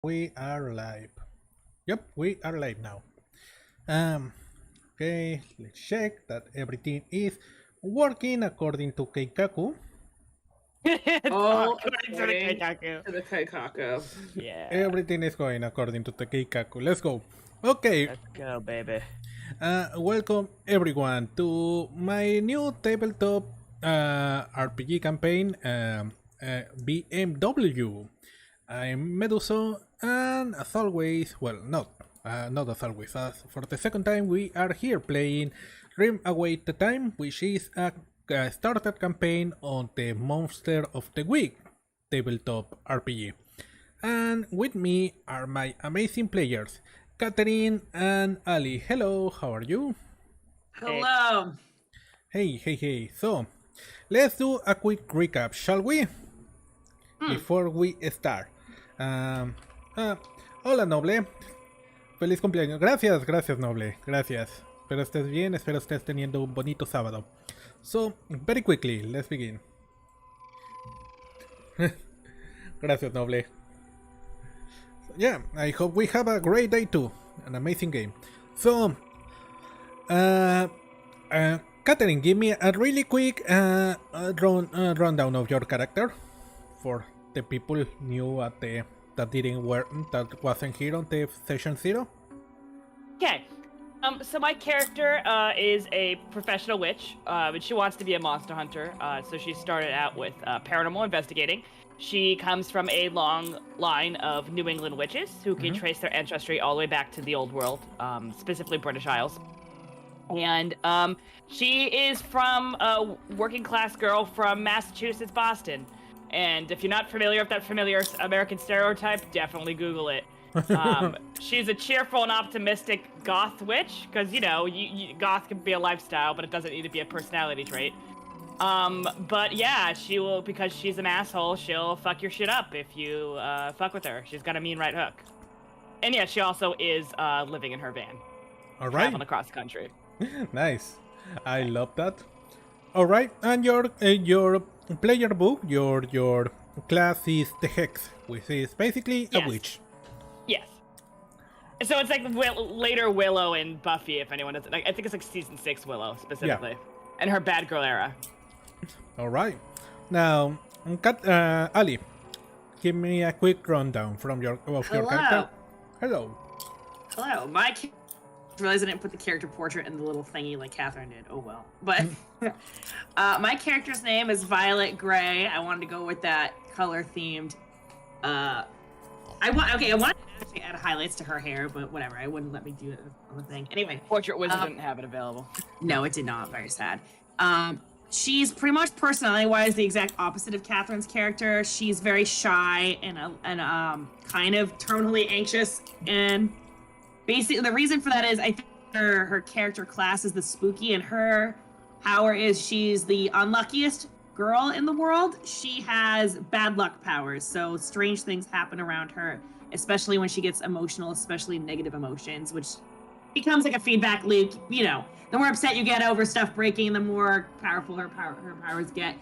We are live. Yep, we are live now. Okay, let's check that everything is working according to Keikaku. Oh, according to the Keikaku. To the Keikaku. Yeah. Everything is going according to the Keikaku. Let's go. Okay. Let's go, baby. Welcome everyone to my new tabletop RPG campaign, B.M.W. I'm Meduso, and as always, well, not as always, for the second time we are here playing Rim Await the Time, which is a starter campaign on the Monster of the Week tabletop RPG. And with me are my amazing players, Catherine and Ali. Hello, how are you? Hello. Hey. So, let's do a quick recap, shall we? Before we start. Hola, Noble. Feliz cumpleaños. Gracias, Noble. Gracias. Espero estés bien, espero estés teniendo un bonito sábado. So, very quickly, let's begin. Gracias, Noble. So, yeah, I hope we have a great day too. An amazing game. So, Catherine, give me a really quick rundown of your character for the people new at the that wasn't here on the session 0. Okay. So my character is a professional witch, but she wants to be a monster hunter. So she started out with paranormal investigating. She comes from a long line of New England witches who can trace their ancestry all the way back to the old world, specifically British Isles. And she is from a working class girl from Massachusetts, Boston. And if you're not familiar with that familiar American stereotype, definitely Google it. She's a cheerful and optimistic goth witch, because, you know, goth can be a lifestyle, but it doesn't need to be a personality trait. But yeah, she will, because she's an asshole, she'll fuck your shit up if you fuck with her. She's got a mean right hook. And yeah, she also is living in her van. All right. Traveling across the country. Nice. I love that. All right, and your player book, your class is the Hex, which is basically a witch. Yes. So it's like later Willow and Buffy, if anyone doesn't. Like, I think it's like season 6 Willow specifically, and her bad girl era. All right. Now, Ali, give me a quick rundown from your character. Hello. Hello. My character. I realized I didn't put the character portrait in the little thingy like Catherine did. Oh well. But my character's name is Violet Gray. I wanted to go with that color themed. I wanted to actually add highlights to her hair, but whatever. I wouldn't let me do it on the thing. Anyway, Portrait Wizard didn't have it available. No, it did not. Very sad. She's pretty much personality-wise the exact opposite of Catherine's character. She's very shy and kind of terminally anxious, and basically the reason for that is I think her character class is the spooky, and her power is she's the unluckiest girl in the world. She has bad luck powers, so strange things happen around her, especially when she gets emotional, especially negative emotions, which becomes like a feedback loop. You know, the more upset you get over stuff breaking, the more powerful her powers get.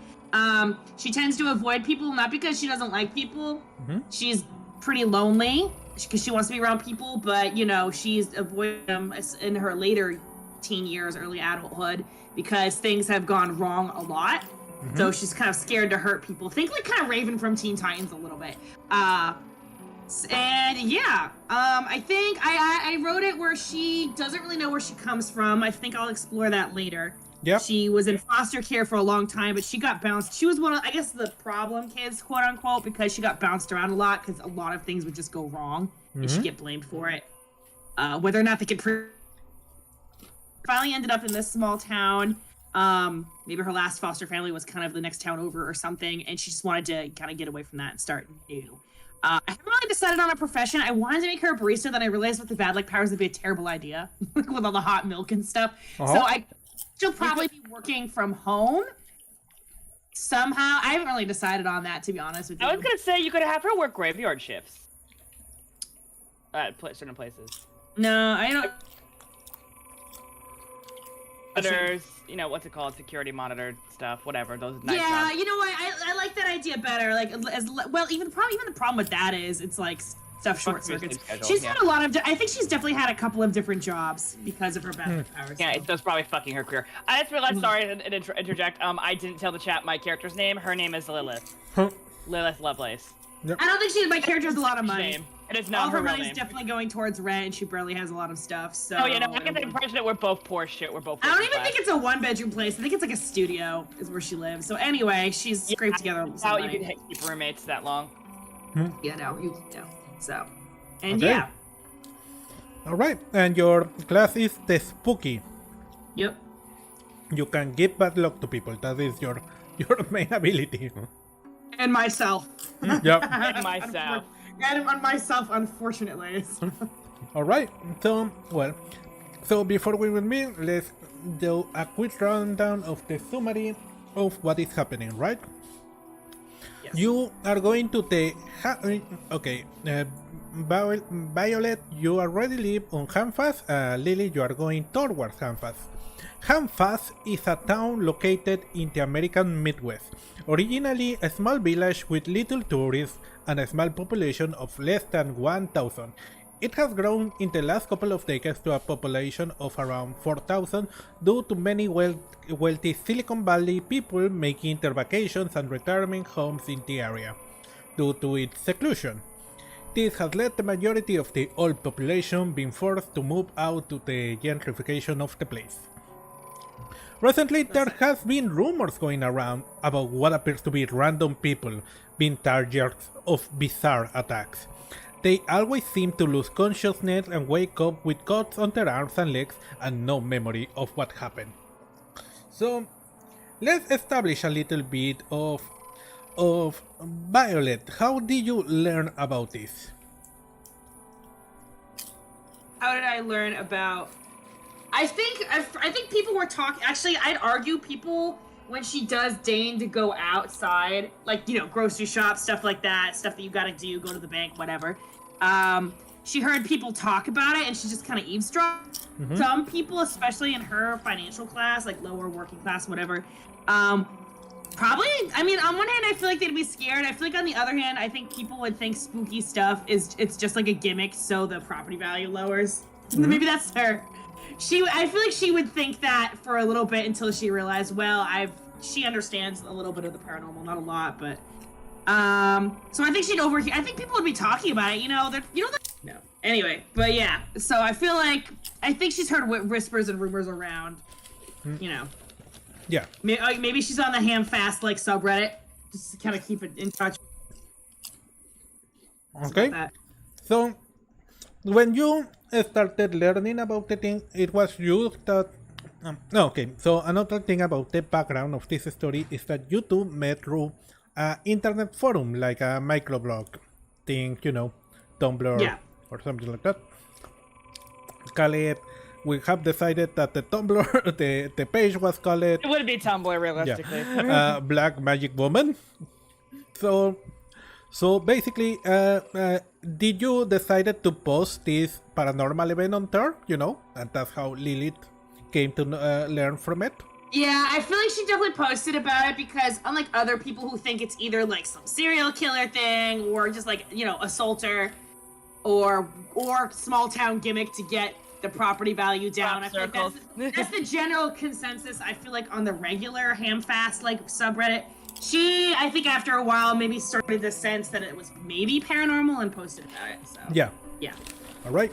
She tends to avoid people, not because she doesn't like people. She's pretty lonely because she wants to be around people, but you know, she's avoiding them in her later teen years, early adulthood, because things have gone wrong a lot. So she's kind of scared to hurt people. Think like kind of Raven from Teen Titans a little bit. And yeah, I think I wrote it where she doesn't really know where she comes from. I think I'll explore that later. Yep. She was in foster care for a long time, but she got bounced. She was one of, I guess, the problem kids, quote unquote, because she got bounced around a lot because a lot of things would just go wrong and she'd get blamed for it. Whether or not they could finally ended up in this small town. Maybe her last foster family was kind of the next town over or something, and she just wanted to kind of get away from that and start new. I haven't really decided on a profession. I wanted to make her a barista, then I realized with the bad luck powers would be a terrible idea with all the hot milk and stuff. So she'll probably be working from home somehow. I haven't really decided on that, to be honest with you. I was gonna say you could have her work graveyard shifts at certain places. No, I don't. Monitors, you know, what's it called? Security monitor stuff, whatever. Those night Yeah, jobs. you know what? I like that idea better. Like, as well, even the problem with that is it's like stuff short circuits. Schedule, She's yeah. had a lot of. I think she's definitely had a couple of different jobs because of her battle powers. Yeah, so. that's probably fucking her career. I just realized, sorry to interject, I didn't tell the chat my character's name. Her name is Lilith. Huh. Lilith Lovelace. Yep. I don't think my character has a lot of money. Name. And it's All not of her her real money's name. definitely going towards rent, and she barely has a lot of stuff. So. Oh yeah, no, I get the impression that we're both poor shit. We're both. I don't even class. think it's a one-bedroom place. I think it's like a studio is where she lives. So anyway, she's scraped together some How money. you can keep roommates that long? Yeah, no, you know. So, and Okay. yeah, All right, and your class is the spooky. yep. You can give bad luck to people. That is your main ability. And myself. Yep. And myself. And on myself, unfortunately. All right. So before we begin, let's do a quick rundown of the summary of what is happening, right? Yes. You are going to the Violet, you already live on Hanfast. Lily, you are going towards Hanfast. Hanfast is a town located in the American Midwest. Originally a small village with little tourists and a small population of less than 1,000. It has grown in the last couple of decades to a population of around 4,000 due to many wealthy Silicon Valley people making their vacations and retirement homes in the area. Due to its seclusion, this has led the majority of the old population being forced to move out to the gentrification of the place. Recently, there has been rumors going around about what appears to be random people being targets of bizarre attacks. They always seem to lose consciousness and wake up with cuts on their arms and legs and no memory of what happened. So, let's establish a little bit of Violet. How did you learn about this? How did I learn about? I think people were talking. Actually, I'd argue people, when she does deign to go outside, like, you know, grocery shop, stuff like that, stuff that you gotta do, go to the bank, whatever. She heard people talk about it, and she just kind of eavesdropped. Some people, especially in her financial class, like lower working class, whatever, probably. I mean, on one hand, I feel like they'd be scared. I feel like on the other hand, I think people would think spooky stuff it's just like a gimmick, so the property value lowers. Maybe that's her. I feel like she would think that for a little bit until she realized, well, she understands a little bit of the paranormal, not a lot, but so I think she'd overhear. I think people would be talking about it, no. Anyway, but yeah, so I think she's heard whispers and rumors around, Yeah. Maybe she's on the Ham Fast like subreddit, just to kind of keep it in touch. Okay. So, when you started learning about the thing, it was you that... okay, so another thing about the background of this story is that you two met through an internet forum, like a microblog thing, Tumblr or something like that. Call it... We have decided that the Tumblr, the page was called... It would be Tumblr, realistically. Black Magic Woman. So basically, did you decided to post this paranormal event on there, and that's how Lilith came to learn from it? Yeah, I feel like she definitely posted about it because unlike other people who think it's either like some serial killer thing or just like, assaulter or small town gimmick to get the property value down. I feel like that's the general consensus, I feel like, on the regular Hamfast like subreddit. She, I think after a while, maybe started the sense that it was maybe paranormal and posted about it. So Yeah. All right.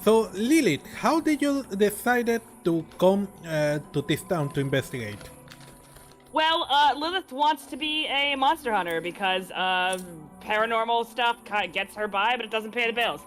So Lilith, how did you decided to come to this town to investigate? Well, Lilith wants to be a monster hunter because paranormal stuff kind of gets her by, but it doesn't pay the bills.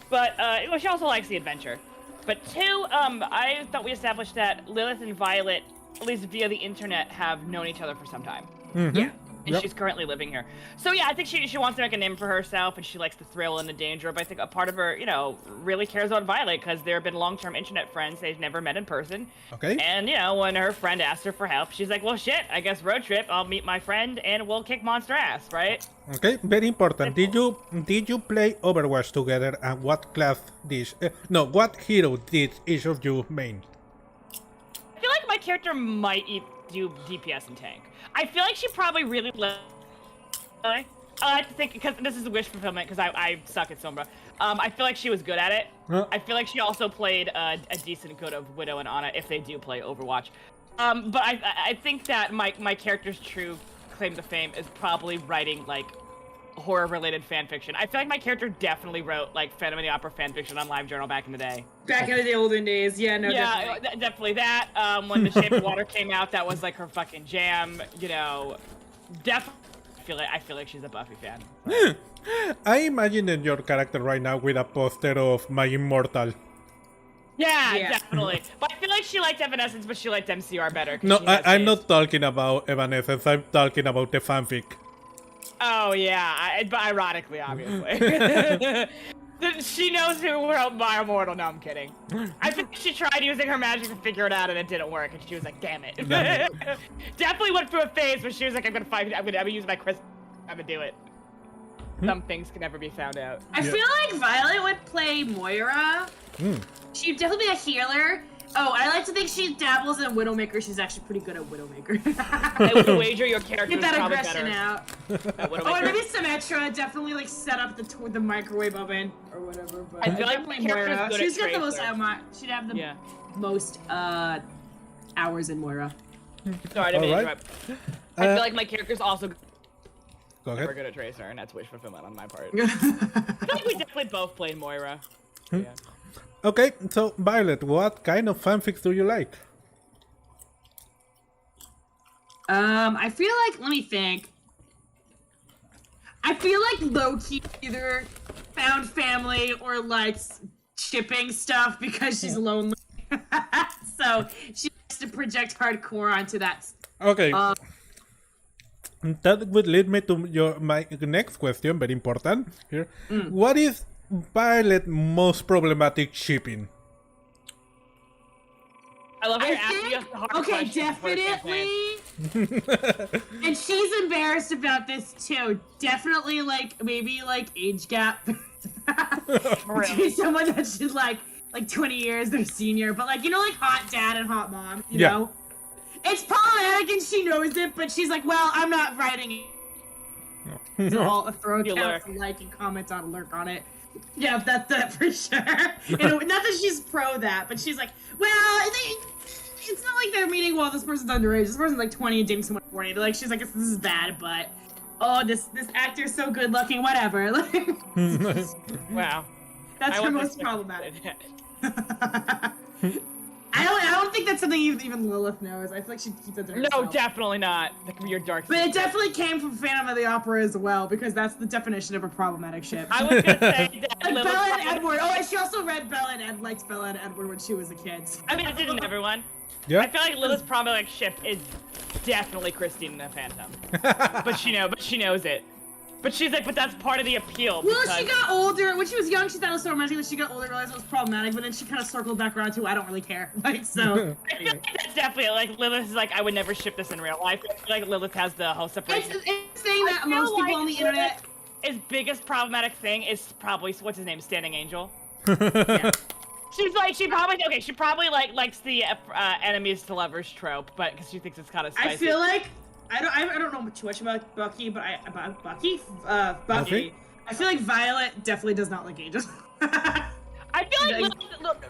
But she also likes the adventure. But two, I thought we established that Lilith and Violet, at least via the internet, have known each other for some time. Yeah. And she's currently living here. So yeah, I think she wants to make a name for herself, and she likes the thrill and the danger. But I think a part of her, really cares about Violet because they've been long-term internet friends. They've never met in person. Okay. And when her friend asked her for help, she's like, "Well, shit. I guess road trip. I'll meet my friend, and we'll kick monster ass, right?" Okay. Very important. Did you play Overwatch together? And what class what hero did each of you main? I feel like my character might do DPS and tank. I feel like she probably really I like to think, because this is a wish fulfillment, because I suck at Sombra. I feel like she was good at it. I feel like she also played a decent good of Widow and Ana if they do play Overwatch. But I think that my character's true claim to fame is probably writing like horror-related fan fiction. I feel like my character definitely wrote like Phantom of the Opera fan fiction on LiveJournal back in the day. Back in the olden days, yeah, no, yeah, definitely that. When The Shape of Water came out, that was like her fucking jam. You know, definitely. I feel like she's a Buffy fan. I imagine your character right now with a poster of My Immortal. Yeah, definitely. But I feel like she liked Evanescence, but she liked MCR better. No, I'm not talking about Evanescence. I'm talking about the fanfic. Oh yeah, but ironically, obviously. She knows who wrote My Immortal. No, I'm kidding. I think she tried using her magic to figure it out, and it didn't work. And she was like, "Damn it!" Definitely went through a phase where she was like, "I'm gonna use my crystal. I'm gonna do it." Some things can never be found out. I feel like Violet would play Moira. She'd definitely be a healer. Oh, I like to think she dabbles in Widowmaker. She's actually pretty good at Widowmaker. I would wager your character Get that is probably aggression better out. Oh, and maybe Symmetra definitely like set up the microwave oven or whatever. But I feel like my character's good She's at got the most. Tracer. She'd have the most hours in Moira. Sorry, I didn't mean to interrupt. I feel like my character's also Go ahead. never good at Tracer, and that's wish fulfillment on my part. I feel like we definitely both played Moira. Yeah. Okay, so Violet, what kind of fanfics do you like? I feel like, let me think. I feel like low-key either found family or like shipping stuff because she's lonely. So she has to project hardcore onto that. Okay. That would lead me to my next question, very important here. What is Violet's most problematic shipping? I love how you're asking us the hard okay, questions. definitely. And she's embarrassed about this too. Definitely, like, maybe, like, age gap. Between someone that she's, like 20 years their senior. But, like, you know, like, hot dad and hot mom, you know? It's problematic and she knows it, but she's like, well, I'm not writing it. So I'll throw accounts and like and comment on lurk on it. Yeah, that's that for sure. Not that she's pro that, but she's like, well, it's not like they're meeting while this person's underage. This person's like 20 and dating someone 40. Like, she's like, this is bad, but oh, this actor's so good looking, whatever. Wow. That's her most problematic. I don't think that's something even Lilith knows. I feel like she'd keep that to herself. No, definitely not. That could be your dark But it definitely came from Phantom of the Opera as well, because that's the definition of a problematic ship. I was gonna say that like Bella and Edward. Oh, and she also read Bella and liked Bella and Edward when she was a kid. I mean, it didn't everyone. Yeah. I feel like Lilith's problematic ship is definitely Christine the Phantom. but she knows it. But she's like, but that's part of the appeal. Well, she got older. When she was young, she thought it was so romantic. When she got older, realized it was problematic. But then she kind of circled back around to, I don't really care. Like, so. I feel like that's definitely, like, Lilith is like, I would never ship this in real life. I feel like Lilith has the whole separation. It's saying that most people on the internet. His biggest problematic thing is probably, what's his name, Standing Angel? Yeah. She probably likes the enemies to lovers trope, but because she thinks it's kind of spicy. I feel like I don't know too much about Bucky, but Bucky. I feel like Violet definitely does not like angels. I feel like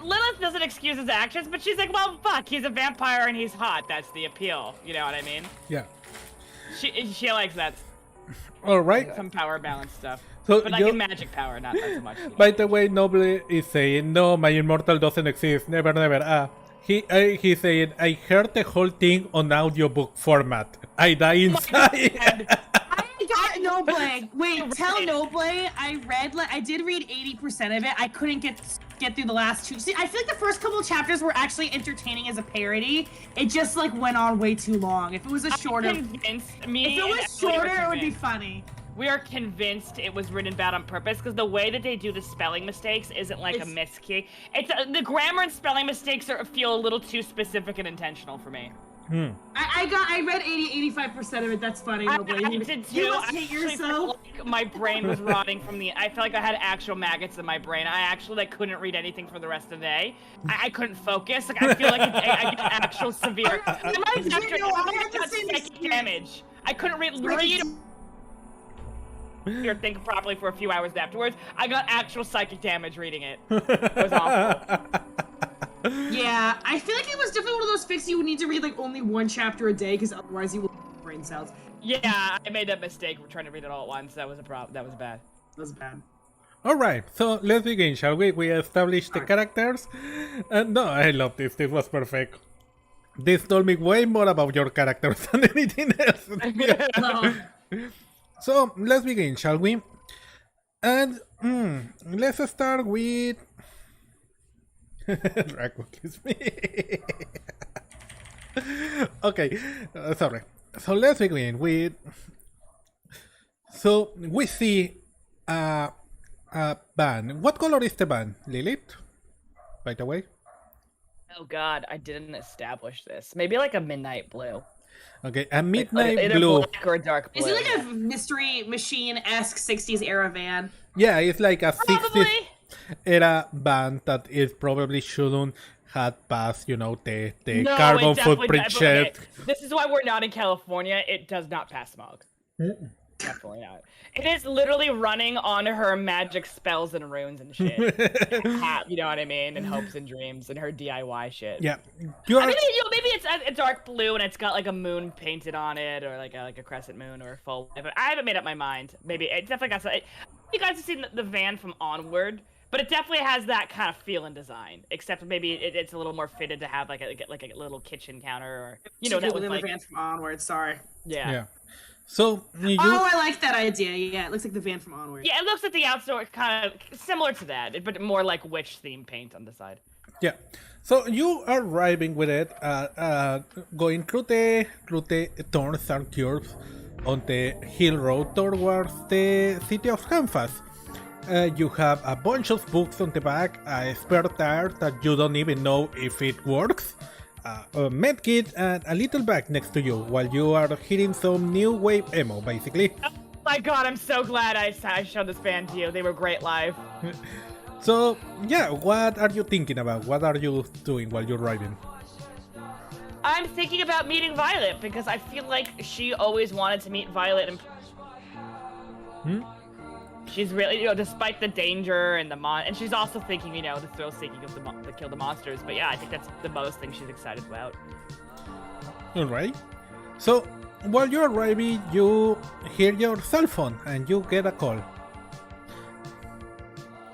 Lilith doesn't excuse his actions, but she's like, well, fuck, he's a vampire and he's hot. That's the appeal. You know what I mean? Yeah. She likes that. All right. Some power balance stuff. So but like in magic power, not so much. By the way, Noble is saying, no, my immortal doesn't exist. Never, never. He's saying, I heard the whole thing on audiobook format. I die inside. Noble. Wait, tell Noble I did read 80% of it. I couldn't get through the last two. See, I feel like the first couple of chapters were actually entertaining as a parody. It just like went on way too long. If it was a shorter, if it was shorter, it would be funny. We are convinced it was written bad on purpose because the way that they do the spelling mistakes isn't like a miskey. It's the grammar and spelling mistakes feel a little too specific and intentional for me. I read 85% of it. That's funny. I did too. You must hate yourself. Like my brain was rotting from I felt like I had actual maggots in my brain. I actually couldn't read anything for the rest of the day. I couldn't focus. Like I feel like I get actual severe. Psychic damage. I couldn't read. or think properly for a few hours afterwards. I got actual psychic damage reading it. It was awful. Yeah, I feel like it was definitely one of those fics you would need to read like only one chapter a day, because otherwise you will brain cells. Yeah, I made that mistake trying to read it all at once. That was a problem. That was bad. That was bad. Alright, so let's begin, shall we? We established the characters. No, I love this. This was perfect. This told me way more about your characters than anything else. So, let's begin, shall we? And let's start with... Draco, kiss me. Okay, sorry. So let's begin with... So, we see a van. What color is the van, Lilith? By the way. Oh god, I didn't establish this. Maybe like a midnight blue. Okay, a midnight either blue. Black or a dark blue. Is it like a Mystery Machine-esque 60s era van? Yeah, it's like a Probably. 60s era van that it probably shouldn't have passed, you know, the No, carbon it definitely footprint does. check. Okay, this is why we're not in California. It does not pass smog. Definitely not. It is literally running on her magic spells and runes and shit. You know what I mean? And hopes and dreams and her DIY shit. Yeah, I mean, you know, maybe it's a dark blue and it's got like a moon painted on it, or like a crescent moon or a full. I haven't made up my mind. Maybe it definitely got some. You guys have seen the van from Onward, but it definitely has that kind of feel and design. Except maybe it's a little more fitted to have like a little kitchen counter, or you know that was like the van from Onward. Sorry. yeah. So you... Oh, I like that idea. Yeah, it looks like the van from Onward. Yeah, it looks like the outside kind of similar to that, but more like witch theme paint on the side. Yeah. So you are driving with it, going through the turns and curves on the hill road towards the city of Canvas. You have a bunch of books on the back, a spare tire that you don't even know if it works, a medkit, and a little bag next to you while you are hitting some new wave ammo, basically. Oh my god, I'm so glad I showed this band to you. They were great live. So, yeah, what are you thinking about? What are you doing while you're driving? I'm thinking about meeting Violet because I feel like she always wanted to meet Violet. She's really, you know, despite the danger and and she's also thinking, you know, the thrill-seeking of to kill the monsters. But yeah, I think that's the most thing she's excited about. All right. So while you're driving, you hear your cell phone and you get a call.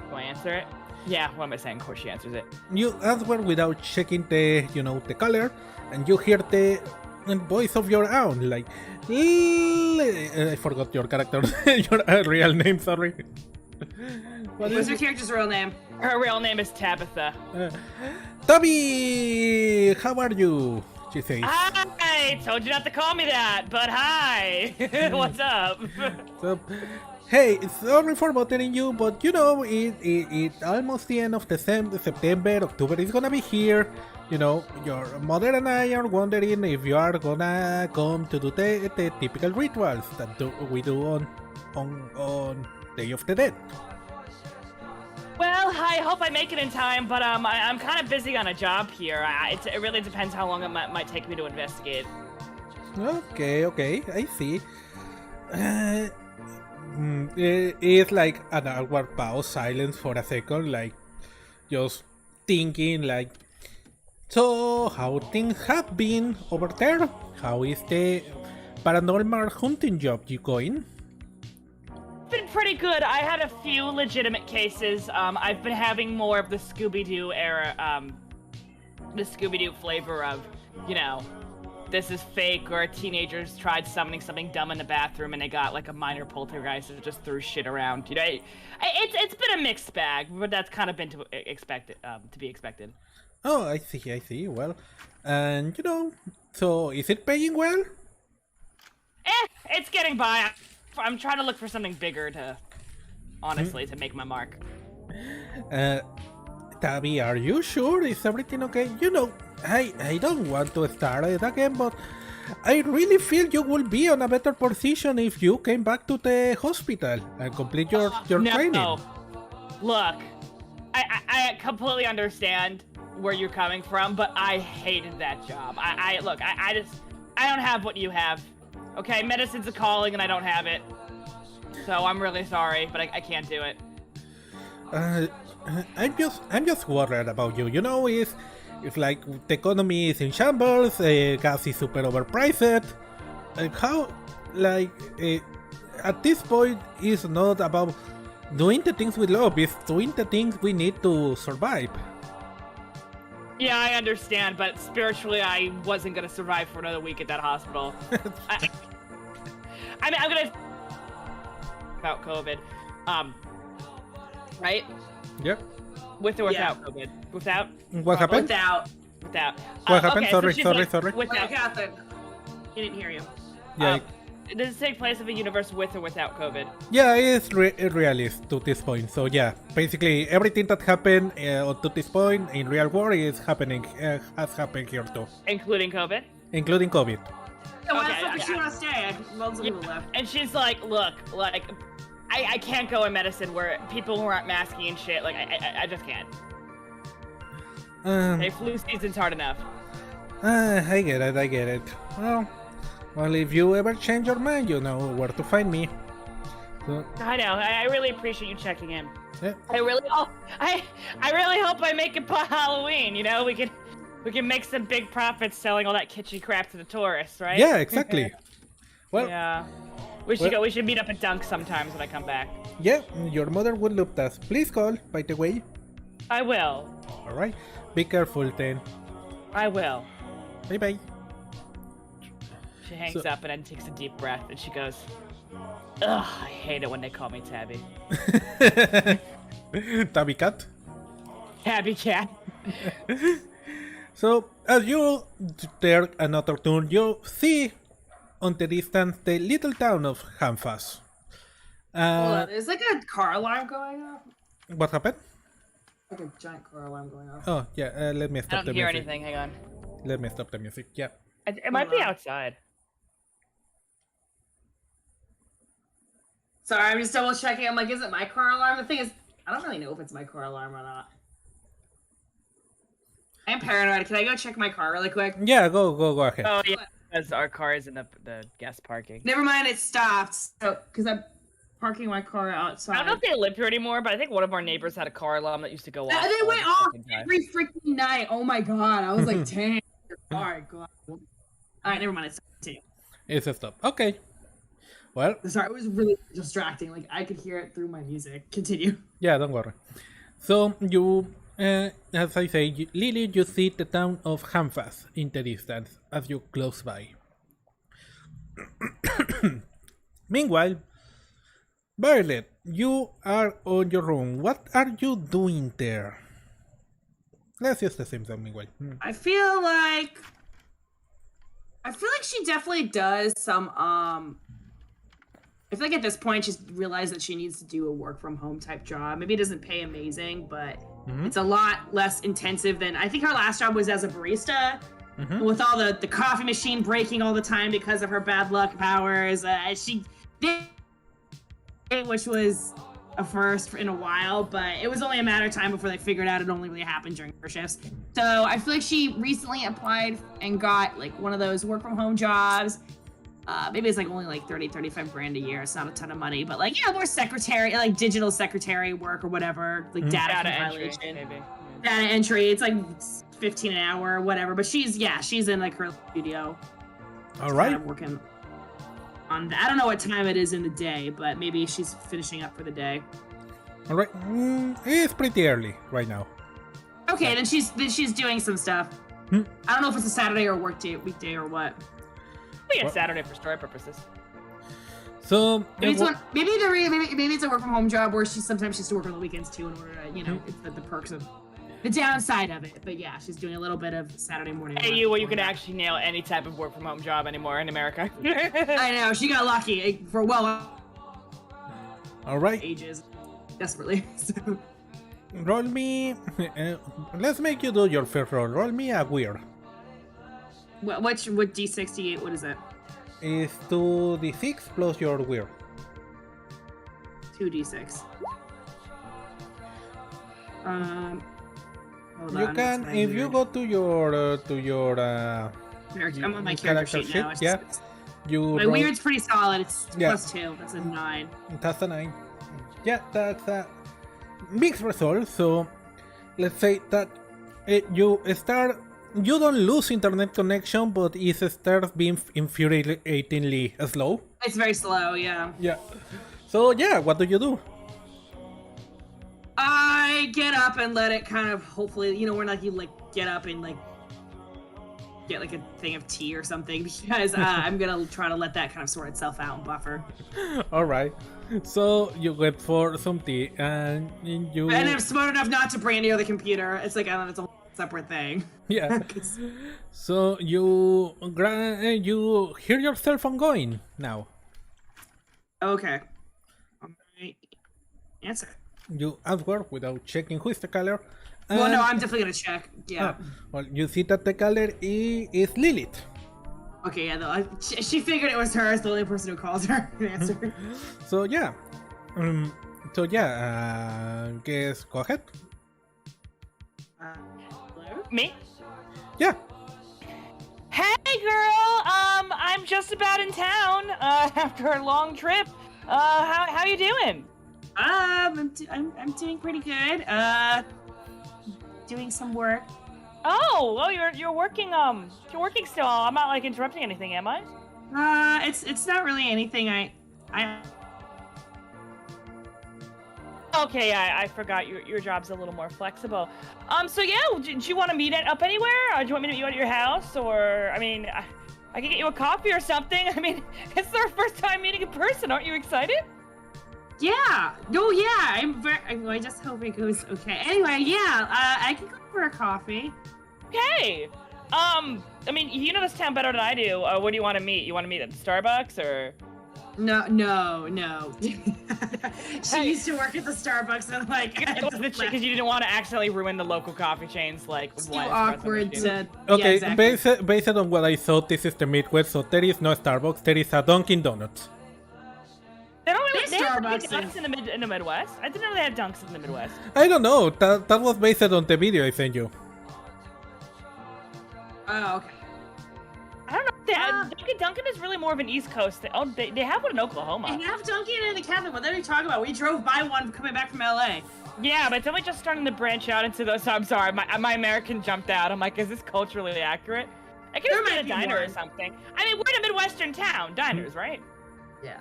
Do I answer it? Yeah. What am I saying? Of course, she answers it. You answer without checking the caller, and you hear the voice of your own, like, I forgot your character, your real name, sorry. What's your character's real name? Her real name is Tabitha. Toby, how are you? She says. Hi! Told you not to call me that, but hi! What's up? So, hey, sorry for bothering you, but you know, it's almost the end of September, October is gonna be here. You know, your mother and I are wondering if you are gonna come to do the typical rituals that we do on Day of the Dead. Well, I hope I make it in time, but I'm kind of busy on a job here. It really depends how long it might take me to investigate. Okay, I see. It's like an awkward pause, silence for a second, like just thinking, like, so how things have been over there? How is the paranormal hunting job you going? Been pretty good. I had a few legitimate cases. I've been having more of the Scooby-Doo era, the Scooby-Doo flavor of, you know, this is fake, or teenagers tried summoning something dumb in the bathroom and they got like a minor poltergeist that just threw shit around. You know, it's been a mixed bag, but that's kind of been to be expected. Oh, I see. Well, and you know, so is it paying well? It's getting by. I'm trying to look for something bigger to, honestly, to make my mark. Tabby, are you sure? Is everything okay? You know, I don't want to start it again, but I really feel you will be on a better position if you came back to the hospital and complete your training. No. Look, I completely understand where you're coming from, but I hated that job. I don't have what you have. Okay, medicine's a calling and I don't have it. So I'm really sorry, but I can't do it. I'm just worried about you. You know, it's like the economy is in shambles. Gas is super overpriced. How, like, at this point, it's not about doing the things we love. It's doing the things we need to survive. Yeah, I understand, but spiritually, I wasn't gonna survive for another week at that hospital. I mean, I'm gonna about COVID, right? Yep. With or without COVID? Without. What happened? Without. What happened? Okay, Sorry. Without. Wait, Catherine. He didn't hear you. Yeah. Does it take place of a universe with or without COVID? Yeah, it's realist to this point. So yeah, basically everything that happened to this point in real world is happening, has happened here too, Including COVID? including COVID. So why Okay, the fuck does she want to stay? Loads of people left. And she's like, look, like, I can't go in medicine where people who aren't masking and shit, like, I just can't. Hey, flu season's hard enough. I get it. Well, if you ever change your mind, you know where to find me. So, I know, I really appreciate you checking in. yeah. I really hope I make it by Halloween, you know? We can make some big profits selling all that kitschy crap to the tourists, right? Yeah, exactly. Well, Yeah. We should meet up at Dunk sometimes when I come back. yeah, your mother would love that. Please call, by the way. I will. Alright, be careful then. I will. Bye bye. She hangs up and then takes a deep breath and she goes, ugh, I hate it when they call me Tabby. Tabby cat. Tabby cat. So, as you take another turn, you see on the distance the little town of Hanfas. Hold on, there's like a car alarm going off. What happened? Like a giant car alarm going off. Oh, yeah, let me I stop the don't hear music. anything, hang on. Let me stop the music, yeah. It might be outside. Sorry, I'm just double checking. I'm like, is it my car alarm? The thing is, I don't really know if it's my car alarm or not. I'm paranoid. Can I go check my car really quick? Yeah, go ahead. Oh yeah, because our car is in the guest parking. Never mind, it stopped. So, because I'm parking my car outside. I don't know if they live here anymore, but I think one of our neighbors had a car alarm that used to go off. They all went the off fucking time. every freaking night. Oh my god. I was like, dang. Alright, god. Alright, never mind. It's continue. It's a stop. Okay. Well, Sorry, it was really distracting. Like, I could hear it through my music. Continue. yeah, don't worry. So, you, as I say, Lily, you see the town of Hanfas in the distance as you close by. Meanwhile, Violet, you are on your own. What are you doing there? Let's use the same song, meanwhile. I feel like she definitely does some I feel like at this point she's realized that she needs to do a work from home type job. Maybe it doesn't pay amazing, but it's a lot less intensive than I think her last job was as a barista. With all the coffee machine breaking all the time because of her bad luck powers. She did, which was a first in a while, but it was only a matter of time before they figured out it only really happened during her shifts. So I feel like she recently applied and got like one of those work from home jobs. Maybe it's like only like 35 grand a year. It's not a ton of money, but like, more secretary, like digital secretary work or whatever, like data entry, compilation, maybe. data entry. It's like 15 an hour or whatever, but she's in like her studio. All right. Kind of working on that. I don't know what time it is in the day, but maybe she's finishing up for the day. All right. It's pretty early right now. Okay, then she's doing some stuff. I don't know if it's a Saturday or weekday or what. Maybe it's Saturday for story purposes. So Maybe it's a work from home job where sometimes she has to work on the weekends too in order to, it's the perks of the downside of it. But yeah, she's doing a little bit of Saturday morning. Hey, you can actually nail any type of work from home job anymore in America. I know, she got lucky for all right. ages, desperately. So. Roll me. Let's make you do your first roll. Roll me a weird. What D68? What is that? Is 2d6 plus your weird. 2d6. Hold You on, can, what's my if you weird? go to your I'm on my character sheet now. yeah. You My roll- weird's pretty solid. It's Yeah. +2. That's a 9. That's a 9. Yeah, that's a mixed result. So let's say that you start. You don't lose internet connection, but it starts being infuriatingly slow. It's very slow, yeah. Yeah. So yeah, what do you do? I get up and let it kind of, hopefully, you know, when like you like get up and like get like a thing of tea or something, because I'm gonna try to let that kind of sort itself out and buffer. All right. So you wait for some tea, and you. And I'm smart enough not to bring it near the computer. It's like, I don't know, it's a whole separate thing. Yeah. So you you hear your cell phone going now. Okay. Alright. Answer. You answer without checking who is the caller. Well, no, and- I'm definitely gonna check. Yeah. Well, you see that the caller is Lilith. Okay, yeah, though. She figured it was her. It's the only person who calls her and answered. So yeah. Guess go ahead. Hello? Me? Yeah. Hey, girl. I'm just about in town. After a long trip. How you doing? I'm doing pretty good. Doing some work. Oh, well, you're working. You're working still. I'm not like interrupting anything, am I? It's not really anything. I. Okay, I forgot your job's a little more flexible. So yeah, do you want to meet up anywhere? Or do you want me to meet you at your house? Or, I mean, I can get you a coffee or something. I mean, it's our first time meeting in person. Aren't you excited? Yeah. No. Yeah. I just hope it goes okay. Anyway, yeah. I can go for a coffee. Okay. I mean, you know this town better than I do. Where do you want to meet? You want to meet at Starbucks or? No. She used to work at the Starbucks and like. Because you didn't want to accidentally ruin the local coffee chains, like. It's too awkward to. Okay. Yeah, exactly. Based on what I thought, this is the Midwest, so there is no Starbucks. There is a Dunkin' Donuts. They don't really There's have Starbucks dunks in the Midwest. I didn't know they had dunks in the Midwest. I don't know. That was based on the video I sent you. Oh, okay. I don't know. Dunkin' is really more of an East Coast thing. Oh, they have one in Oklahoma. I have Dunkin' in the cabinet. What are you talking about? We drove by one coming back from LA. Yeah, but it's only just starting to branch out into those. So I'm sorry, my American jumped out. I'm like, is this culturally accurate? I could There have might been a be diner or one. something. I mean, we're in a Midwestern town. Diners, right? Yeah.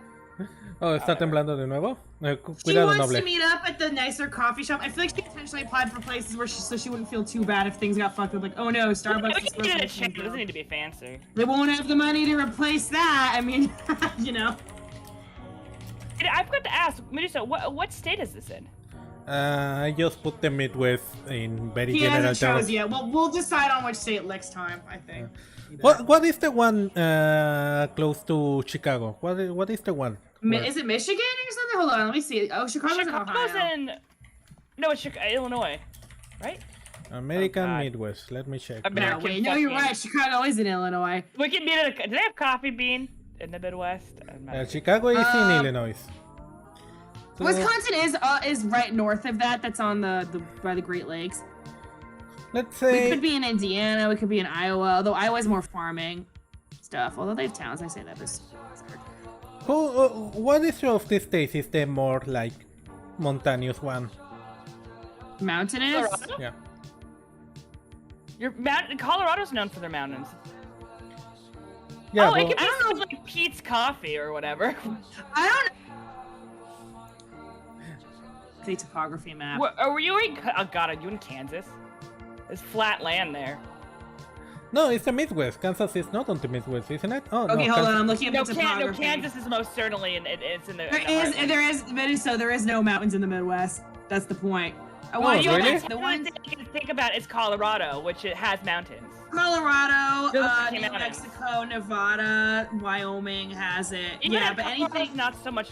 Oh, ¿está temblando de nuevo? She Cuidado, wants noble. to meet up at the nicer coffee shop. I feel like she intentionally applied for places where so she wouldn't feel too bad if things got fucked up. Like, oh no, Starbucks We is can get it supposed checked. to It doesn't need to be fancy. They won't have the money to replace that. I mean, you know. I've got to ask, Medusa, what state is this in? I just put the Midwest in very He general hasn't chose terms. yet. Well, we'll decide on which state next time, I think. What is the one close to Chicago? What is the one? Is it Michigan or something? Hold on, let me see. Oh, Chicago's in Chicago's Ohio. in. No, it's Illinois, right? American God. Midwest. Let me check. No, American wait, no, you're fucking- right. Chicago is in Illinois. We can meet at do they have Coffee Bean in the Midwest? Chicago is in Illinois. So- Wisconsin is right north of that. That's on the by the Great Lakes. Let's We say could be in Indiana. We could be in Iowa. Although Iowa's more farming stuff. Although they have towns, I say that is. what is of these states is the more like mountainous one? Mountainous. Colorado? Yeah. Colorado's known for their mountains. Yeah. Oh, it well, could be something like Pete's Coffee or whatever. I don't know. The topography map. Were you in? Oh God, are you in Kansas? There's flat land there. no, it's the Midwest. Kansas is not on the Midwest, isn't it? Oh, Okay, no, hold on. Kansas- I'm looking at the topography. Kansas is most certainly, and it's in the. There is no mountains in the Midwest. That's the point. Oh, Well, really? The ones you can think about is Colorado, which it has mountains. Colorado, Those New came out. Mexico, Nevada, Wyoming has it. Even Yeah, if but Colorado's anything not so much.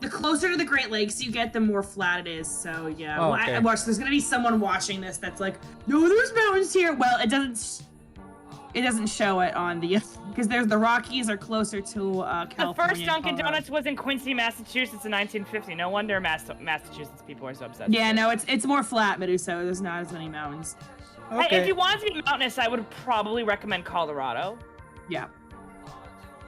the closer to the Great Lakes you get, the more flat it is. So yeah, Oh, well, okay. I watch. There's gonna be someone watching this that's like, no, there's mountains here. Well, it doesn't show it on the because there's the Rockies are closer to California. The first and Dunkin' Colorado. Donuts was in Quincy, Massachusetts in 1950. No wonder Massachusetts people are so obsessed. Yeah, with it. no, it's more flat, Meduso. There's not as many mountains. Okay. If you wanted to be mountainous, I would probably recommend Colorado. Yeah.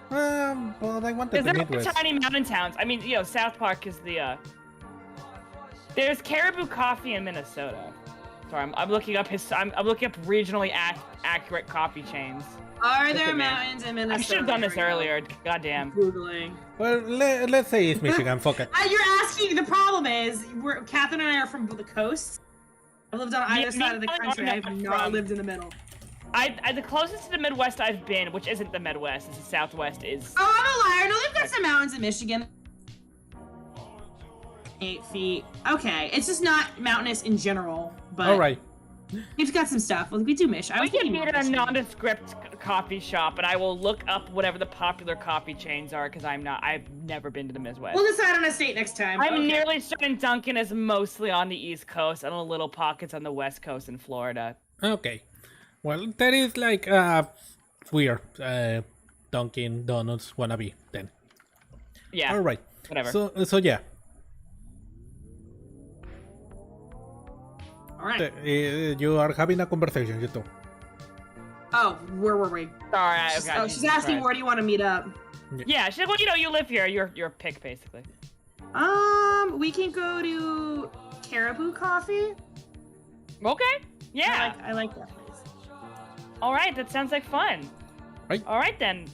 But I wanted Because the there Midwest. are tiny mountain towns. I mean, you know, South Park is the. There's Caribou Coffee in Minnesota. Sorry, I'm looking up I'm looking up regionally accurate coffee chains. Are Look there at me. mountains in Minnesota? I should have done this Here we go. earlier. Goddamn. Googling. Well, let's say it's Michigan. Fuck it. You're asking. The problem is, Catherine and I are from the coast. I've lived on either side of the country. I've not lived in the middle. The closest to the Midwest I've been, which isn't the Midwest, it's the Southwest, is. Oh, I'm a liar. No, they've got some mountains in Michigan. 8 feet. Okay, it's just not mountainous in general, but. All right. We've got some stuff. We do Michigan. We can meet at a nondescript coffee shop, and I will look up whatever the popular coffee chains are, because I've never been to the Midwest. We'll decide on a state next time. I'm nearly certain Dunkin' is mostly on the East Coast and little pockets on the West Coast in Florida. Okay. Well, that is like weird Dunkin' Donuts wannabe then. Yeah. All right. Whatever. So yeah. All right. You are having a conversation, you two. Oh, where were we? Sorry. She's asking where do you want to meet up? Yeah, she's like, well, you know, you live here. You're a pick, basically. We can go to Caribou Coffee. Okay. Yeah. I like that place. All right. That sounds like fun. Right. All right then.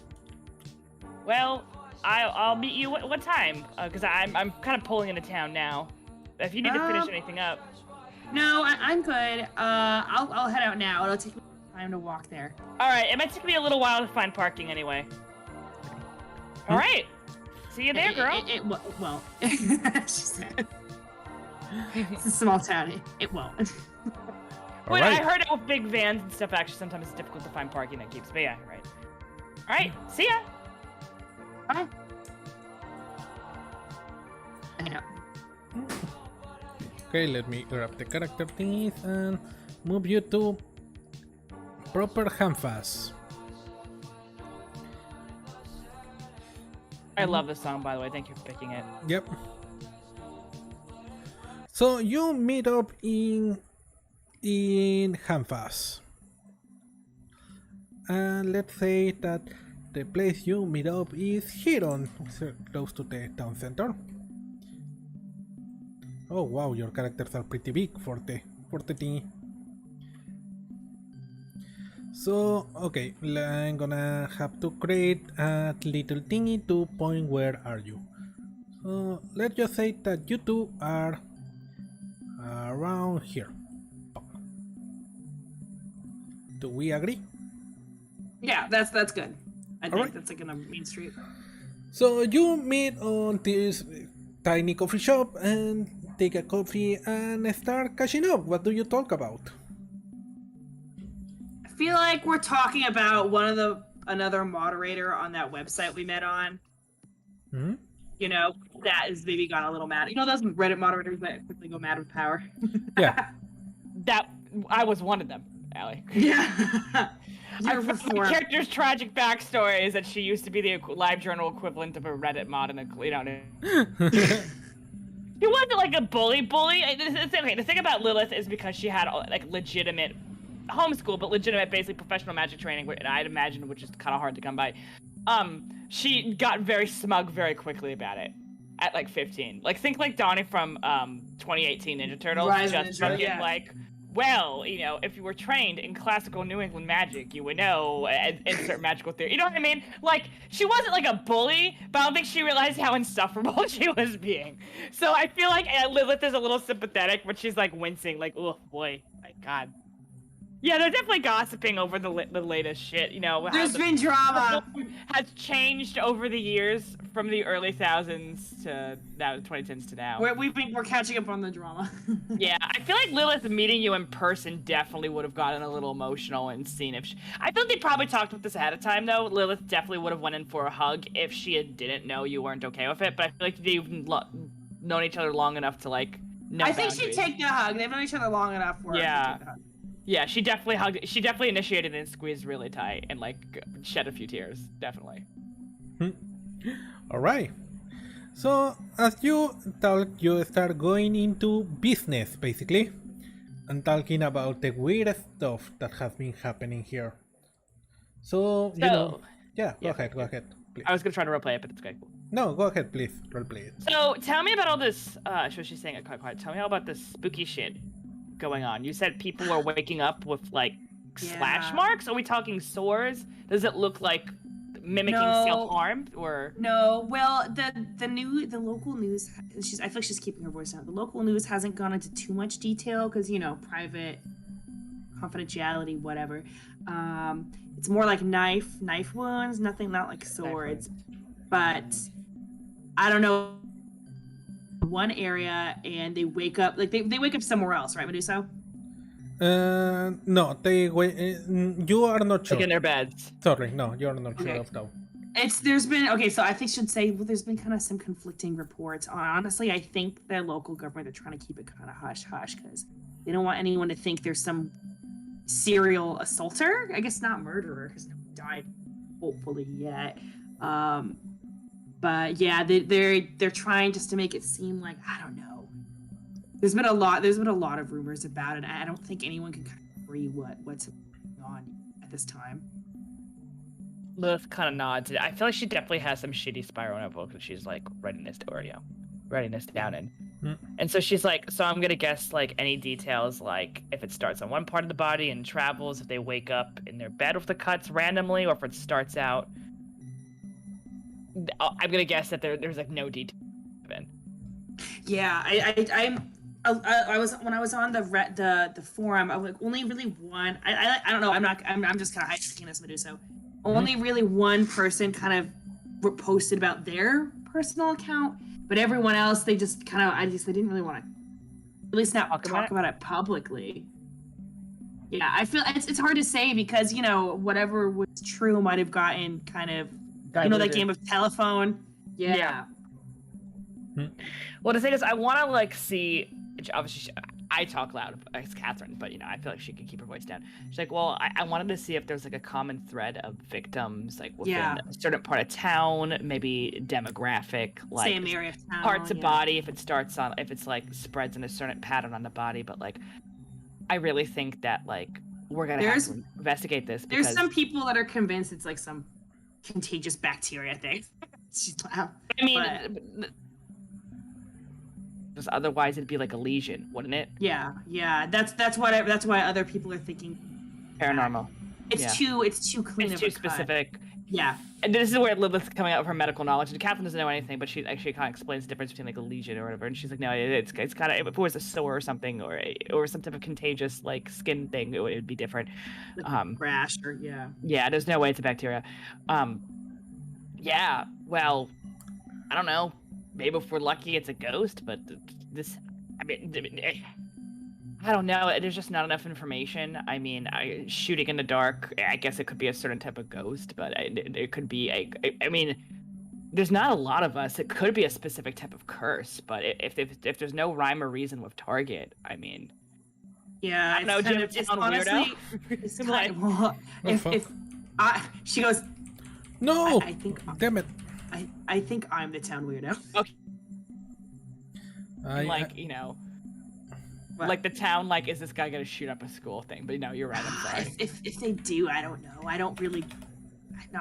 Well, I'll meet you. What time? Because I'm kind of pulling into town now. If you need to finish anything up. No, I'm good. I'll head out now. It'll take me time to walk there. All right. It might take me a little while to find parking anyway. All right. See you there, girl. Well, she said. It's a small town. It won't. All Wait, right. I heard with big vans and stuff, actually, sometimes it's difficult to find parking that keeps. But yeah, right. All right. See ya. Bye. Yeah. Okay, let me grab the character things and move you to proper canvas. I love this song, by the way. Thank you for picking it. Yep. So you meet up in canvas, and let's say that the place you meet up is here on close to the town center. Oh wow, your characters are pretty big for the thingy. So okay, I'm gonna have to create a little thingy to point where are you. So let's just say that you two are around here. Do we agree? Yeah, that's good. I think Alright. that's like on a main street. So you meet on this tiny coffee shop and take a coffee and start catching up. What do you talk about? I feel like we're talking about another moderator on that website we met on. Hmm? You know, that is maybe got a little mad. You know those Reddit moderators that quickly go mad with power? Yeah. That I was one of them, Allie. Yeah. Your The reform. character's tragic backstory is that she used to be the live journal equivalent of a Reddit mod, and you know. She wasn't like a bully. Okay, the thing about Lilith is because she had like legitimate homeschool, but legitimate basically professional magic training, and I'd imagine which is kind of hard to come by. She got very smug very quickly about it at like 15. Like think like Donnie from 2018 Ninja Turtles, Rise of just Ninja, fucking yeah. like, well, you know, if you were trained in classical New England magic, you would know insert magical theory. You know what I mean? Like she wasn't like a bully, but I don't think she realized how insufferable she was being. So I feel like Lilith is a little sympathetic, but she's like wincing, like, oh boy, my god. Yeah, they're definitely gossiping over the latest shit, you know. There's been drama. Has changed over the years from the early thousands to now the 2010s to now. We're catching up on the drama. Yeah, I feel like Lilith meeting you in person definitely would have gotten a little emotional and seen if I feel they probably talked about this ahead of time though. Lilith definitely would have went in for a hug if she didn't know you weren't okay with it, but I feel like they've known each other long enough to like know I think boundaries. she'd take the hug. They've known each other long enough for her to take the hug. Yeah, she definitely hugged. She definitely initiated and squeezed really tight and like shed a few tears. Definitely. All right. So as you talk, you start going into business basically, and talking about the weird stuff that has been happening here. So you know, yeah. Go ahead. please. I was gonna try to roleplay it, but it's okay. Cool. No, go ahead, please. Roleplay it. So tell me about all this. So she's saying it quite quiet. Tell me all about this spooky shit going on. You said people are waking up with like slash marks. Are we talking sores? Does it look like mimicking self-harm or no? Well, the local news. I feel like she's keeping her voice down. The local news hasn't gone into too much detail because private confidentiality, whatever. It's more like knife wounds. Not like swords, but I don't know. One area and they wake up they wake up somewhere else, right, Meduso? No, you are not sure. like in their beds? Sorry, no, you are not sure of that. There's been so I think should say there's been kind of some conflicting reports. Honestly, I think the local government are trying to keep it kind of hush because they don't want anyone to think there's some serial assaulter. I guess not murderer because no one died, hopefully yet. But yeah, they're trying just to make it seem like I don't know. There's been a lot of rumors about it. I don't think anyone can kind of agree what's going on at this time. Lilith kind of nods. I feel like she definitely has some shitty spiral in her book that she's like writing this down in. And so she's like, so I'm gonna guess like any details, like if it starts on one part of the body and travels, if they wake up in their bed with the cuts randomly, or if it starts out. I'm gonna guess that there's like no detail. Yeah, I was when I was on the forum. I was like only really one. I don't know. I'm just kind of hijacking this, Meduso. Only really one person kind of posted about their personal account, but everyone else they just kind of they didn't really want to, at least not talk about it publicly. Yeah, I feel it's hard to say because whatever was true might have gotten kind of that game of telephone. Yeah. Well, the thing is, I want to like see. Obviously, I talk loud as Catherine, but I feel like she can keep her voice down. She's like, well, I wanted to see if there's like a common thread of victims, like within a certain part of town, maybe demographic, like same area of town, parts of body. If it's like spreads in a certain pattern on the body, but like, I really think that like we're gonna have to investigate this. There's some people that are convinced it's like some contagious bacteria thing. She's loud. I mean. Because otherwise it'd be like a lesion, wouldn't it? Yeah. That's why other people are thinking paranormal. It's too clean. It's too specific. Yeah. And this is where Lilith's coming out of her medical knowledge. And Catherine doesn't know anything, but she actually kind of explains the difference between like a lesion or whatever. And she's like, no, it's kind of if it was a sore or something or some type of contagious like skin thing, it would be different. Rash or Yeah, there's no way it's a bacteria. Yeah. Well, I don't know. Maybe if we're lucky, it's a ghost, but I don't know. There's just not enough information. I mean, shooting in the dark, I guess it could be a certain type of ghost, but it could be I mean, there's not a lot of us. It could be a specific type of curse, but if there's no rhyme or reason with target, I mean, yeah, I don't know. It's honestly, it's like, well, she goes, no, I think, damn it. I think I'm the town weirdo. Okay. Like the town, like, is this guy gonna shoot up a school thing? But you're right. I'm sorry. If they do, I don't know. I don't really.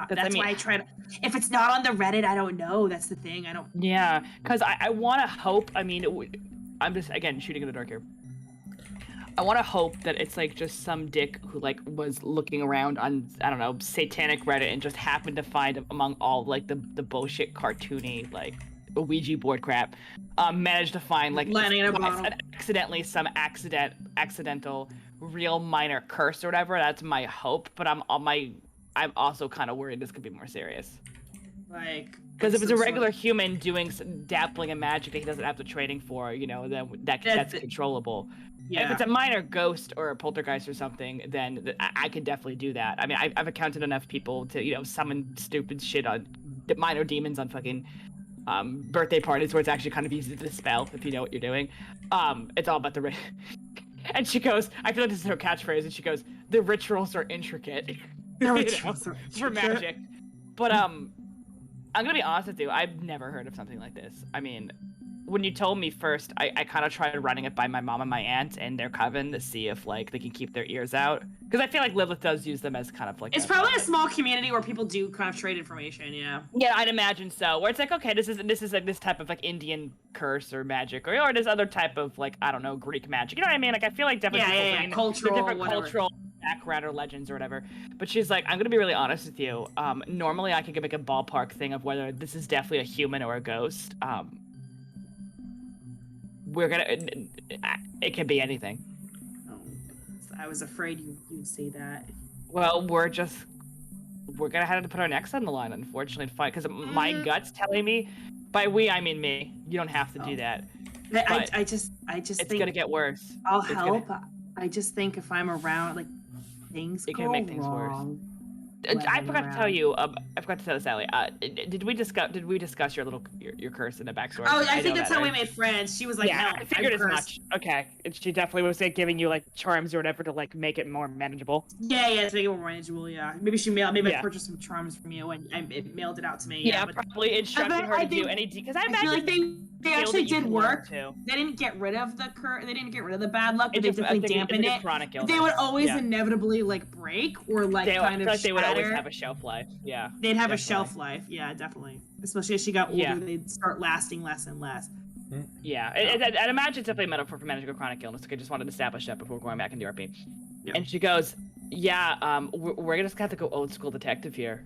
That's why I try to. If it's not on the Reddit, I don't know. That's the thing. I don't. Yeah, because I want to hope. I mean, I'm just again shooting in the dark here. I want to hope that it's like just some dick who like was looking around on satanic Reddit and just happened to find among all like the bullshit cartoony like Ouija board crap, managed to find like accidentally some accidental real minor curse or whatever. That's my hope, but I'm also kind of worried this could be more serious. Like, because if it's a regular human doing dabbling in magic that he doesn't have the training for, then that's controllable. Yeah. If it's a minor ghost or a poltergeist or something, then I could definitely do that. I mean, I've encountered enough people to, summon stupid shit on minor demons on fucking birthday parties where it's actually kind of easy to dispel if you know what you're doing. It's all about the and she goes, I feel like this is her catchphrase, and she goes, the rituals are intricate. For magic. But I'm gonna be honest with you, I've never heard of something like this. I mean, when you told me first, I kind of tried running it by my mom and my aunt and their coven to see if like they can keep their ears out, because I feel like Lilith does use them as kind of like. It's probably a small community where people do kind of trade information. Yeah. Yeah, I'd imagine so. Where it's like, okay, this is like this type of like Indian curse or magic, or this other type of like, I don't know, Greek magic. You know what I mean? Like I feel like definitely cultural, different whatever. cultural background or legends or whatever. But she's like, I'm gonna be really honest with you. Normally I could make a ballpark thing of whether this is definitely a human or a ghost. We're gonna. It can be anything. Oh, I was afraid you'd say that. Well, we're gonna have to put our necks on the line, unfortunately, to fight. Because my gut's telling me, by we I mean me. You don't have to do that. I just it's think gonna get worse. I'll help. I just think if I'm around, like things it go can make things wrong. worse. I forgot to tell you. I forgot to tell this, Allie. Did we discuss your curse in the backstory? Oh, I think that's how we made friends. She was like, yeah, no, I figured as much. Okay, and she definitely was like giving you like charms or whatever to like make it more manageable. Yeah, to make it more manageable. Yeah, maybe I purchased some charms from you and it mailed it out to me. Yeah, probably instructing her to do any because I imagine feel like they actually did work. Too. They didn't get rid of the they didn't get rid of the bad luck, but they definitely dampened it. Chronic illness. They would always inevitably like break or like kind of like they would always shatter. have a shelf life. Yeah, they'd have a shelf life. Yeah, definitely. Especially as she got older, they'd start lasting less and less. Yeah, I'd imagine it's definitely a metaphor for magical chronic illness. I just wanted to establish that before going back into RP. Yeah. And she goes, "Yeah, we're gonna just have to go old school detective here.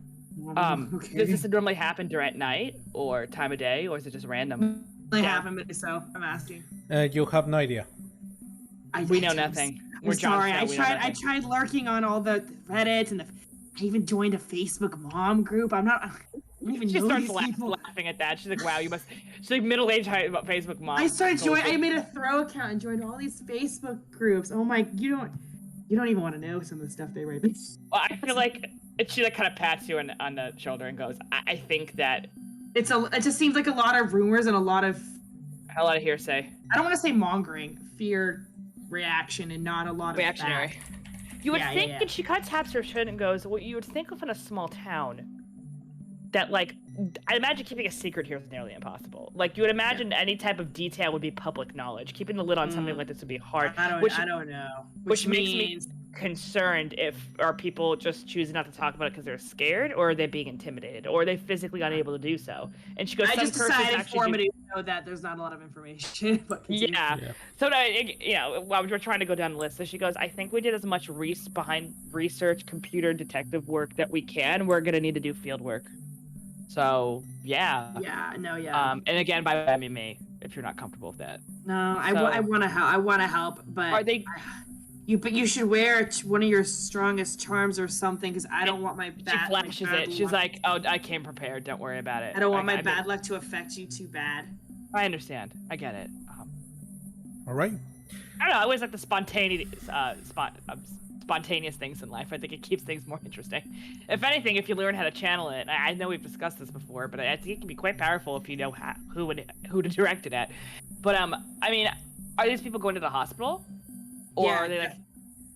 Okay. Does this normally happen during night or time of day, or is it just random?" They happen, so I'm asking. You have no idea. We know nothing. I'm sorry. I tried lurking on all the Reddits and I even joined a Facebook mom group. I don't even she know starts these people. laughing at that. She's like, "Wow, you must." She's like middle-aged Facebook mom. I made a throw account and joined all these Facebook groups. Oh my! You don't even want to know some of the stuff they write. Well, I feel like she like kind of pats you on the shoulder and goes, "I think that." It just seems like a lot of rumors and a lot of hearsay. I don't want to say mongering, fear, reaction, and not a lot of reactionary. Fact. You would think, and she kind of taps her chin and goes, "Well, you would think of in a small town that, like, I imagine keeping a secret here is nearly impossible. Like, you would imagine any type of detail would be public knowledge. Keeping the lid on something like this would be hard. I don't know. Which makes me concerned if are people just choosing not to talk about it because they're scared, or are they being intimidated, or are they physically unable to do so?" And she goes, "I just decided for me to know that there's not a lot of information." But yeah. So while we're trying to go down the list, so she goes, "I think we did as much research, computer detective work that we can. We're gonna need to do field work." So yeah. And again, by I mean me, if you're not comfortable with that. No, I want to help. I want to help, but are they? But you should wear one of your strongest charms or something, because I don't want my bad. She flashes it. She's like, "Oh, I came prepared. Don't worry about it. I don't want my bad luck to affect you too bad." I understand. I get it. All right. I don't know. I always like the spontaneous things in life. I think it keeps things more interesting. If anything, if you learn how to channel it, I know we've discussed this before, but I think it can be quite powerful if you know who to direct it at. But I mean, are these people going to the hospital? Or are they like?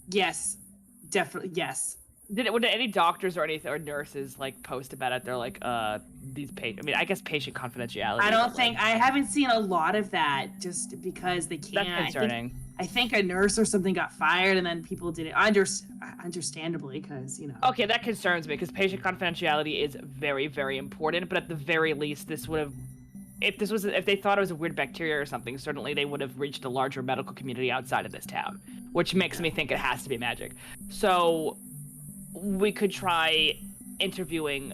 Yes, definitely yes. Did any doctors or or nurses like post about it? They're like, these patient. I mean, I guess patient confidentiality. I haven't seen a lot of that, just because they can't. That's concerning. I think a nurse or something got fired, and then people did it understandably, because Okay, that concerns me, because patient confidentiality is very, very important. But at the very least, this would have. If they thought it was a weird bacteria or something, certainly they would have reached a larger medical community outside of this town, which makes me think it has to be magic. So we could try interviewing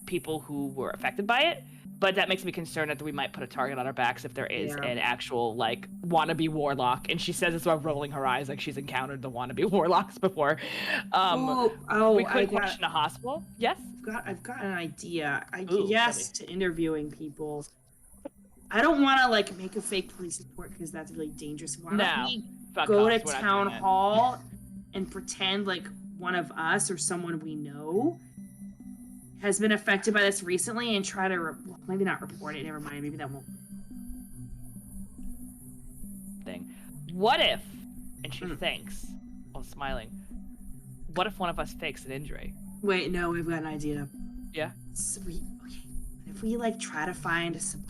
people who were affected by it, but that makes me concerned that we might put a target on our backs if there is an actual like wannabe warlock. And she says it's about rolling her eyes, like she's encountered the wannabe warlocks before. We could question a hospital. Yes, I've got an idea. To interviewing people. I don't want to like make a fake police report, because that's really dangerous. Why don't we go to town hall and pretend like one of us or someone we know has been affected by this recently, and try to maybe not report it. Never mind. Maybe that won't. What if? And she thinks, while smiling. What if one of us fakes an injury? Wait, no, we've got an idea. Yeah. So if we like try to find some.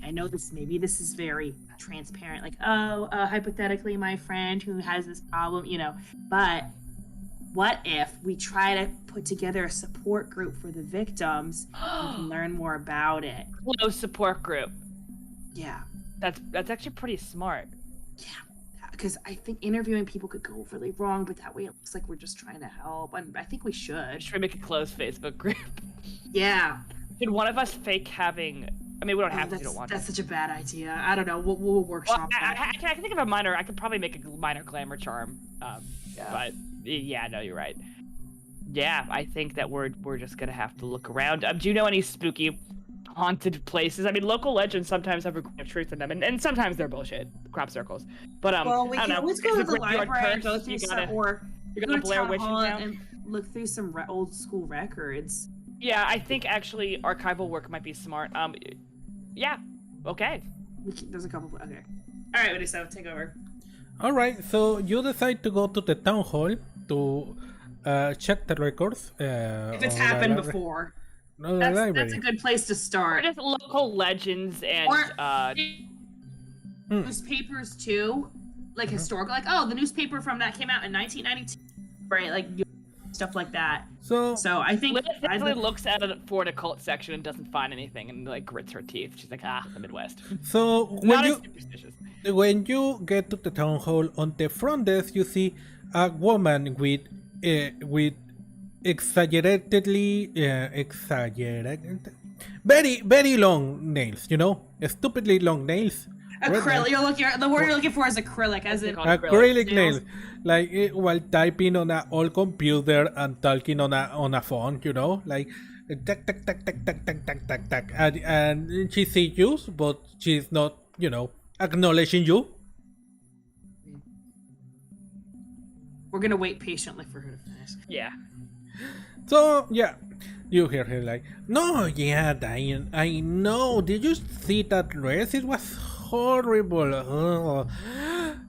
I know maybe this is very transparent, like, hypothetically, my friend who has this problem, but what if we try to put together a support group for the victims and can learn more about it? Close support group. Yeah. That's actually pretty smart. Yeah. Because I think interviewing people could go really wrong, but that way it looks like we're just trying to help. And I think we should. Should we make a closed Facebook group? Yeah. Should one of us fake having... I mean, we don't have to. We don't want That's to. such a bad idea. I don't know. We'll workshop that. I can think of a minor... I could probably make a minor glamour charm. But, yeah, no, you're right. Yeah, I think that we're just going to have to look around. Do you know any spooky haunted places? I mean, local legends sometimes have a grain of truth in them, and sometimes they're bullshit, crop circles. But well, we I don't can know. always go to the Graveyard library and curse, go through some, or you're go gonna to Blair town Witch hall now? and look through some old school records. Yeah, I think actually archival work might be smart. Yeah, okay. There's a couple. Okay. All right, Meduso, take over. All right, so you decide to go to the town hall to check the records. If it's happened before. No, the That's library. a good place to Or start. just local legends and Newspapers too, like historical, like the newspaper from that came out in 1992, right? Like stuff like that. So I think Liz definitely looks at it for the cult section and doesn't find anything and like grits her teeth. She's like, the Midwest. So Not as superstitious. when you get to the town hall, on the front desk you see a woman with exaggeratedly very long nails. Stupidly long nails. acrylic. The word you're looking for is acrylic, as in Acrylic nails, like while typing on a old computer and talking on a phone, like tack tack tack tack tack tack tack tack tack, and she sees you, but she's not, acknowledging you. we're gonna wait patiently for her to finish. Yeah. So yeah, you hear her like, no, yeah, Diane, I know. Did you see that dress? It was horrible. Oh.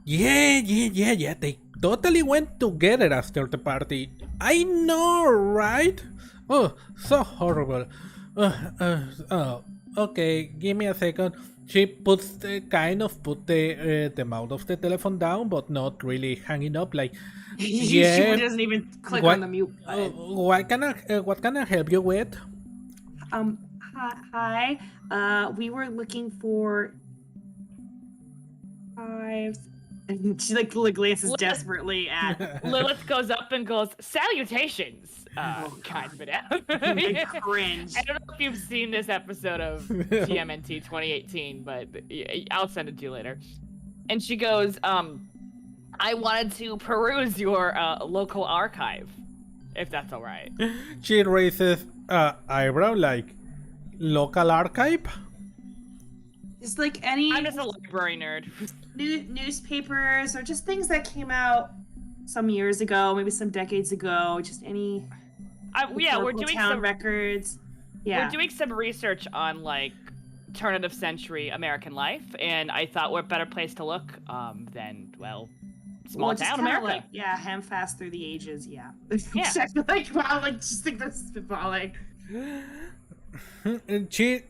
Yeah. They totally went together after the party. I know, right? Oh, so horrible. Okay, give me a second. She put the mouth of the telephone down, but not really hanging up. Like, She doesn't even click on the mute button. What can I help you with? Hi. We were looking for five. And she glances desperately at. Lilith goes up and goes, salutations, kind madame. I cringe. I don't know if you've seen this episode of TMNT 2018, but I'll send it to you later. And she goes, I wanted to peruse your local archive, if that's all right. She raises eyebrow like, local archive? Just like any. I'm just a library nerd. Newspapers or just things that came out some years ago, maybe some decades ago. Just any. We're doing some records. Yeah, we're doing some research on turn of century American life, and I thought what better place to look than small town America. Ham fast through the ages. Yeah. Yeah. Just think that's spitballing. And she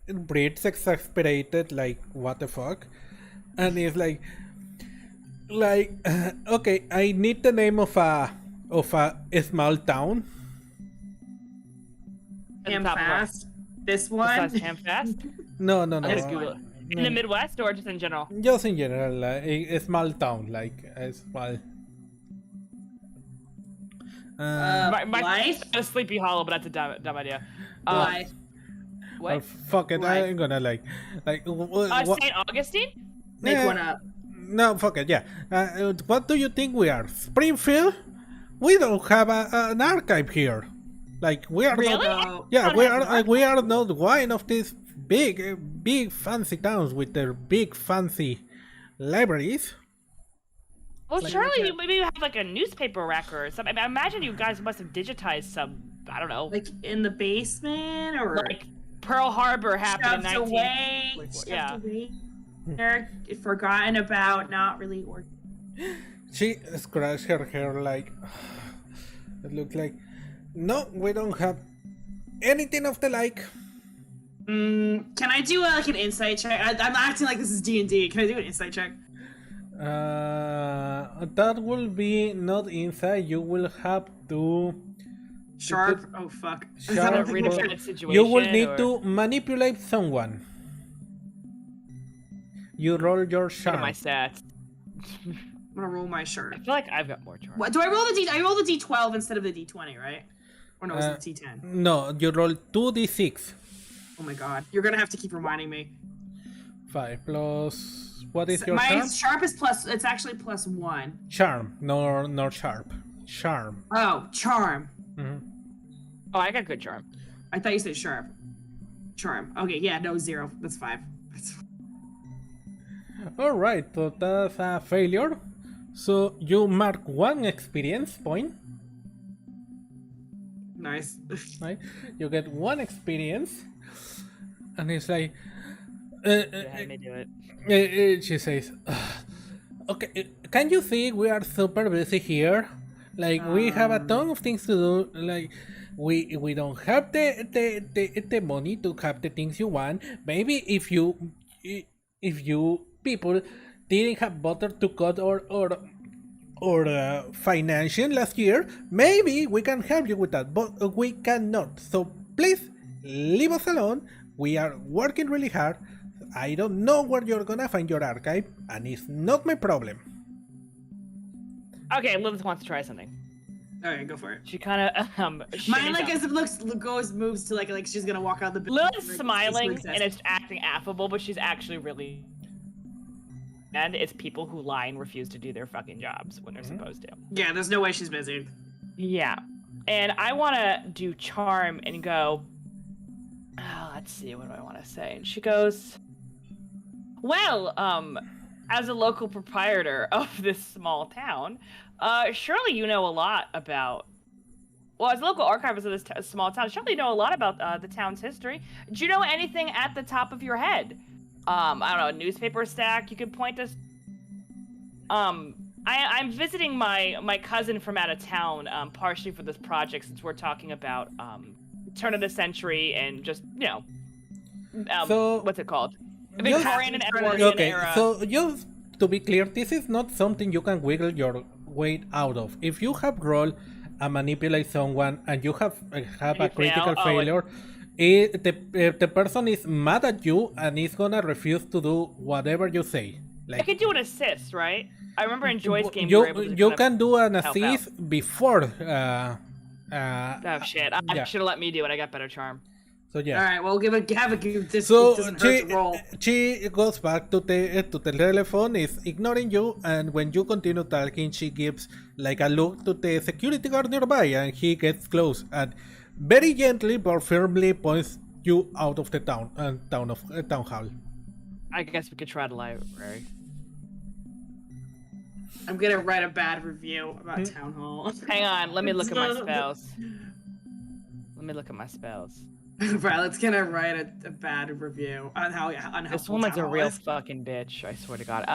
breathes exasperated, like, what the fuck? And it's like, okay, I need the name of a small town. Ham fast. This one. Ham fast. No. Just Google it. In the Midwest or just in general? Just in general, a small town, like a small. My a Sleepy Hollow, but that's a dumb idea. Why? What? Fuck it, Why? I'm gonna St. Augustine? Make one up. No, fuck it, yeah. What do you think we are? Springfield? We don't have an archive here. Like, we are Really? not. Yeah, we are not one of these big fancy towns with their big fancy libraries. Well, surely maybe you have a newspaper record or something. I imagine you guys must have digitized some, I don't know. Like in the basement or Pearl Harbor happened in shoved 19... away. They're forgotten about, not really working. She scratched her hair like, it looked like, no, we don't have anything of the like. Can I do like an insight check? I'm acting like this is D&D. Can I do an insight check? That will be not inside. You will have to. Sharp. Oh fuck. Sharp. Read a bad situation, You will need or... to manipulate someone. You roll your What sharp. are my stats? I'm gonna roll my sharp. I feel like I've got more charm. What do I roll the D? I roll the D12 instead of the D20, right? Or no, it's the D10. No, you roll 2d6. Oh my god, you're gonna have to keep reminding me. 5 plus. What is your My charm? sharp is plus. It's actually +1. Charm, no sharp. Charm. Oh, charm. Oh, I got good charm. I thought you said sharp. Charm. Okay, yeah, no, 0. That's 5. Alright, so that's a failure. So you mark 1 experience point. Nice. Right? You get 1 experience. And it's like. Let me do it. She says, okay, can you see we are super busy here? Like, we have a ton of things to do. Like, we don't have the money to have the things you want. Maybe if you people didn't have butter to cut or financial last year, maybe we can help you with that, but we cannot. So please leave us alone. We are working really hard. I don't know where you're gonna find your archive, and it's not my problem. Okay, Lilith wants to try something. Alright, go for it. She kind of Mine, like, as it moves to like she's gonna walk out the building. Lilith's smiling and it's acting affable, but she's actually really. And it's people who lie and refuse to do their fucking jobs when they're supposed to. Yeah, there's no way she's busy. Yeah, and I want to do charm and go. Let's see, what do I want to say? And she goes, well, as a local proprietor of this small town, surely you know a lot about. Well, as a local archivist of this small town, surely you know a lot about the town's history. Do you know anything at the top of your head? I don't know, a newspaper stack you could point us. I'm visiting my cousin from out of town, partially for this project, since we're talking about turn of the century and just, you know, So, what's it called? Just- Victorian and Edwardian Okay, era. so just to be clear, this is not something you can wiggle your way out of. If you have rolled and manipulate someone and you have a critical failure, the person is mad at you and is gonna refuse to do whatever you say. I Like, could do an assist, right? I remember in Joy's game you were able to you kind of can do an help assist before. Oh shit! I should have let me do it. I got better charm. So yeah. Alright, well, have a give this. So it doesn't hurt to roll. she goes back to the telephone, is ignoring you, and when you continue talking, she gives like a look to the security guard nearby, and he gets close and very gently but firmly points you out of the town hall. I guess we could try the library. I'm gonna write a bad review about Town Hall. Hang on, let me look at my spells. Let me look at my spells. Violet's gonna write a bad review on how unhelpful. This woman's a Town Hall real is. fucking bitch. I swear to God.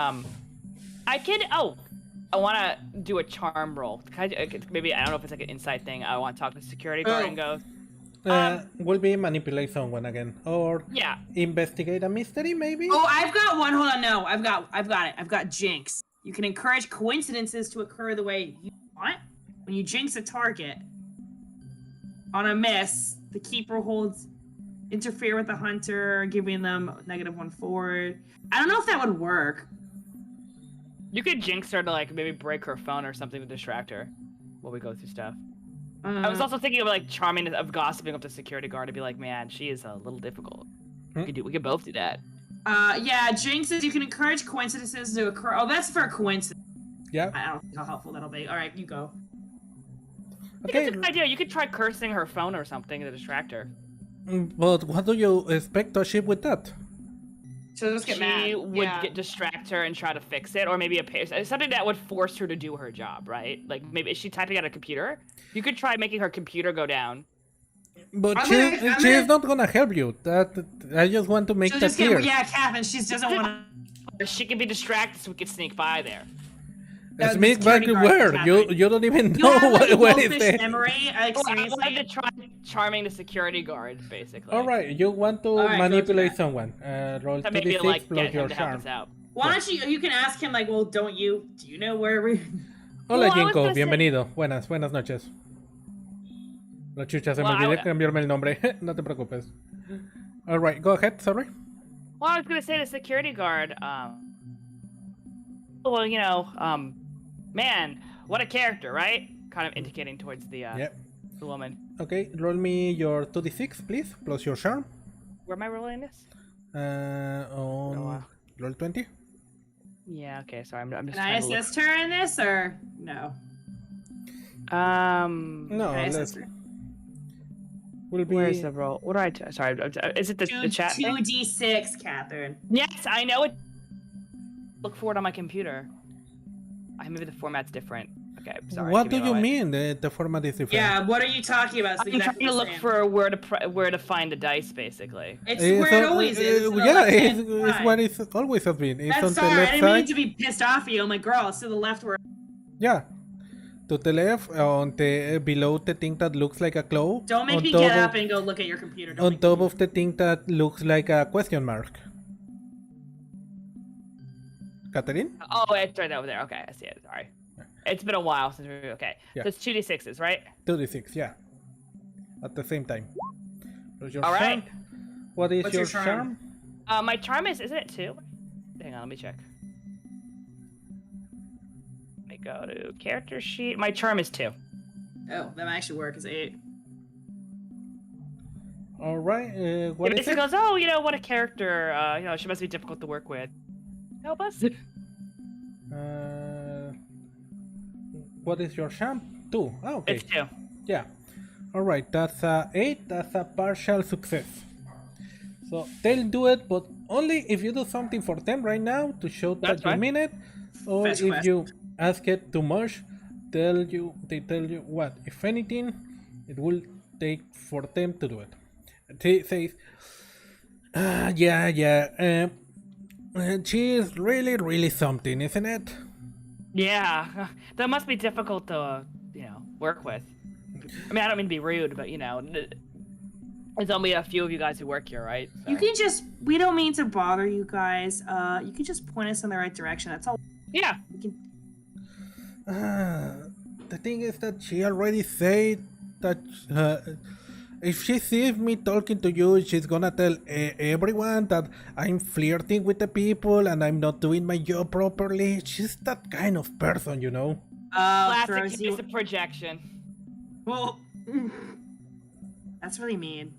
I could. Oh, I want to do a charm roll. Maybe I don't know if it's like an insight thing. I want to talk to the security guard and go. Will be manipulate someone again, or Yeah. investigate a mystery, maybe. Oh, I've got one. Hold on, no, I've got it. I've got Jinx. You can encourage coincidences to occur the way you want. When you jinx a target, on a miss, the keeper holds interfere with the hunter, giving them -1 forward. I don't know if that would work. You could jinx her to like maybe break her phone or something to distract her while we go through stuff. I was also thinking of like charming of gossiping up the security guard to be like, man, she is a little difficult. We could both do that. Yeah, Jinx says you can encourage coincidences to occur. Oh, that's for a coincidence. Yeah. I don't know how helpful that'll be. All right, you go. Okay. That's a good idea. You could try cursing her phone or something to distract her. But what do you expect to achieve with that? She'll just get mad. She would Yeah. distract her and try to fix it, or maybe something that would force her to do her job, right? Like maybe is she typing at a computer? You could try making her computer go down. But I'm she's not gonna help you. That I just want to make She'll that just clear. get Catherine. She doesn't want to. She can be distracted so we can sneak by there. Let's the make back security guard where is you happening. don't even You know have like what is goldfish there. memory. Like Well, I seriously. wanted to try charming the security guard, basically. All right, you want to Alright, go manipulate to someone. Roll To maybe 2d6 like plus get your him to help charm. us out. Why don't you can ask him like, well, do you know where we? Hola, Well, I was Jinko, gonna say- bienvenido. Buenas noches. La chucha, se me Well, olvidé cambiarme el nombre. No te preocupes. Alright, go ahead, sorry. Well, I was gonna say the security guard. Well, you know, man, what a character, right? Kind of indicating towards the Yep. the woman. Okay, roll me your 2d6, please, plus your charm. Where am I rolling this? On roll 20. Yeah. Okay. Sorry, I'm just Can I trying to look. assist her in this or no? No, Can I let's. assist her? Will be. Where's the roll? What do I? Sorry, is it the chat thing? 2d6, Catherine. Yes, I know it. Look for it on my computer. Maybe the format's different. Okay, sorry. What give do me a you moment. mean the format is different? Yeah, what are you talking about? It's I'm exactly trying to the look same. for where to find the dice, basically. It's where it always is. It's on the yeah, left-hand it's side. what it always has been. It's That's on the sorry, I left didn't mean side. to be pissed off at you. I'm like, girl, it's to the left where. Yeah. To the left, on the below the thing that looks like a claw. Don't make on me top get of- up and go look at your computer. Don't On make top me- of the thing that looks like a question mark. Catherine? Oh, it's right over there. Okay, I see it. Sorry. It's been a while since we. Okay, Yeah. so it's 2d6s, right? 2d6, yeah. At the same time. What's your All right. charm? What is What's your your charm? charm? My charm isn't it 2? Hang on, let me check. Let me go to character sheet. My charm is 2. Oh, that might actually work as 8. Alright, what It is basically it? goes, oh, you know, what a character. You know, she must be difficult to work with. Help us. What is your charm? 2. Oh, okay. It's 2. Yeah. Alright, that's a 8. That's a partial success. So they'll do it, but only if you do something for them right now to show That's that you fine. mean it. Or Fetch if quest. you ask it too much, they tell you what? If anything, it will take for them to do it. They say, she is really something, isn't it? Yeah, that must be difficult to, you know, work with. I mean, I don't mean to be rude, but you know, there's only a few of you guys who work here, right? So- You can just. We don't mean to bother you guys. You can just point us in the right direction. That's all. Yeah. We can. The thing is that she already said that if she sees me talking to you, she's gonna tell everyone that I'm flirting with the people and I'm not doing my job properly. She's that kind of person, you know. Classic Throws case you. of projection. Well, that's really mean.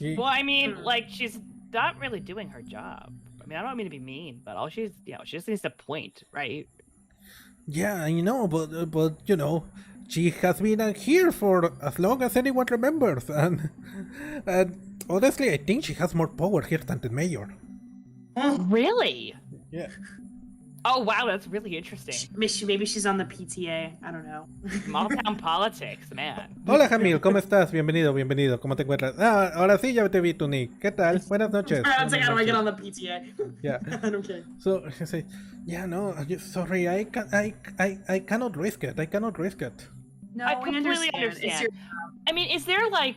Well, I mean, like, she's not really doing her job. I mean, I don't mean to be mean, but all she's, you know, she just needs to point, right? Yeah, I know, but you know, she has been here for as long as anyone remembers, and honestly, I think she has more power here than the mayor. Really? Yeah. Oh, wow, that's really interesting. Maybe she's on the PTA. I don't know. Small town politics, man. Hola Jamil, ¿cómo estás? Bienvenido. ¿Cómo te encuentras? Ah, ahora sí ya te vi tu nick. ¿Qué tal? Buenas noches. I was like, how do I Buenas get noches. on the PTA? Yeah. I'm kidding. So he said, "Yeah, no, sorry, I cannot risk it. I cannot risk it." No, I we completely It's understand. your- I mean, is there, like,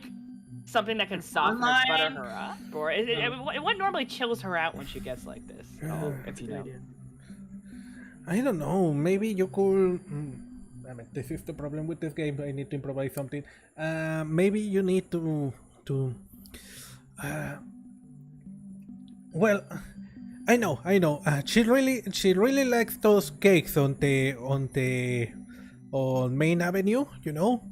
something that can soften or butter Online. her up? Or is it, I mean, what normally chills her out when she gets like this? If you know. I don't know. Maybe you could. I mean, this is the problem with this game. I need to improvise something. Maybe you need to. Well, I know. She really likes those cakes on Main Avenue. You know.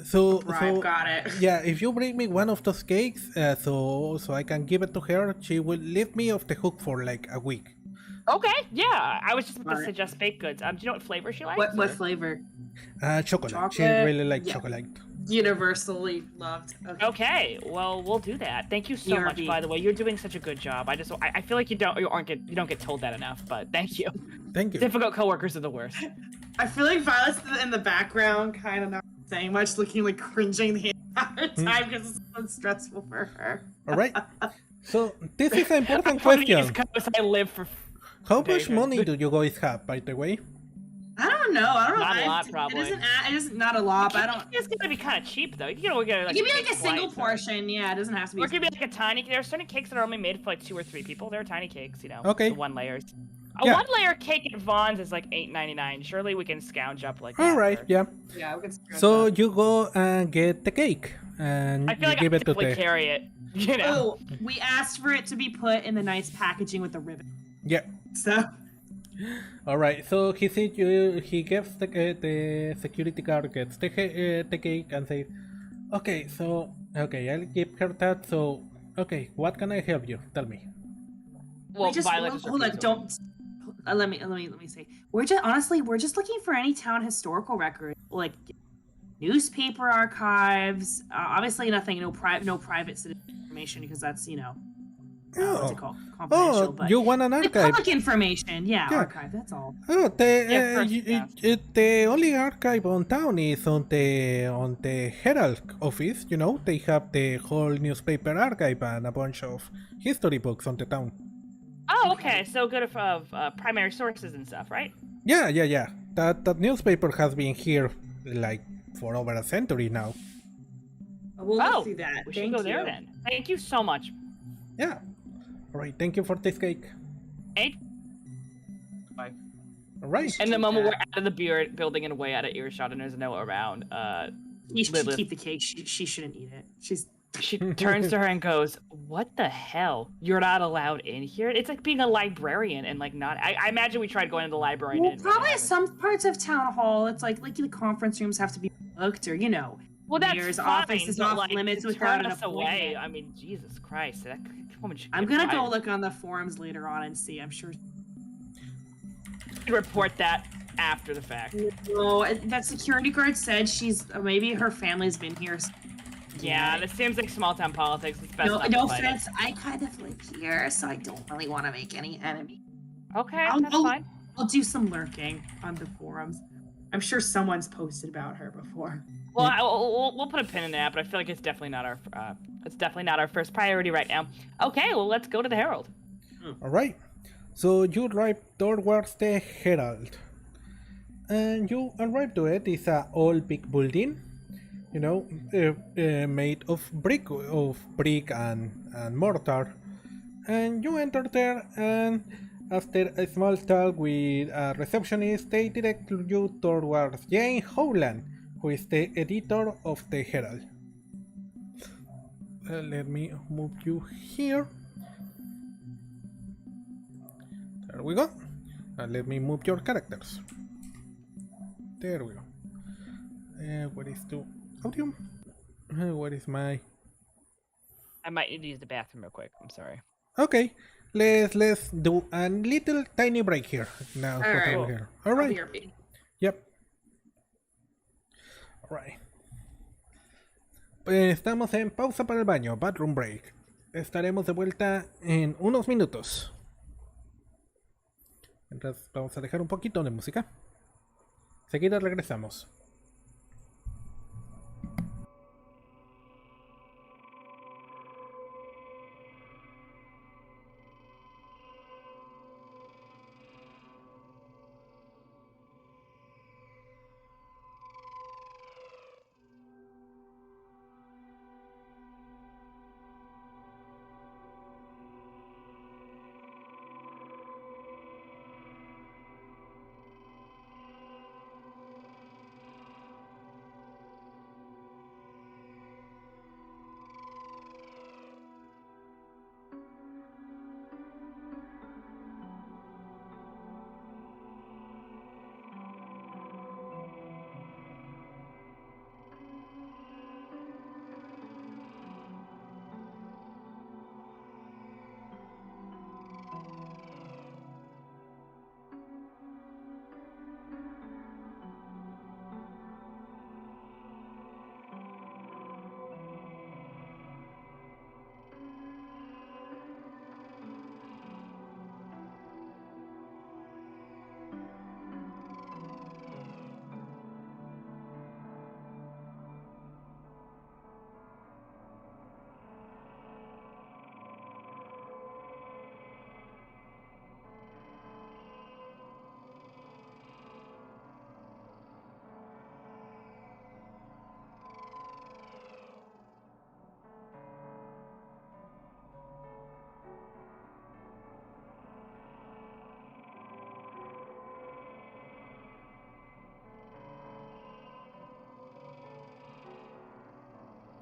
So Bribe, got it. yeah, if you bring me one of those cakes, so I can give it to her, she will leave me off the hook for like a week. Okay, yeah. I was just about to Alright. suggest baked goods. Do you know what flavor she likes? What or- flavor? Chocolate. She Chocolate, really likes yeah. chocolate. Universally loved. Okay. Okay, well, we'll do that. Thank you so much, ERB. by the way. You're doing such a good job. I feel like you don't get told that enough, but thank you. Thank you. Difficult coworkers are the worst. I feel like Violet's in the background, kind of not saying much, looking like cringing the entire time because it's so stressful for her. All right. So this is an important On the question. East Coast, I live for. How much David. money do you guys have, by the way? I don't don't know. I don't know. Not a lot, probably. It isn't not a lot, but I don't. It's gonna be kind of cheap though. You can get like. It could be like a single portion. Yeah, it doesn't have to be. Or it could be like a tiny. There are certain cakes that are only made for like 2 or 3 people. They're tiny cakes, you know. Okay. The 1 layers. Yeah. A 1-layer cake at Vaughn's is like $8.99. Surely we can scounge up like. All right, yeah. Yeah, we can. So you go and get the cake, and I feel like you give I it to definitely the. carry it. You know. Oh, we asked for it to be put in the nice packaging with the ribbon. Yeah. So. All right. So he said you. He gives the security guard gets the cake and says, "Okay, so okay, I'll give her that. So okay, what can I help you? Tell me." Well, Violet is hold on, don't. Let me say. We're just looking for any town historical record, like newspaper archives. Obviously, no private citizen information because that's what's it called? Confidential. But you want an like archive? public information, yeah, Yeah. archive. That's all. Oh, Yeah, the only archive on town is on the Herald office. You know, they have the whole newspaper archive and a bunch of history books on the town. Oh, okay. So good of primary sources and stuff, right? Yeah. That newspaper has been here like for over a century now. We'll look through that. We should go there then. Thank you so much. Yeah. All right. Thank you for this cake. Hey. All right. And the moment we're out of the building and way out of earshot and there's no one around, You should keep the cake. She shouldn't eat it. She turns to her and goes, "What the hell? You're not allowed in here? It's like being a librarian and like not." I imagine we tried going to the library. Well, probably some parts of town hall. It's like the conference rooms have to be booked, or Well, that's mayor's fine, office is but, off like, limits to without turn an us away. appointment. I mean, Jesus Christ, that woman should. I'm get gonna go fired. look on the forums later on and see. I'm sure. Report that after the fact. No, that security guard said she's maybe her family's been here. Yeah, this seems like small town politics. It's best No, not no to fight it. offense. I kind of live here, so I don't really want to make any enemies. Okay, that's fine. I'll do some lurking on the forums. I'm sure someone's posted about her before. Well, we'll put a pin in that, but I feel like it's definitely not our first priority right now. Okay, well, let's go to the Herald. All right. So you drive towards the Herald, and you arrive to it. It's a all big building, made of brick and mortar. And you enter there, and after a small talk with a receptionist, they direct you towards Jane Howland, who is the editor of the Herald. Let me move you here. There we go. And let me move your characters. There we go. What is the audio? What is my... I might need to use the bathroom real quick. I'm sorry. Okay. Let's do a little tiny break here. Now, Alright. here. All right. Yep. All right. Estamos en pausa para el baño, bathroom break. Estaremos de vuelta en unos minutos. Entonces vamos a dejar un poquito de música. Seguida regresamos.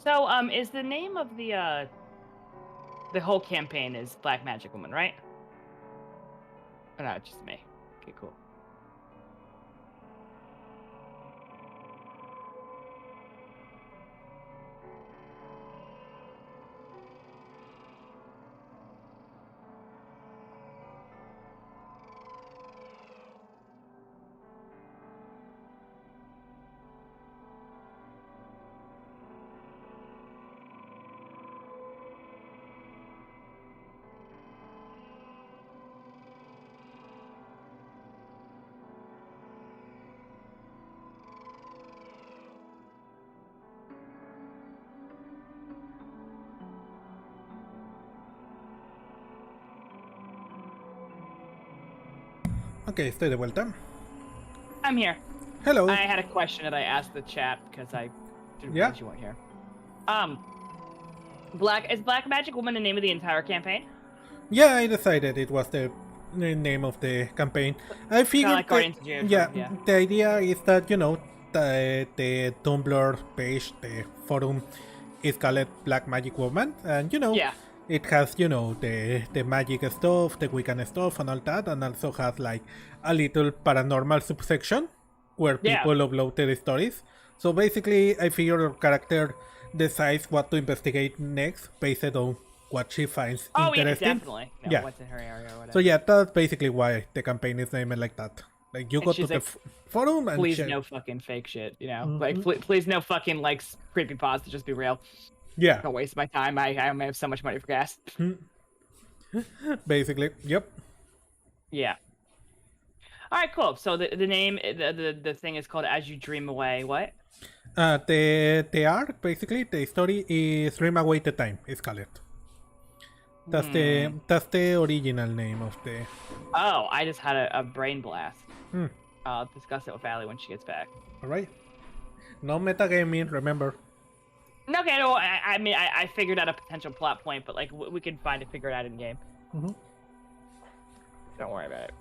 So, is the name of the whole campaign is Black Magic Woman, right? Or no, just me. Okay, cool. Ok, estoy de vuelta. I'm here. Hello. I had a question that I asked the chat because I didn't realize you weren't here. Is Black Magic Woman the name of the entire campaign? Yeah, I decided it was the name of the campaign. I figured like Guardians of the yeah, the idea is that, you know, the Tumblr page, the forum, is called Black Magic Woman, and you know, it has, you know, the magic stuff, the Wiccan stuff, and all that, and also has like a little paranormal subsection where people upload their stories. So basically, I figure your character decides what to investigate next based on what she finds interesting. Yeah, definitely. No, what's in her area or whatever. So yeah, that's basically why the campaign is named like that. Like you go to the forum and please no fucking fake shit, you know? Like please no fucking like creepypasta, just be real. Yeah. Don't waste my time. I only have so much money for gas. Basically, yep. Yeah. All right, cool. So the name, the thing is called As You Dream Away. What? The arc, basically, the story is Dream Away the Time. It's called. That's the original name of the. Oh, I just had a brain blast. I'll discuss it with Allie when she gets back. All right. No metagaming, remember. Okay, no, I mean, I figured out a potential plot point, but like we can figure it out in game. Don't worry about it.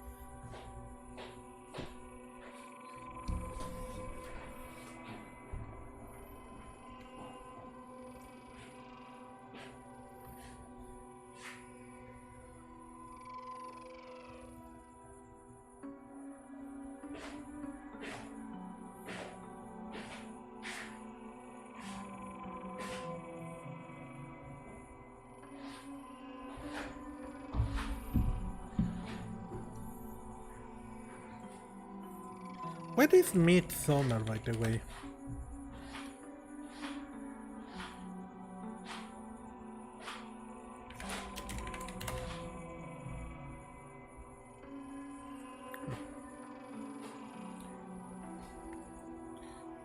What is Midsummer, by the way?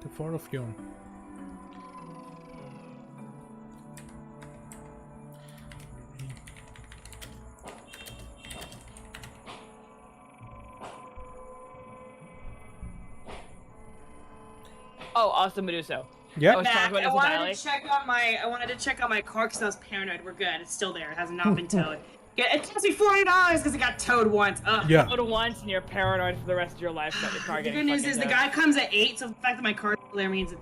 The 4th of June. Oh, also Meduso. Yeah. I wanted to check on my car because I was paranoid. We're good. It's still there. It has not been towed. Yeah, it cost me $40 because it got towed once. Yeah. Towed once and you're paranoid for the rest of your life about your car getting. The good news is the guy comes at 8, so the fact that my car is still there means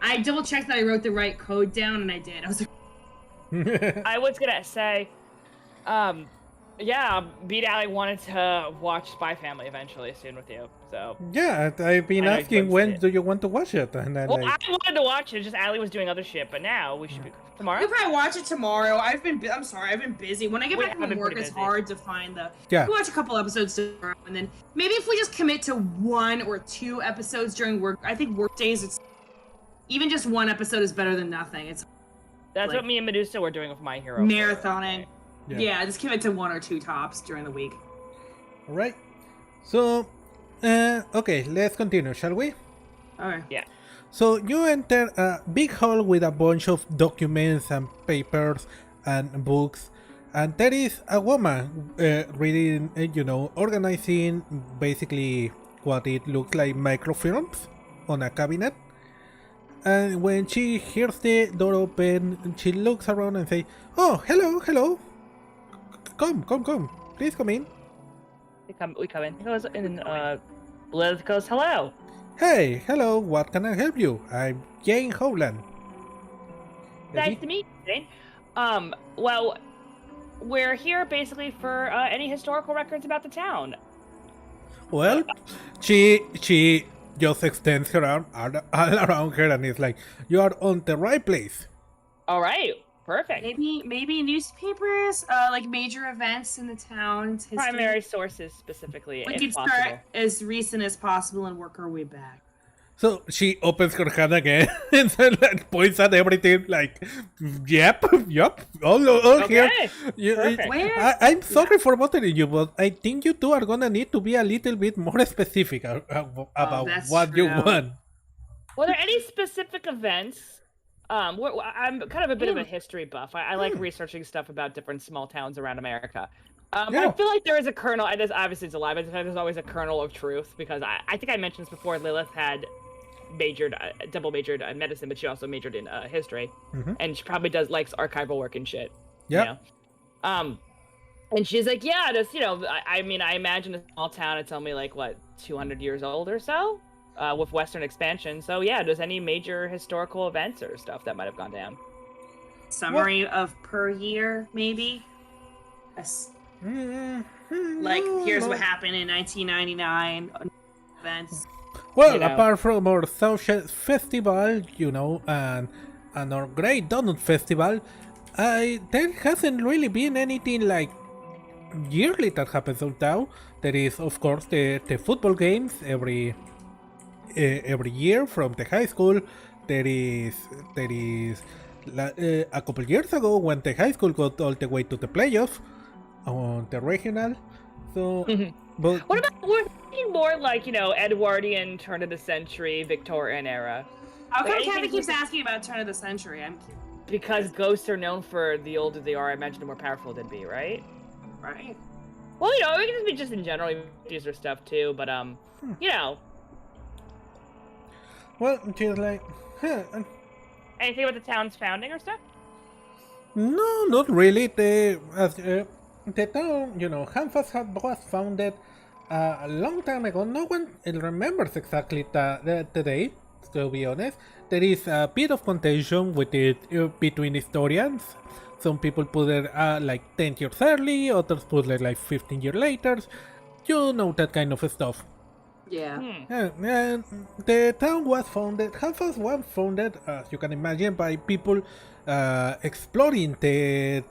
I double checked that I wrote the right code down, and I did. I was like, I was gonna say, yeah, B.M.W wanted to watch Spy Family eventually soon with you, so. Yeah, I've been asking when do you want to watch it, and then I wanted to watch it. Just Allie was doing other shit, but now we should be tomorrow. We'll probably watch it tomorrow. I'm sorry, I've been busy. When I get back from work, it's hard to find the. Yeah. We'll watch a couple episodes tomorrow, and then maybe if we just commit to 1 or 2 episodes during work. I think work days, it's even just 1 episode is better than nothing. That's like, what me and Medusa were doing with My Hero. Marathoning. Yeah, just commit to 1 or 2 tops during the week. All right. So, okay, let's continue, shall we? Okay. Yeah. So you enter a big hall with a bunch of documents and papers and books, and there is a woman reading, organizing basically what it looks like microfilms on a cabinet. And when she hears the door open, she looks around and says, "Oh, hello. Come. Please come in." We come in. Liz goes, "Hello." "Hey, hello. What can I help you? I'm Jane Howland." Nice to meet you, Zane. Well, we're here basically for any historical records about the town. Well, she just extends her arm all around her and is like, "You are on the right place." All right, perfect. Maybe newspapers, like major events in the town's history. Primary sources specifically, We if could possible. start as recent as possible and work our way back. So she opens her hand again and then like, points at everything like, yep, all here. Okay, You- perfect. Where? I'm sorry for bothering you, but I think you two are gonna need to be a little bit more specific about that's what you true. want. Were there any specific events? I'm kind of a bit of a history buff. I like researching stuff about different small towns around America. Yeah. I feel like there is a kernel, and this obviously it's a lie, but there's always a kernel of truth, because I think I mentioned this before, Lilith had double majored in medicine, but she also majored in history, and she probably likes archival work and shit. Yeah. You know? And she's like, yeah, this, I mean, I imagine a small town, it's only like, what, 200 years old or so? With Western expansion. So yeah, there's any major historical events or stuff that might have gone down? Summary of per year, maybe? Like, here's what happened in 1999. Events. Well, you know. apart from our social festival, and our great donut festival, there hasn't really been anything like yearly that happens out now. There is, of course, the football games every year from the high school. There is a couple years ago when the high school got all the way to the playoff on the regional. So, but What about, we're thinking more like, Edwardian, turn of the century, Victorian era. How come anything Kevin keeps we- asking about turn of the century? I'm curious. Because ghosts are known for the older they are, I imagine the more powerful they'd be, right? Right. Well, it can just be just in general, these are stuff too, but, well, she's like, anything about the town's founding or stuff? no, not really. The town, Hanfast was founded a long time ago. No one remembers exactly the date, to be honest. There is a bit of contention with it between historians. Some people put it like 10 years early, others put it like 15 years later. You know, that kind of stuff. Yeah. And the town was founded, Hanfast was founded, as you can imagine, by people exploring the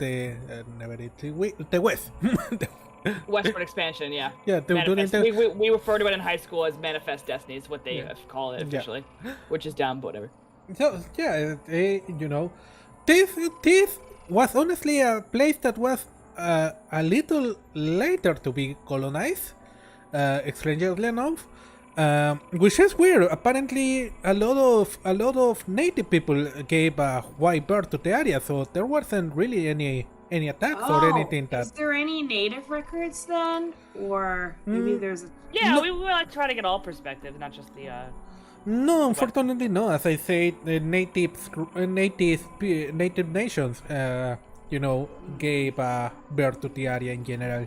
West. Westward expansion, yeah. Yeah, during Manifest. the, We refer to it in high school as Manifest Destiny, is what they call it officially, which is dumb, but whatever. so yeah, this was honestly a place that was a little later to be colonized, strangely enough, which is weird. Apparently, a lot of native people gave a wide birth to the area, so there wasn't really any attacks or anything that. Is there any native records then? Or maybe there's a... Yeah, No. we like try to get all perspectives, not just the, No, unfortunately, no. As I say, the native nations, gave birth to the area in general.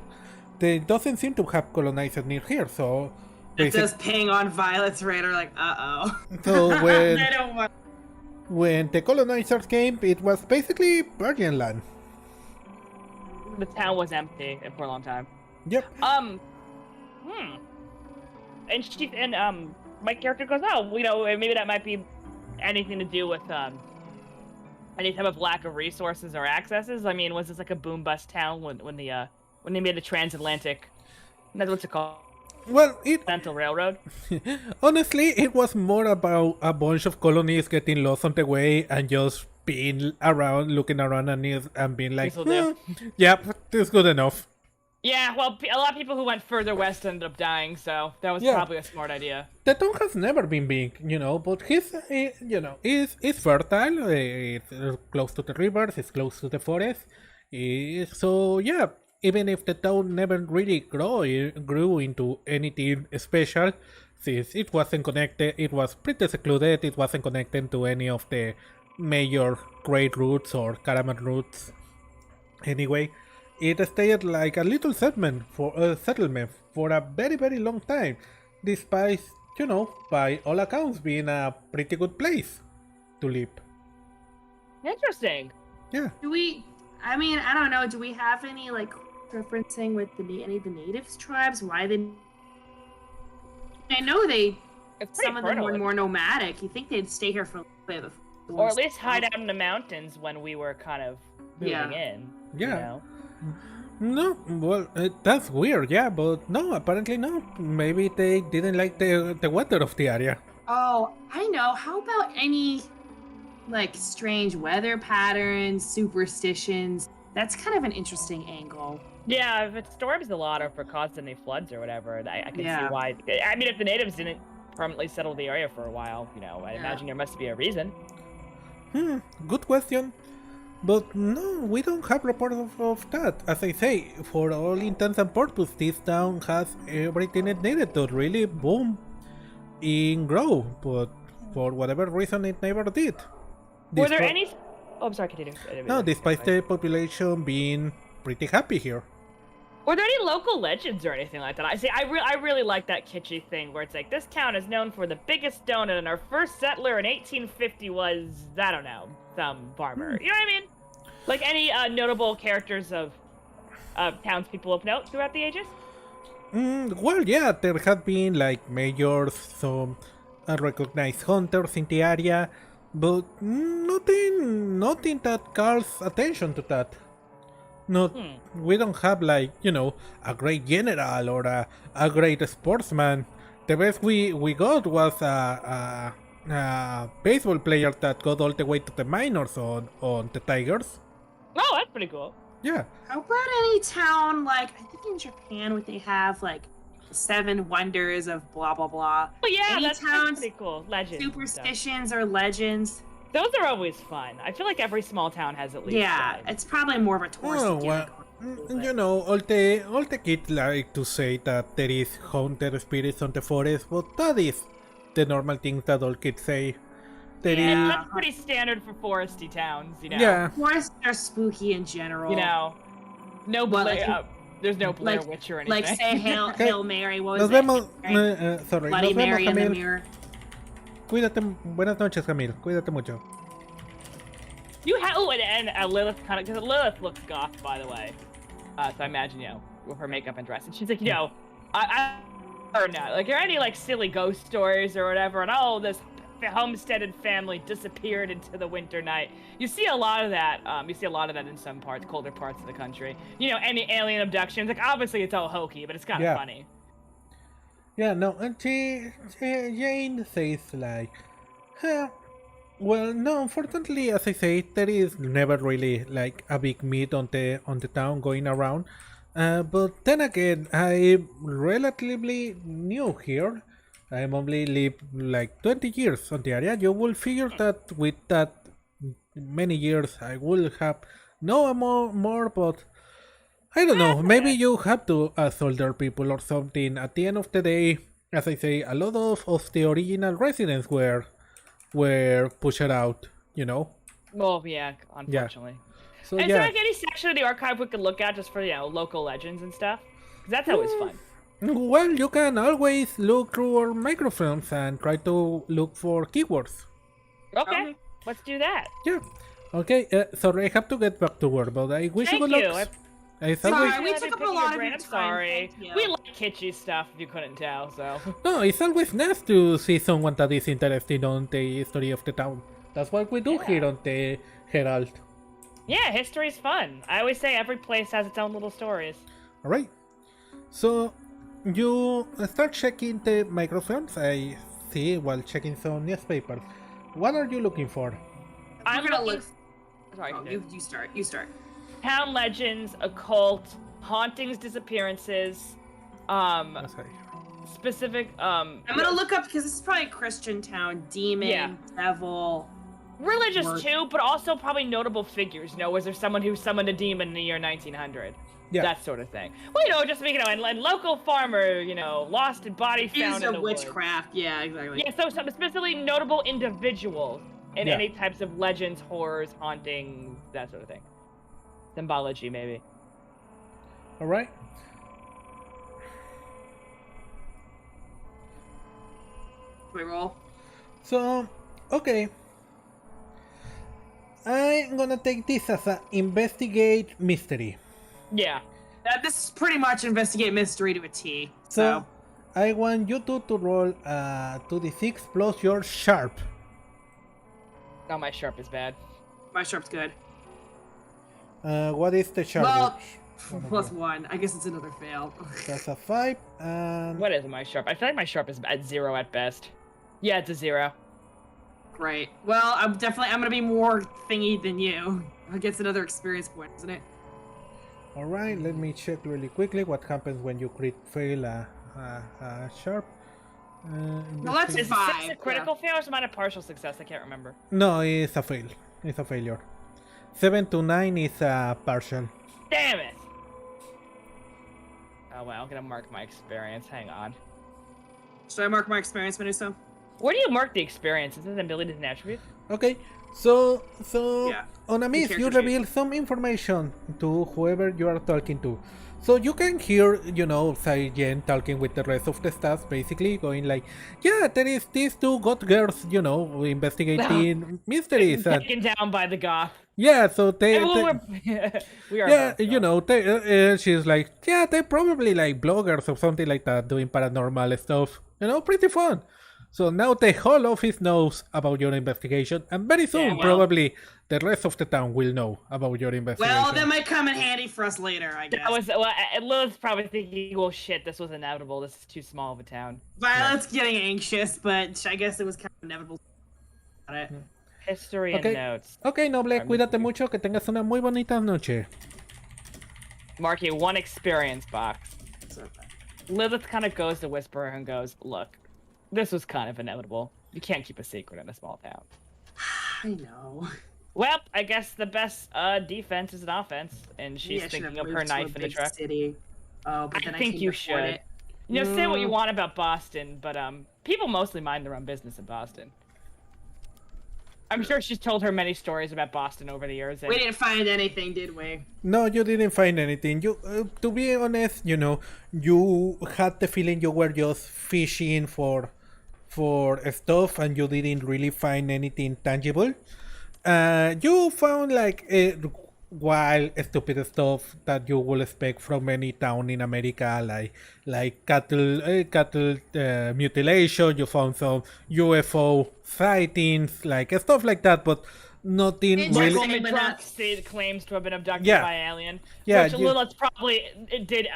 They doesn't seem to have colonized near here, so. It does ping on Violet's radar, like, uh-oh. So when They don't want... when the colonizers came, it was basically virgin land. the town was empty for a long time. Yep. And my character goes, oh, maybe that might be anything to do with any type of lack of resources or accesses. I mean, was this like a boom bust town when they made the transatlantic? That's what's it called? Well, Central Railroad. honestly, it was more about a bunch of colonies getting lost on the way and just being around, looking around and being like, This'll do. yep, this is good enough. Yeah, well, a lot of people who went further west ended up dying, so that was Yeah. probably a smart idea. The town has never been big, but it's fertile, it's close to the rivers, it's close to the forest. So, yeah, even if the town never really grew into anything special, since it wasn't connected, it was pretty secluded, it wasn't connected to any of the major trade routes or caravan routes. Anyway, it stayed like a little settlement for a very, very long time, despite, by all accounts, being a pretty good place to live. Interesting. Yeah. I mean, I don't know. Do we have any like referencing with any of the natives tribes? Why they? I know some of them were more nomadic. You think they'd stay here for a little bit, or at least hide out in the mountains when we were kind of moving in. Yeah. You know? No, well, that's weird, yeah, but no, apparently not. Maybe they didn't like the weather of the area. Oh, I know. How about any like strange weather patterns, superstitions? That's kind of an interesting angle. Yeah, if it storms a lot or if it caused any floods or whatever, I can see why. I mean, if the natives didn't permanently settle the area for a while, I imagine there must be a reason. Good question. But no, we don't have reports of that. As I say, for all intents and purposes, this town has everything it needed to really boom and grow. But for whatever reason, it never did. Were there any... Oh, I'm sorry, continue. No, despite the population being pretty happy here. Were there any local legends or anything like that? I really like that kitschy thing where it's like, this town is known for the biggest donut, and our first settler in 1850 was, I don't know, some farmer. You know what I mean? Like any notable characters of townspeople of note throughout the ages? Well, yeah, there have been like mayors, some recognized hunters in the area, but nothing that calls attention to that. We don't have like, a great general or a great sportsman. The best we got was a baseball player that got all the way to the minors on the Tigers. Oh, that's pretty cool. Yeah. How about any town, like, I think in Japan, what they have, like, 7 wonders of blah, blah, blah. Oh, yeah, any that's towns, pretty cool. Legends. Superstitions or legends. Those are always fun. I feel like every small town has at least one. It's probably more of a tourist. All the kids like to say that there is haunted spirits on the forest, but that is the normal thing that all kids say. That's pretty standard for foresty towns, Yeah. Forests are spooky in general. No Blair, there's no Blair Witch or anything. Like say Hail Mary, what was Nos vemos, sorry, Bloody nos Mary vemos, in the Camil. mirror. Cuídate, buenas noches, Camil. Cuídate mucho. You have, and Lilith because Lilith looks goth, by the way. So I imagine, with her makeup and dress, and she's like, I or not. Like, are there any like silly ghost stories or whatever? And this homesteaded family disappeared into the winter night. You see a lot of that. You see a lot of that in some colder parts of the country. Any alien abductions. Like, obviously it's all hokey, but it's kind of funny. Yeah, no, and Jane says like, well, no, unfortunately, as I say, there is never really like a big meat on the town going around. But then again, I'm relatively new here. I'm only lived like 20 years on the area. You will figure that with that many years, I will have know more, but I don't know. Maybe you have to ask older people or something. At the end of the day, as I say, a lot of the original residents were pushed out. Well, yeah, unfortunately. Yeah. So is there like any section of the archive we could look at just for local legends and stuff? Because that's always fun. Well, you can always look through our microfilms and try to look for keywords. Okay, let's do that. Yeah. Okay, sorry, I have to get back to work, but I wish you good luck. Sorry, we took up a lot of your time. Sorry. We like kitschy stuff, if you couldn't tell, so... No, it's always nice to see someone that is interested on the history of the town. That's what we do here on the Herald. Yeah, history's fun. I always say every place has its own little stories. Alright. So, you start checking the microfilms, I see, while checking some newspapers. What are you looking for? I'm gonna look... Sorry, you start. Town legends, occult, hauntings, disappearances, specific, I'm gonna look up, because this is probably a Christian town, demon, devil... Religious too, but also probably notable figures. Was there someone who summoned a demon in the year 1900? Yeah. That sort of thing. Well, just and local farmer, lost a body found in the witchcraft, yeah, exactly. Yeah, so specifically notable individuals in any types of legends, horrors, hauntings, that sort of thing. Symbology, maybe. Alright. We roll. So, okay. I'm gonna take this as an investigate mystery. Yeah. This is pretty much investigate mystery to a T. So I want you two to roll 2d6 plus your sharp. No, my sharp is bad. My sharp's good. What is the sharp? Well, One of plus you. 1. I guess it's another fail. That's a 5. And What is my sharp? I feel like my sharp is at 0 at best. Yeah, it's a 0. Right. Well, I'm gonna be more thingy than you. I guess another experience point, isn't it? Alright, let me check really quickly what happens when you crit fail a sharp. Well, that's Is 5. 6 a critical fail or is mine a partial success? I can't remember. No, it's a fail. It's a failure. 7 to 9 is a partial. Damn it! Oh well, I'm gonna mark my experience. Hang on. Should I mark my experience, Meduso? Where do you mark the experience? Is it abilities and attributes? Okay, so Yeah, on a miss, you character sheet. reveal some information to whoever you are talking to. So you can hear, Sai-Jen talking with the rest of the staff, basically going like, yeah, there is these two god girls, investigating mysteries. And, Taken down by the goth. yeah, so they We are yeah, both goths. she's like, yeah, they're probably like bloggers or something like that doing paranormal stuff. Pretty fun. So now the whole office knows about your investigation, and very soon, well- probably, the rest of the town will know about your investigation. Well, that might come in handy for us later, I guess. Lilith's probably thinking, well, shit, this was inevitable. This is too small of a town. Violet's getting anxious, but I guess it was kind of inevitable. Got it. History Okay. and notes. Ok, Noble, cuídate mucho, que tengas una muy bonita noche. Marky, 1 experience box. So, Lilith kind of goes to Whisperer and goes, look, this was kind of inevitable. You can't keep a secret in a small town. I know. Well, I guess the best defense is an offense, and she's Maybe I should thinking have of her moved to a knife in the big truck. City. Oh, but then I think can't you afford should. it. Say what you want about Boston, but people mostly mind their own business in Boston. I'm sure she's told her many stories about Boston over the years. And We didn't find anything, did we? No, you didn't find anything. To be honest, you had the feeling you were just fishing for stuff, and you didn't really find anything tangible. You found like wild, stupid stuff that you will expect from any town in America, like cattle mutilation. You found some UFO sightings, like stuff like that, but nothing It's really. just- Woman but drunk not- state claims to have been abducted Yeah. by an alien. Yeah, Which you- Lilith probably did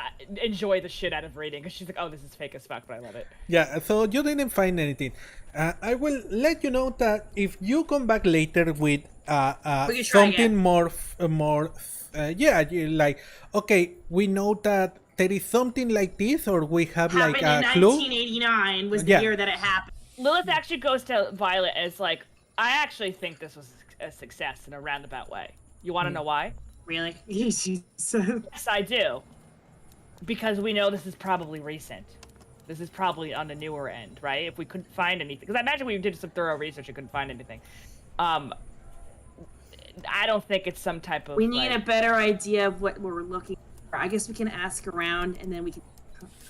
enjoy the shit out of reading, because she's like, oh, this is fake as fuck, but I love it. Yeah, so you didn't find anything. I will let you know that if you come back later with We can try something again. more, you like, okay, we know that there is something like this, or we have like Happened a in clue. 1989 was the Yeah. year that it happened. Lilith actually goes to Violet as like, I actually think this was a success in a roundabout way. You want to know why? Really? Yes, I do. Because we know this is probably recent. This is probably on the newer end, right? If we couldn't find anything, because I imagine we did some thorough research and couldn't find anything. I don't think it's some type of. We need like, a better idea of what we're looking for. I guess we can ask around, and then we can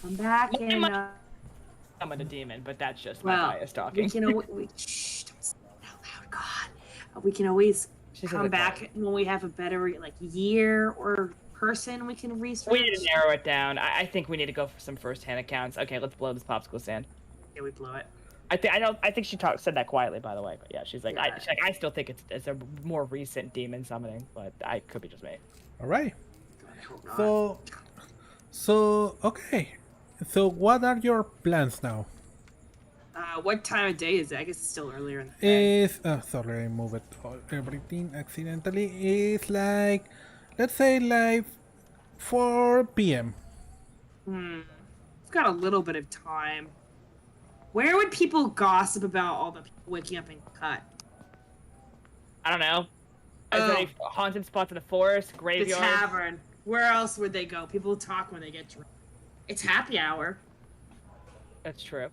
come back We and. might- summon a demon, but that's just my Well, bias we talking. can always. Shh! Don't say it out loud, God. We can always She's come gonna back when we have a better year or person we can research. We need to narrow it down. I think we need to go for some first-hand accounts. Okay, let's blow this popsicle stand. Yeah, we blew it. I think she said that quietly, by the way. But yeah, she's like, Yeah. I still think it's a more recent demon summoning, but I could be just me. All right. God, I hope not. So okay. So what are your plans now? What time of day is it? I guess it's still earlier in the day. Sorry, I moved everything accidentally. It's like, let's say like 4 p.m. We've got a little bit of time. Where would people gossip about all the people waking up and cut? I don't know. Is there any haunted spots in the forest, The graveyard? tavern. Where else would they go? People talk when they get drunk. It's happy hour. That's true.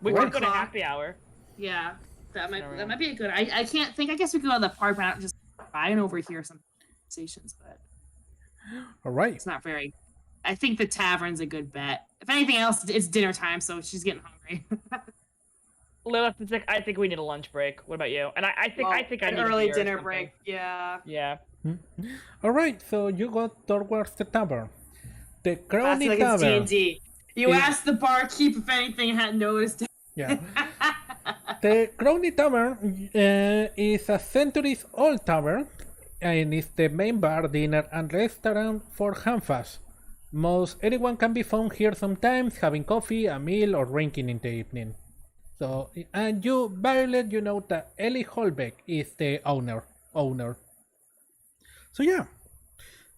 We Four could go to o'clock. happy hour. Yeah, that might Alright. be a good. I can't think. I guess we could go to the park, but not just buying over here some conversations. But All right. it's not very. I think the tavern's a good bet. If anything else, it's dinner time, so she's getting hungry. Lilith is like, I think we need a lunch break. What about you? And I think I an need a early beer or dinner something. break. Yeah. Yeah. Alright, so you go towards the tavern. The Crowny Like it's Tavern. D&D. You Is- asked the barkeep if anything had noticed. Yeah. The Crowny Tavern is a centuries-old tavern and is the main bar, dinner, and restaurant for Hanfas. Most anyone can be found here sometimes, having coffee, a meal, or drinking in the evening. So, and you, Violet, you know that Ellie Holbeck is the owner. So yeah,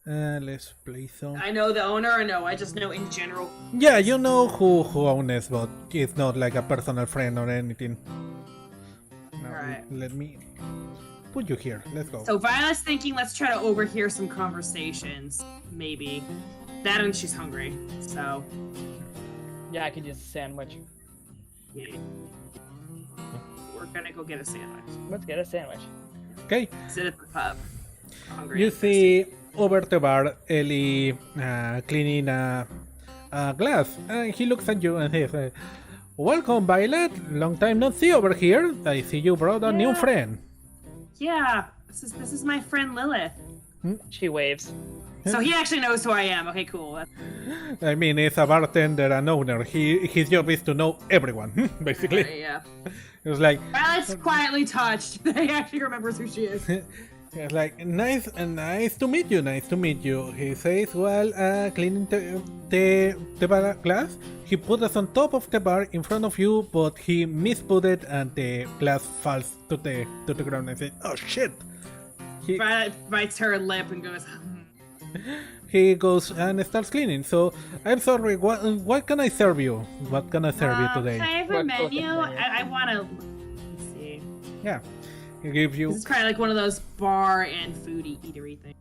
let's play some. I know the owner, or no? I just know in general. Yeah, you know who owns, but it's not like a personal friend or anything. Now, Alright. let me put you here. Let's go. So Violet's thinking, let's try to overhear some conversations. Maybe. That and she's hungry. So, Yeah, I could use a sandwich. yeah. We're gonna go get a sandwich. Let's get a sandwich. Okay, Sit at the pub. Hungry. you and thirsty. see over the bar Ellie cleaning a glass, and he looks at you and he says, "Welcome, Violet. Long time no see over here. I see you brought a new Yeah. friend." Yeah, this is my friend Lilith. She waves. So he actually knows who I am. Okay, cool. I mean, he's a bartender and owner. His job is to know everyone, basically. Yeah. It's like, Violet's quietly touched. He actually remembers who she is. it's like nice to meet you. Nice to meet you. He says while cleaning the bar glass. He put us on top of the bar in front of you, but he misput it and the glass falls to the ground. And says, "Oh shit!" Violet bites her lip and goes, He goes and starts cleaning. So I'm sorry. What can I serve you? What can I serve you today? Can I have a What menu? book is it? I want to. Let's see. Yeah, he gives you. This is probably like one of those bar and foodie eatery things.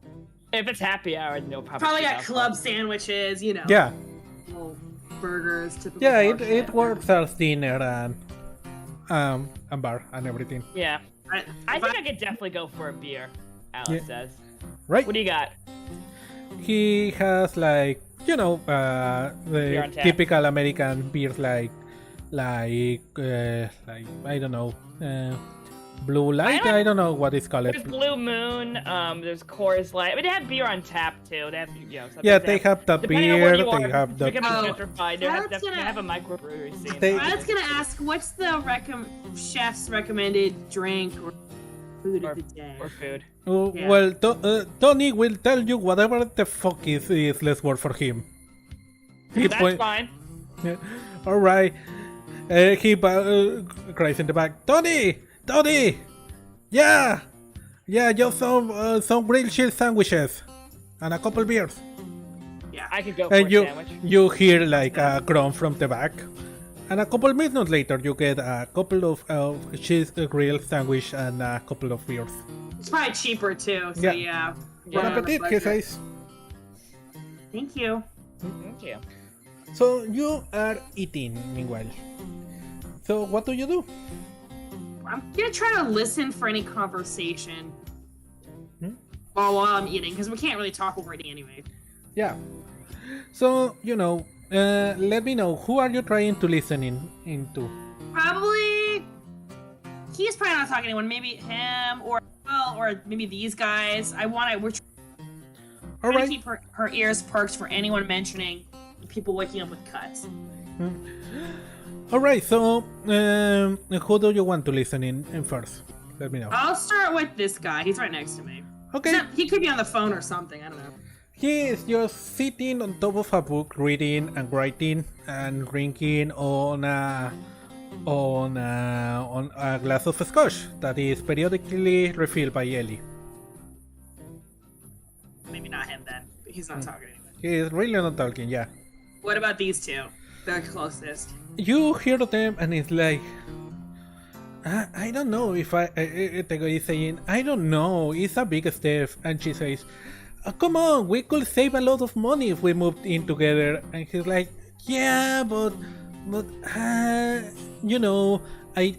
If it's happy hour, no problem. Probably got club sandwiches, you know. Yeah, Little burgers, typical. yeah. bar It shit. works as dinner and bar and everything. Yeah. Right. I think I could definitely go for a beer, Alice Yeah. says. Right? What do you got? He has like Beer on the tap. typical American beers like I don't know Blue Light. I don't know what it's called. There's Blue Moon, there's Coors Light. I mean, they have beer on tap too. They have, sometimes Yeah, they have the depending on where beer. you They are, have the. if you're Oh, gentrified, they have, that's they gonna- have a microbrewery scene. They- I was gonna ask, what's the chef's recommended drink or food of the day? or food. Yeah. Well, Tony will tell you whatever the fuck is less work for him. He That's point- fine. All right. He cries in the back. Tony, yeah, just some grilled cheese sandwiches and a couple beers. Yeah. I could go for And a sandwich. you hear like a groan from the back, and a couple minutes later you get a couple of cheese grilled sandwich and a couple of beers. It's probably cheaper too. So Yeah. yeah. Bon Right on the appetit, he budget. says. Thank you. Thank you. So you are eating meanwhile. So what do you do? I'm gonna try to listen for any conversation while I'm eating, because we can't really talk over eating anyway. Yeah. So let me know, who are you trying to listen into? Probably he's probably not talking to anyone. Maybe him or maybe these guys. We're All trying to right. keep her ears perked for anyone mentioning people waking up with cuts. All right. So who do you want to listen in first? Let me know. I'll start with this guy. He's right next to me. Okay. He could be on the phone or something. I don't know. He is just sitting on top of a book, reading and writing and drinking on a glass of scotch that is periodically refilled by Ellie. Maybe not him then. He's not talking anyway. He is really not talking. Yeah. What about these two? They're closest. You hear them and it's like, I don't know if the guy is saying, I don't know, it's a big step. And she says, come on, we could save a lot of money if we moved in together. And he's like, yeah, but but you know, I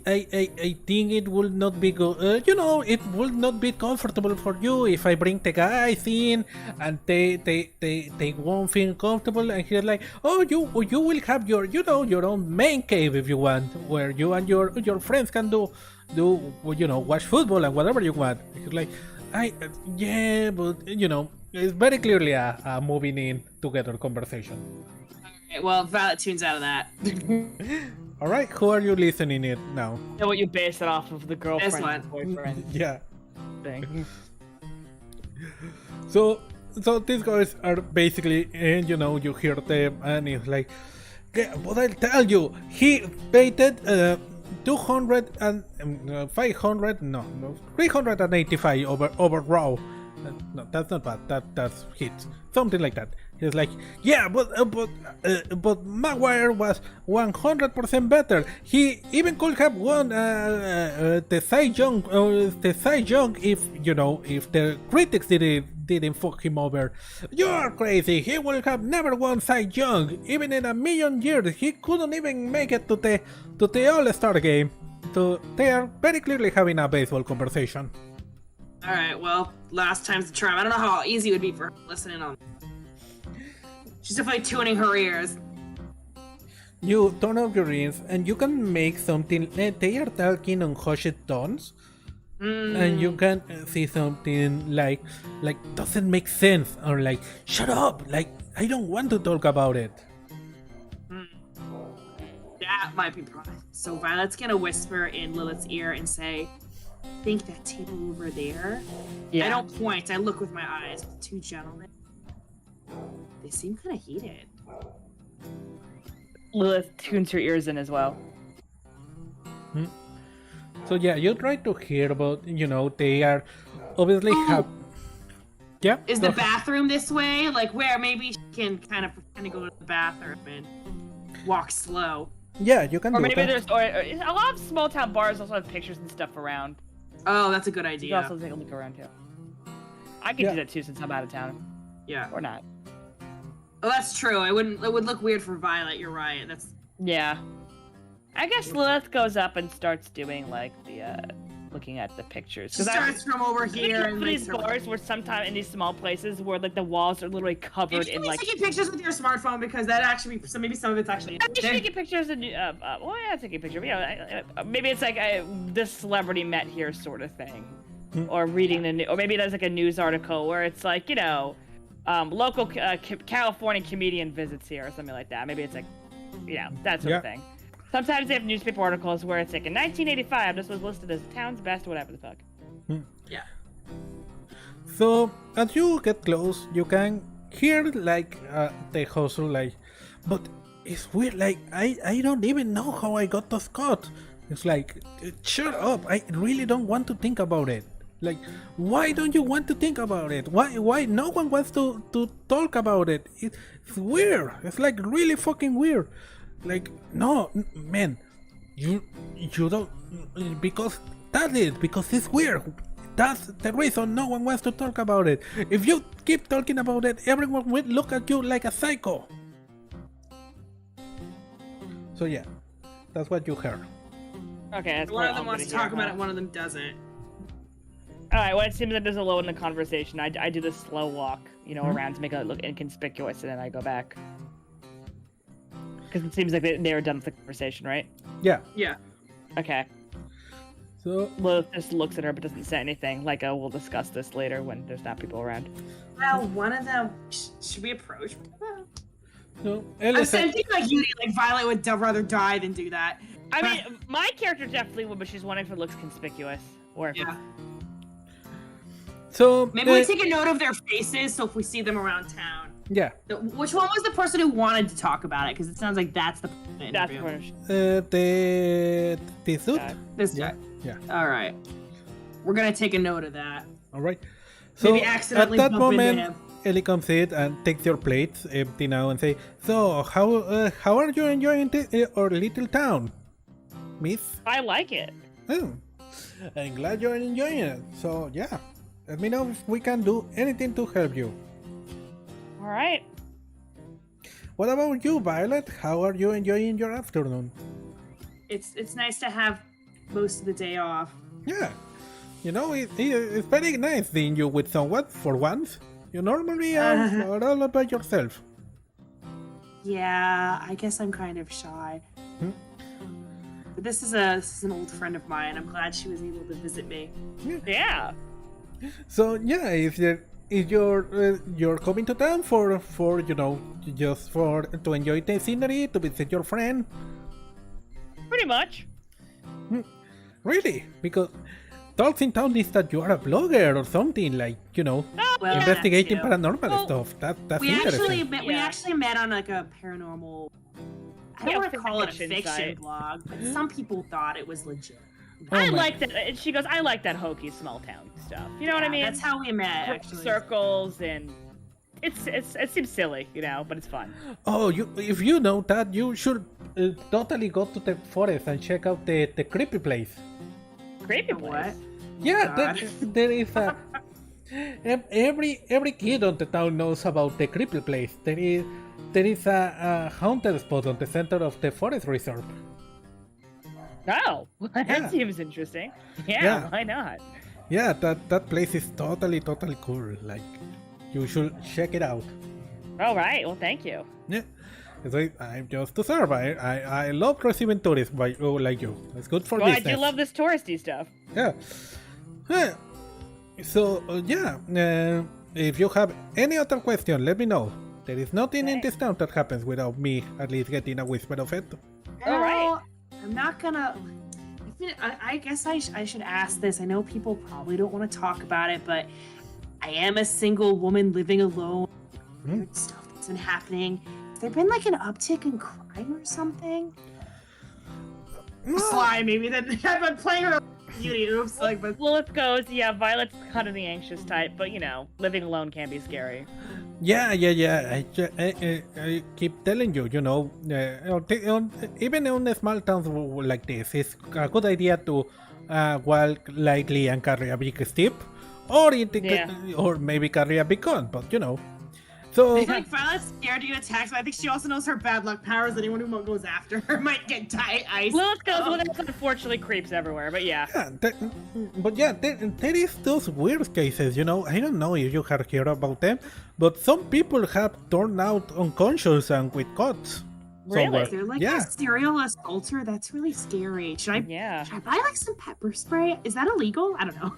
think it will not be good. You know, it will not be comfortable for you if I bring the guys in and they won't feel comfortable. And he's like, oh, you will have your, you know, your own main cave if you want, where you and your friends can do you know, watch football and whatever you want. He's like, yeah, but you know, it's very clearly a moving in together conversation. Okay, well, Violet tunes out of that. All right, who are you listening it now? And what you base it off of the girlfriend This one. and boyfriend Yeah. thing. So these guys are basically, and you know, you hear them, and it's like, yeah, but I'll tell you, he baited 200 and 500, no, 385 over Raw. No, that's not bad. That's hits, something like that. He's like, yeah, but Maguire was 100% better. He even could have won the Cy Young if, you know, if the critics didn't fuck him over. You are crazy. He would have never won Cy Young. Even in a million years, he couldn't even make it to the All-Star game. So they are very clearly having a baseball conversation. All right, well, last time's the charm. I don't know how easy it would be for her listening on. She's definitely tuning her ears. You turn off your ears and you can make something. They are talking on hushed tones, and you can see something like doesn't make sense, or like shut up, like I don't want to talk about it. That might be problem. So Violet's gonna whisper in Lilith's ear and say, think that table over there? Yeah. I don't point, I look with my eyes. Two gentlemen. They seem kind of heated. Lilith tunes her ears in as well. So yeah, you try to hear about, you know, they are obviously have. Yeah. Is the bathroom this way? Like where maybe she can kind of pretend to go to the bathroom and walk slow. Yeah, you can Or do maybe that. there's a lot of small town bars also have pictures and stuff around. Oh, that's a good You idea. can also take a look around too. I could do that too since I'm out of town. Yeah. Or not. Oh, that's true. It would look weird for Violet. You're right. That's Yeah. I guess Lilith goes up and starts doing like the looking at the pictures. she starts from over here and these bars where sometimes in these small places where like the walls are literally covered in like. taking pictures with your smartphone because that actually maybe some of it's actually. I'm just taking pictures and well, yeah, taking a picture. But, you know, maybe it's like this celebrity met here sort of thing, or reading the news, or maybe there's like a news article where it's like, you know, local California comedian visits here or something like that. Maybe it's like, you know, that sort of thing. Sometimes they have newspaper articles where it's like in 1985 this was listed as the town's best, whatever the fuck. Yeah. So as you get close, you can hear like the hustle, like, but it's weird. Like I don't even know how I got the Scott. It's like, shut up! I really don't want to think about it. Like, why don't you want to think about it? Why no one wants to talk about it? It's weird. It's like really fucking weird. Like, no, man, you don't, because that is because it's weird. That's the reason no one wants to talk about it. If you keep talking about it, everyone will look at you like a psycho. So yeah, that's what you heard. Okay, that's One what of them I'm wants to gonna talk hear, about huh? it, one of them doesn't. Alright, well, it seems like there's a low in the conversation. I do this slow walk, you know, around to make it look inconspicuous, and then I go back. Because it seems like they were done with the conversation, right? Yeah. Yeah. Okay. So Lilith just looks at her but doesn't say anything. Like, we'll discuss this later when there's not people around. Well, one of them. Should we approach? no, I'm Ellie said, thinking like you, like Violet would rather die than do that. I mean, my character definitely would, but she's wondering if it looks conspicuous. Or if Yeah. so Maybe we take a note of their faces, so if we see them around town. yeah. Which one was the person who wanted to talk about it? Because it sounds like that's the that's interview. where The suit. This guy. Yeah. All right. We're gonna take a note of that. All right. So Maybe accidentally at that bump into moment, him. Ellie comes in and takes your plates empty now and say, "So how are you enjoying our little town, Miss?" I like it. Oh, I'm glad you're enjoying it. So yeah, let me know if we can do anything to help you. All right. what about you, Violet? How are you enjoying your afternoon? It's nice to have most of the day off. Yeah, it's very nice seeing you with someone for once. You normally are all by yourself. Yeah, I guess I'm kind of shy. But this is an old friend of mine. I'm glad she was able to visit me. Yeah. So yeah, if you're coming to town for just to enjoy the scenery, to visit your friend. Pretty much. Really? Because talks in town is that you are a blogger or something, like, Oh, Well, investigating that too. paranormal stuff. That's We interesting. actually met on like a paranormal. I don't want to call it a fiction site. blog, but some people thought it was legit. I my- like that. And she goes, I like that hokey small town stuff. You know what I mean? That's how we met, actually. Circles and it seems silly, but it's fun. Oh, if you know that, you should totally go to the forest and check out the creepy place. Creepy What? place. Yeah, God. there is a every kid on the town knows about the creepy place. There is a haunted spot on the center of the forest reserve. Oh, Yeah. that seems interesting. Yeah, Yeah. why not? Yeah, that place is totally cool. Like, you should check it out. All right. Well, thank you. Yeah, so I'm just to serve. I love receiving tourists like you. It's good for Well, I business. do love this touristy stuff. Yeah. Yeah. So if you have any other question, let me know. There is nothing in Okay. this town that happens without me at least getting a whisper of it. All right. Well, I'm not gonna. I guess I should ask this. I know people probably don't want to talk about it, but I am a single woman living alone. Weird stuff that's been happening. Has there been like an uptick in crime or something? Sly, maybe that I've been playing around with beauty. Oops, like, but Lilith goes, yeah, Violet's kind of the anxious type, but living alone can be scary. Yeah. I keep telling you, even in small towns like this, it's a good idea to walk lightly and carry a big stick, or or maybe carry a big gun. But so I feel like Violet's scared to get attacked, but I think she also knows her bad luck powers. Anyone who goes after her might get ice. Lilith goes, well, there's unfortunately creeps everywhere, but yeah. there is those weird cases, I don't know if you have heard about them, but some people have turned out unconscious and with cuts. Really? somewhere. They're like Yeah. a serial assaulter. That's really scary. Should I Yeah. buy like some pepper spray? Is that illegal? I don't know.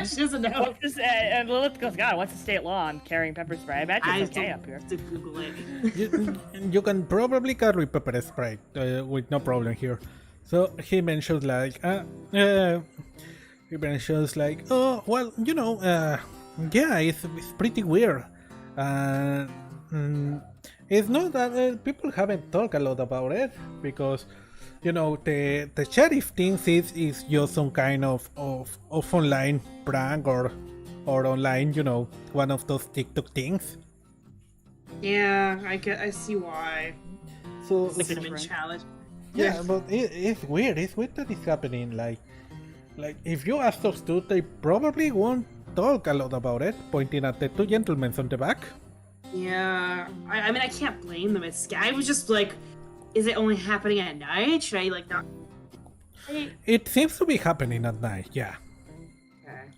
She doesn't know. What's this, and Lilith goes, God, what's the state law on carrying pepper spray? I imagine it's okay up here. To Google it. You can probably carry pepper spray with no problem here. So he mentions oh well, yeah, it's pretty weird. It's not that people haven't talked a lot about it because the sheriff thinks is just some kind of online prank or online one of those TikTok things. Yeah, I see why. So Cinnamon challenge. yeah, but it's weird. It's weird that it's happening. Like if you ask those two, they probably won't talk a lot about it. Pointing at the two gentlemen on the back. Yeah, I mean, I can't blame them. I was just like, is it only happening at night? Should I like not? It seems to be happening at night. Yeah. Okay.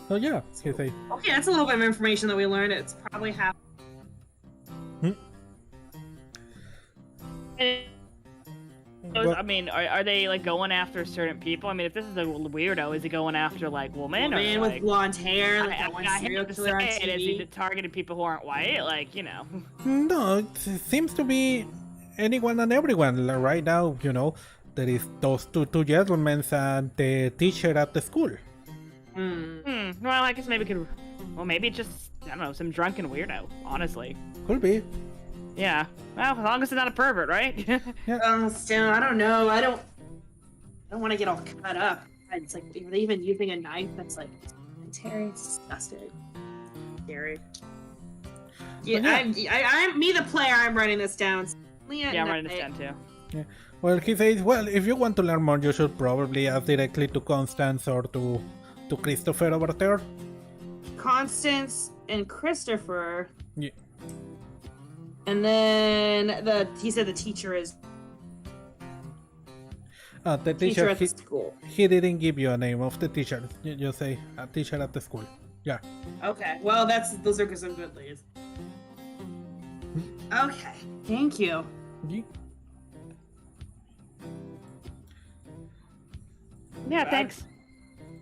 So yeah, he say. Okay, that's a little bit of information that we learned. It's probably I mean, are they like going after certain people? I mean, if this is a weirdo, is he going after like women man or with like? blonde hair, like that one I serial hate to killer on say it, is he TV. targeting people who aren't white? Like, No, it seems to be anyone and everyone. Like, right now, there is those two gentlemen and the teacher at the school. Well, I guess maybe maybe it's just, I don't know, some drunken weirdo, honestly. Could be. Yeah. Well, as long as it's not a pervert, right? Still, I don't know. I don't want to get all cut up. It's like, are they even using a knife that's like sanitary? It's disgusting. Scary. Yeah, I'm me, the player. I'm writing this down. Yeah, I'm writing this down too. Yeah. Well, he says, well, if you want to learn more, you should probably ask directly to Constance or to Christopher over there. Constance and Christopher. Yeah. And then he said the teacher is The teacher teacher, at the school. he didn't give you a name of the teacher. You say a teacher at the school. Yeah. Okay, well those are some good leads. Okay, thank you. Yeah, thanks.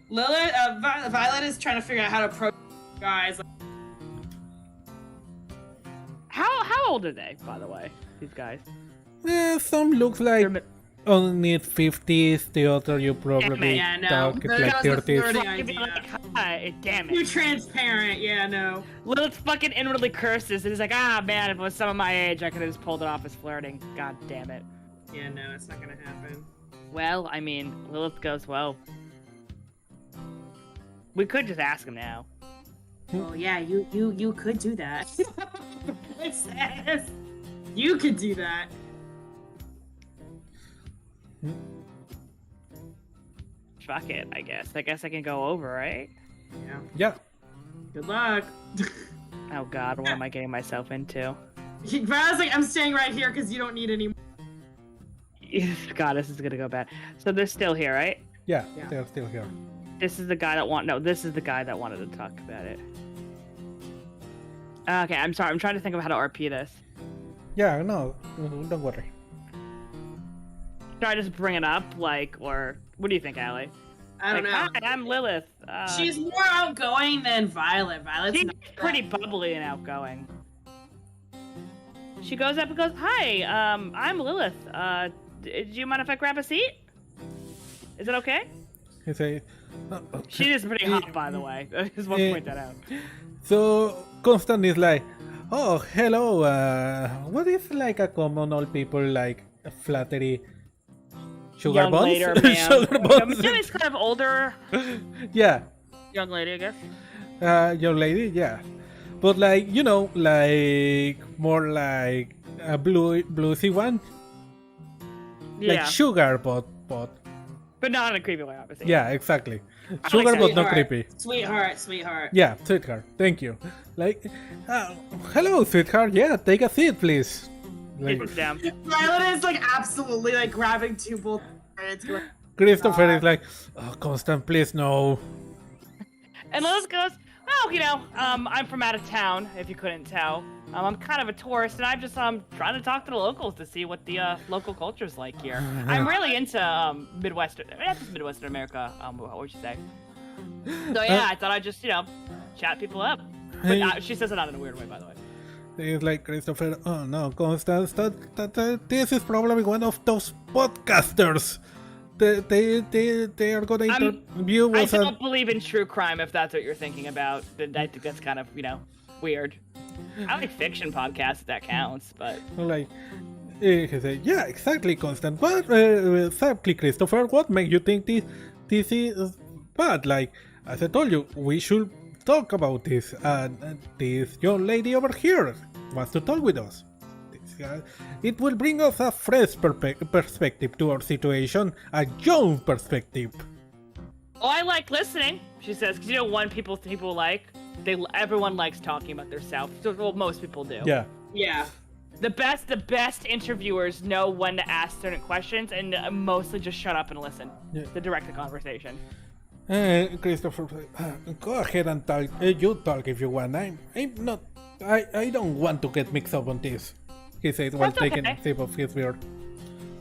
Lilith, Violet is trying to figure out how to approach guys. How old are they, by the way? These guys. Some looks like only 50s. The other you probably Yeah, no. talk That like was the 30s. 30 Like, idea. hi, damn Too it. transparent. Yeah, no. Lilith fucking inwardly curses and is like, man, if it was some of my age, I could have just pulled it off as flirting. God damn it. Yeah, no, it's not gonna happen. Well, I mean, Lilith goes, well. We could just ask him now. Oh yeah, you could do that. It says you could do that. Fuck it, I guess. I guess I can go over, right? Yeah. Yeah. Good luck. Oh god, what am I getting myself into? Violet's like, I'm staying right here because you don't need any. God, this is gonna go bad. So they're still here, right? Yeah, Yeah. they're still here. This is the guy that this is the guy that wanted to talk about it. Okay, I'm sorry. I'm trying to think of how to RP this. Yeah, no, don't worry. Should I just bring it up, or what do you think, Allie? I don't know. Hi, I'm Lilith. She's more outgoing than Violet. Violet's She's not pretty bubbly and outgoing. She goes up and goes, "Hi, I'm Lilith. Do you mind if I grab a seat? Is it okay?" He say, She is pretty hot, by the way. I just want to point that out. So Constant is like, oh, hello. What is like a common old people like flattery? Sugar Young buns? later, ma'am. Sugar buns? Yeah, it's kind of older. Yeah. Young lady, I guess. Young lady, yeah. But like, you know, like more like a bluesy one. Yeah, Like sugar, but but not in a creepy way, obviously. yeah, exactly. Sugar, but not creepy. Sweetheart, sweetheart. Yeah, sweetheart. Thank you. Like, hello, sweetheart. Yeah, take a seat, please. Like, Sits down. Violet is like absolutely like grabbing two both. Christopher is like, oh, Constant, please, no. And Lilith goes, well, I'm from out of town, if you couldn't tell. I'm kind of a tourist, and I'm just trying to talk to the locals to see what the local culture's like here. I'm really into Midwestern, not just Midwestern America, what would you say? So yeah, I thought I'd just, chat people up. But she says it not in a weird way, by the way. It's like, Christopher, oh no, Constance, this is probably one of those podcasters. They are gonna interview I us. don't believe in true crime, if that's what you're thinking about. I think that's kind of, weird. I like fiction podcasts, if that counts, but... Like, he said, yeah, exactly, Constant. What, exactly, Christopher, what makes you think this is bad? Like, as I told you, we should talk about this. And this young lady over here wants to talk with us. It will bring us a fresh perspective to our situation, a young perspective. Oh, I like listening, she says, because one people like, everyone likes talking about their self. Well, most people do. Yeah. Yeah. The best interviewers know when to ask certain questions and mostly just shut up and listen to direct the conversation. Christopher, go ahead and talk. You talk if you want. I'm not. I don't want to get mixed up on this. He says while taking a sip of his beer.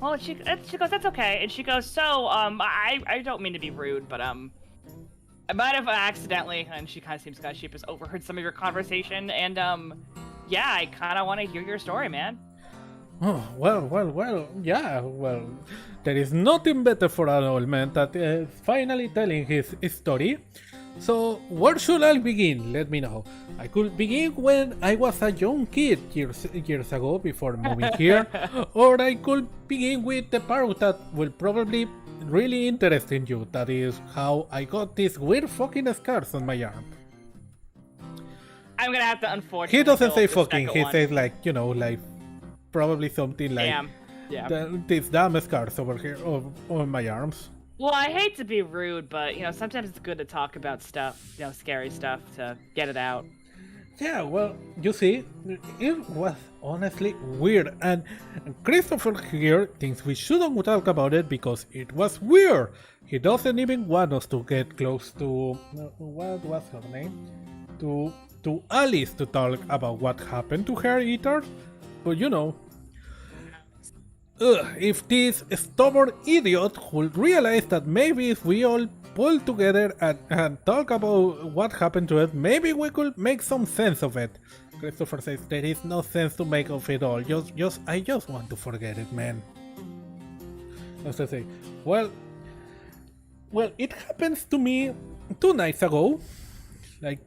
Well, she goes, that's okay, and she goes, so I don't mean to be rude, but I might have accidentally, and she kind of seems kind of sheepish, overheard some of your conversation, and yeah, I kind of want to hear your story, man. Oh, yeah, there is nothing better for an old man that finally telling his story. So, where should I begin? Let me know. I could begin when I was a young kid years ago before moving here, or I could begin with the part that will probably really interest you. That is how I got these weird fucking scars on my arm. I'm gonna have to unfortunately. He doesn't say the fucking. He one. says like probably something like Damn. Yeah. these damn scars over here on my arms. Well, I hate to be rude, but sometimes it's good to talk about stuff, scary stuff, to get it out. Yeah, well, you see, it was honestly weird, and Christopher here thinks we shouldn't talk about it because it was weird. He doesn't even want us to get close to what was her name, to Alice to talk about what happened to her either. But you know, if this stubborn idiot would realize that maybe if we all pull together and talk about what happened to it, maybe we could make some sense of it. Christopher says there is no sense to make of it all. I just want to forget it, man. As I say, well, it happens to me 2 nights ago. Like,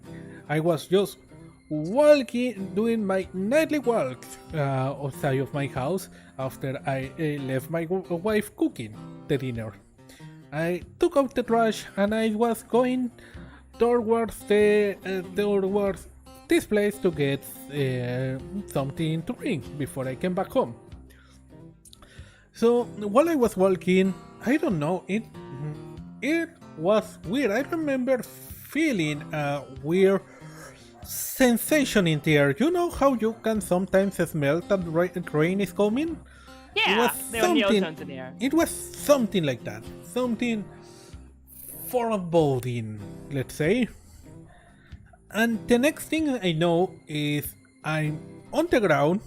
I was just doing my nightly walk outside of my house after I left my wife cooking the dinner. I took out the trash and I was going towards towards this place to get something to drink before I came back home. So while I was walking, I don't know, it was weird. I remember feeling a weird sensation in the air. You know how you can sometimes smell that rain is coming? Yeah, there were the ozones in the air. It was something like that. Something foreboding, let's say. And the next thing I know is I'm on the ground.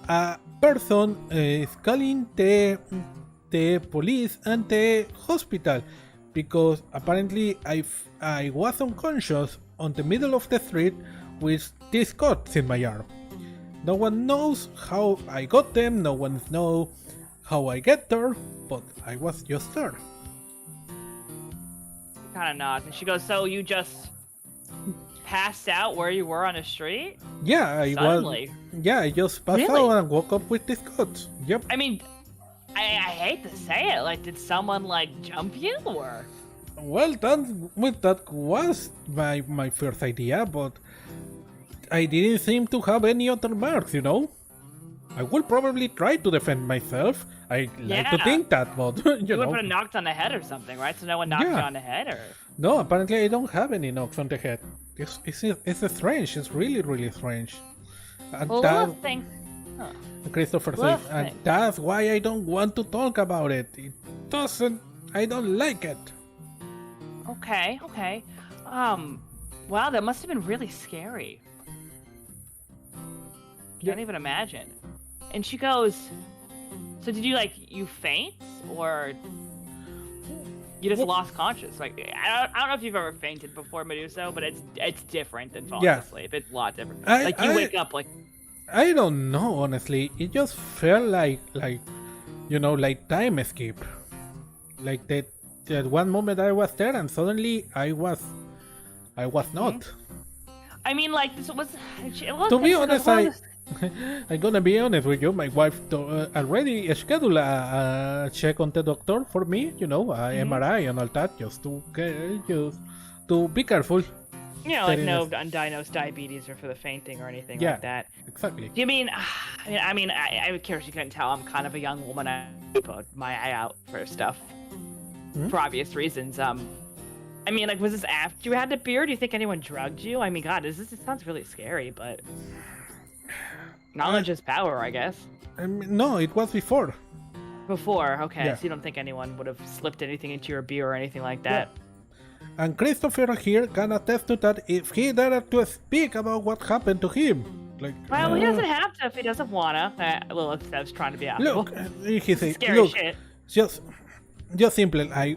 A person is calling the police and the hospital because apparently I was unconscious on the middle of the street with these cuts in my arm. No one knows how I got them, no one knows how I get there, but I was just there. Kind of nods, and she goes, "So you just passed out where you were on the street?" Yeah, Suddenly. I just passed out and woke up with these cuts. Yep. I mean, I hate to say it, like, did someone like jump you or? Well, that was my first idea, but I didn't seem to have any other marks, you know? I will probably try to defend myself. I like to think that, but you would have been knocked on the head or something, right? So no one knocked you on the head, or? No, apparently I don't have any knocks on the head. It's strange. It's really, really strange. And Well, Christopher says, and that's why I don't want to talk about it. I don't like it. Okay. Wow, that must have been really scary. Can't even imagine. And she goes, "So did you faint, or you just lost conscious?" Like, I don't know if you've ever fainted before, Meduso, but it's different than falling asleep. It's a lot different. You wake up like. I don't know, honestly. It just felt like like time escape. Like that one moment I was there and suddenly I was not. I mean, like, this was. To be honest, I'm gonna be honest with you. My wife already scheduled a check on the doctor for me. You know, MRI and all that, just to be careful. Yeah, like no undiagnosed diabetes or for the fainting or anything like that. Exactly. You mean, I'm curious. You couldn't tell. I'm kind of a young woman. I put my eye out for stuff for obvious reasons. I mean, like, was this after you had the beer? Do you think anyone drugged you? I mean, God, it sounds really scary, but knowledge is power, I guess. No, it was before. Before, okay. So you don't think anyone would have slipped anything into your beer or anything like that? Yeah. And Christopher here can attest to that if he dared to speak about what happened to him. Like, well, he doesn't have to if he doesn't wanna. Well, if that's trying to be out. Look, he says, scary look, shit. just simple. I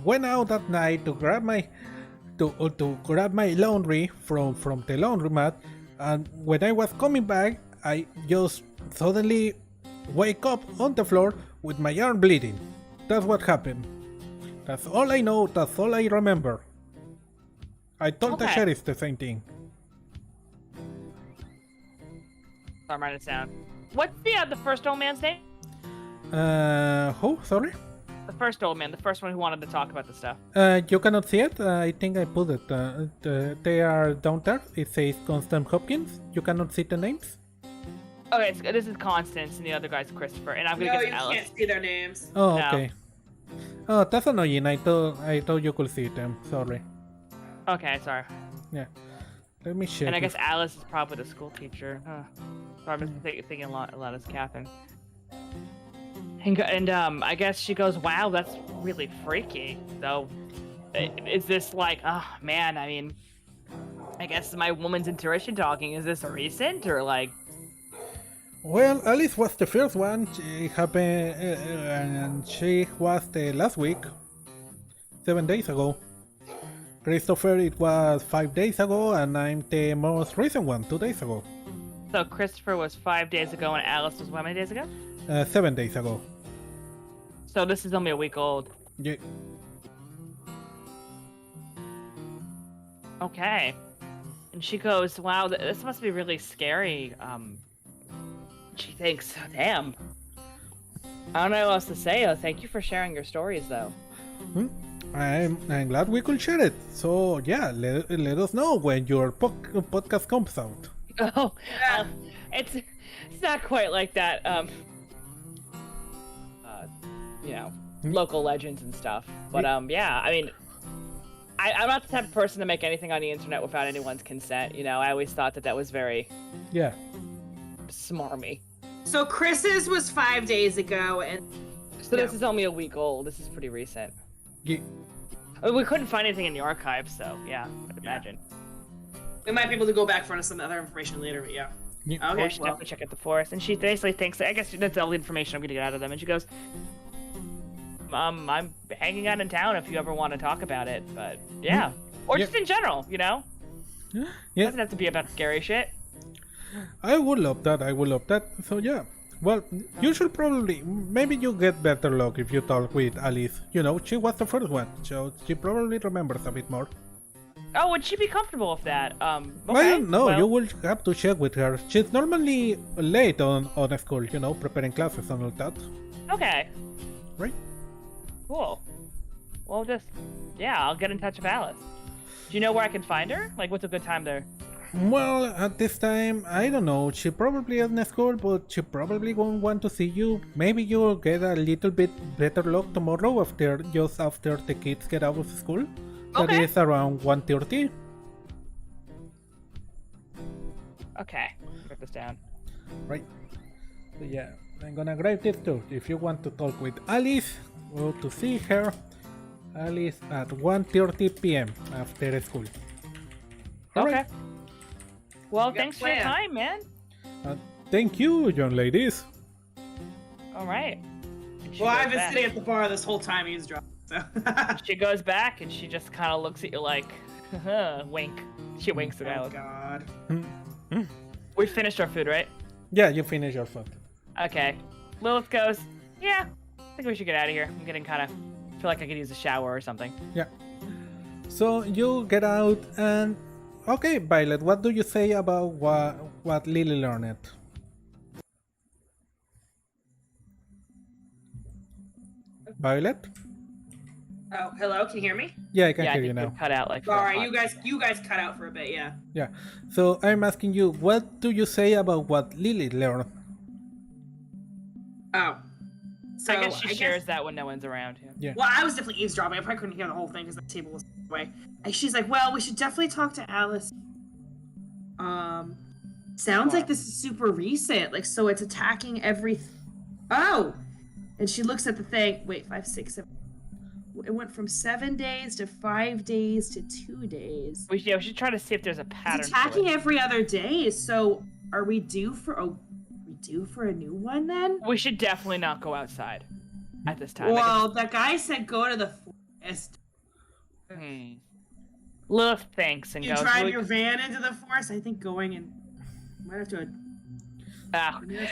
went out that night to grab my laundry from the laundromat, and when I was coming back, I just suddenly wake up on the floor with my arm bleeding. That's what happened. That's all I know, that's all I remember. I told the sheriff the same thing. I'm writing it down. What's the first old man's name? Who? Sorry? The first old man, the first one who wanted to talk about the stuff. You cannot see it? I think I put it. They are down there. It says Constant Hopkins. You cannot see the names? Okay, so this is Constance and the other guy's Christopher, and I'm gonna guess Alice. No, you can't see their names. Oh, okay. Oh, that's annoying. I thought you could see them. Sorry. Okay, sorry. Yeah. Let me check. And I guess Alice is probably the school teacher. Huh. So I'm just thinking a lot as Catherine. And I guess she goes, wow, that's really freaky. So, is this like, oh man, I mean, I guess my woman's intuition talking, is this recent or like? Well, Alice was the first one. She happened, and she was the last week, 7 days ago. Christopher, it was 5 days ago, and I'm the most recent one, 2 days ago. So Christopher was 5 days ago, and Alice was how many days ago? 7 days ago. So this is only a week old. Yeah. Okay. And she goes, wow, this must be really scary. She thinks, damn. I don't know what else to say. Thank you for sharing your stories, though. I'm glad we could share it. So yeah, let us know when your podcast comes out. Oh, it's not quite like that. You know, local legends and stuff. But yeah, I mean, I'm not the type of person to make anything on the internet without anyone's consent. You know, I always thought that was very smarmy. So Chris's was 5 days ago, and so this is only a week old. This is pretty recent. Yeah. I mean, we couldn't find anything in the archives, so yeah, I'd imagine. We might be able to go back for some other information later, but yeah. Okay, We should definitely check out the forest. And she basically thinks, I guess that's all the information I'm going to get out of them. And she goes, I'm hanging out in town if you ever want to talk about it. But yeah, or just in general, you know. Yeah. Doesn't have to be about scary shit. I would love that. So yeah. Well, you should probably, maybe you get better luck if you talk with Alice. You know, she was the first one, so she probably remembers a bit more. Oh, would she be comfortable with that? Okay, I don't know, you will have to check with her. She's normally late on school, you know, preparing classes and all that. Okay. Right? Cool. Well, I'll get in touch with Alice. Do you know where I can find her? Like, what's a good time there? Well, at this time, I don't know. She probably isn't at school, but she probably won't want to see you. Maybe you'll get a little bit better luck tomorrow after the kids get out of school. That is around 1:30. Okay, write this down. Right. So yeah, I'm gonna grab this too. If you want to talk with Alice, go to see her. Alice at 1:30 p.m. after school. All okay. right. Well, thanks for your time, man. Thank you, young ladies. All right. Well, I've been sitting at the bar this whole time eavesdropping. So. She goes back and she just kind of looks at you like, wink. She winks at Alice. Oh God. We finished our food, right? Yeah, you finish your food. Okay. Lilith goes, yeah, I think we should get out of here. I'm getting kind of, feel like I could use a shower or something. Yeah. So you get out and, okay, Violet, what do you say about what Lily learned? Violet? Oh, hello. Can you hear me? Yeah, I can I hear think you now. cut out like. Sorry, you guys cut out for a bit. Yeah. Yeah. So I'm asking you, what do you say about what Lily learned? Oh. So I guess she shares that when no one's around. Yeah. Well, I was definitely eavesdropping. I probably couldn't hear the whole thing because the table was away. And she's like, "Well, we should definitely talk to Alice." Sounds like this is super recent. Like, so it's attacking every. Oh. And she looks at the thing. Wait, 5, 6, 7. It went from 7 days to 5 days to 2 days. We should try to see if there's a pattern. It's attacking every other day. So, are we due for a new one then? We should definitely not go outside at this time. Well, that guy said go to the forest. Lilith thinks and You goes. drive your van into the forest. I think going and might have to.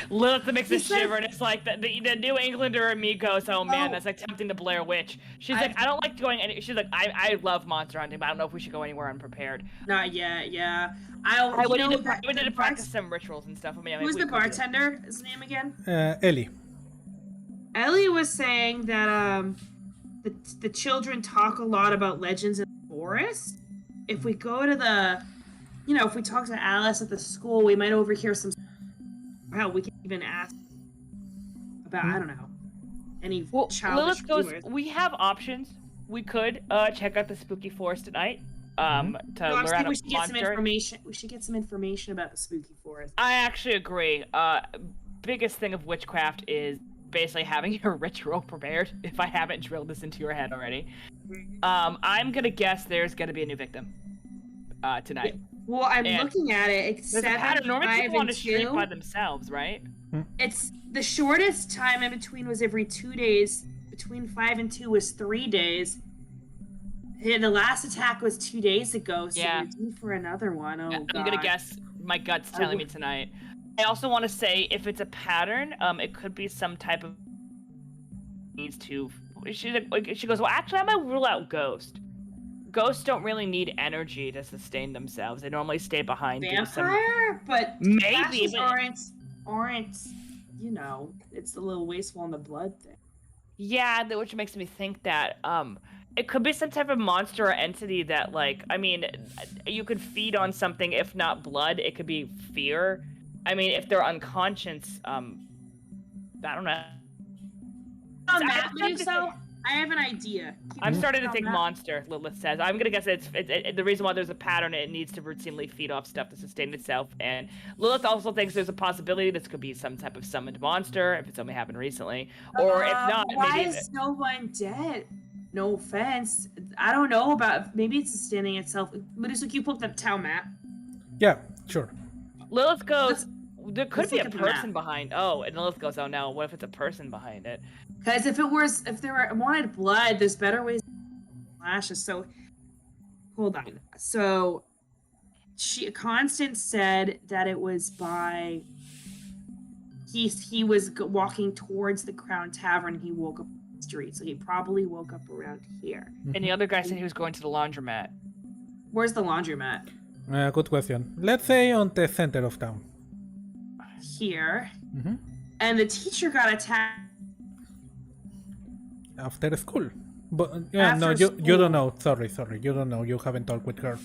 Lilith makes a shiver, and it's like the New Englander in me goes, oh man, that's like tempting the Blair Witch. She's like, I don't like going any. She's like, I love monster hunting, but I don't know if we should go anywhere unprepared. Not yet, yeah. We need to practice some rituals and stuff. I mean, who's the bartender? His name again? Ellie. Ellie was saying that the children talk a lot about legends in the forest. If we go to if we talk to Alice at the school, we might overhear some. Hell, we can even ask about, I don't know, any childish Lilith goes, rumors. we have options. We could check out the spooky forest at night. to No, I'm learn saying how we to should get some monster. information. We should get some information about the spooky forest. I actually agree. Biggest thing of witchcraft is basically having your ritual prepared. If I haven't drilled this into your head already, I'm gonna guess there's gonna be a new victim tonight. Well, I'm And looking at it. It's There's a 7, pattern. Normally 5, people want and to stream 2. by themselves, right? It's the shortest time in between was every 2 days. Between 5 and 2 was 3 days. And the last attack was 2 days ago, so Yeah. we're due for another one. Oh, I'm God. gonna guess. My gut's telling me tonight. I also want to say, if it's a pattern, it could be some type of needs to. She goes, well, actually, I might rule out ghost. Ghosts don't really need energy to sustain themselves. They normally stay behind. Vampire, but maybe ashes aren't. You know, it's a little wasteful on the blood thing. Yeah, which makes me think that it could be some type of monster or entity that, like, I mean, you could feed on something. If not blood, it could be fear. I mean, if they're unconscious, I don't know. I have an idea. I'm starting to think monster, Lilith says. I'm gonna guess it's the reason why there's a pattern. It needs to routinely feed off stuff to sustain itself. And Lilith also thinks there's a possibility this could be some type of summoned monster, if it's only happened recently, or if not, why maybe. is no one dead? No offense. I don't know about. Maybe it's sustaining itself. Medusa, you pulled up the town map. Yeah, sure. Lilith goes, there could let's be look a at the map. person behind. Oh, and Lilith goes, oh no, what if it's a person behind it? Because if there wanted blood, there's better ways to lashes. So, hold on. So, Constance said that it was by. He was walking towards the Crown Tavern. He woke up on the street, so he probably woke up around here. And the other guy said he was going to the laundromat. Where's the laundromat? Good question. Let's say on the center of town. Here. Mm-hmm. And the teacher got attacked. After school. But yeah, After no, you school. don't know. Sorry. You don't know. You haven't talked with her.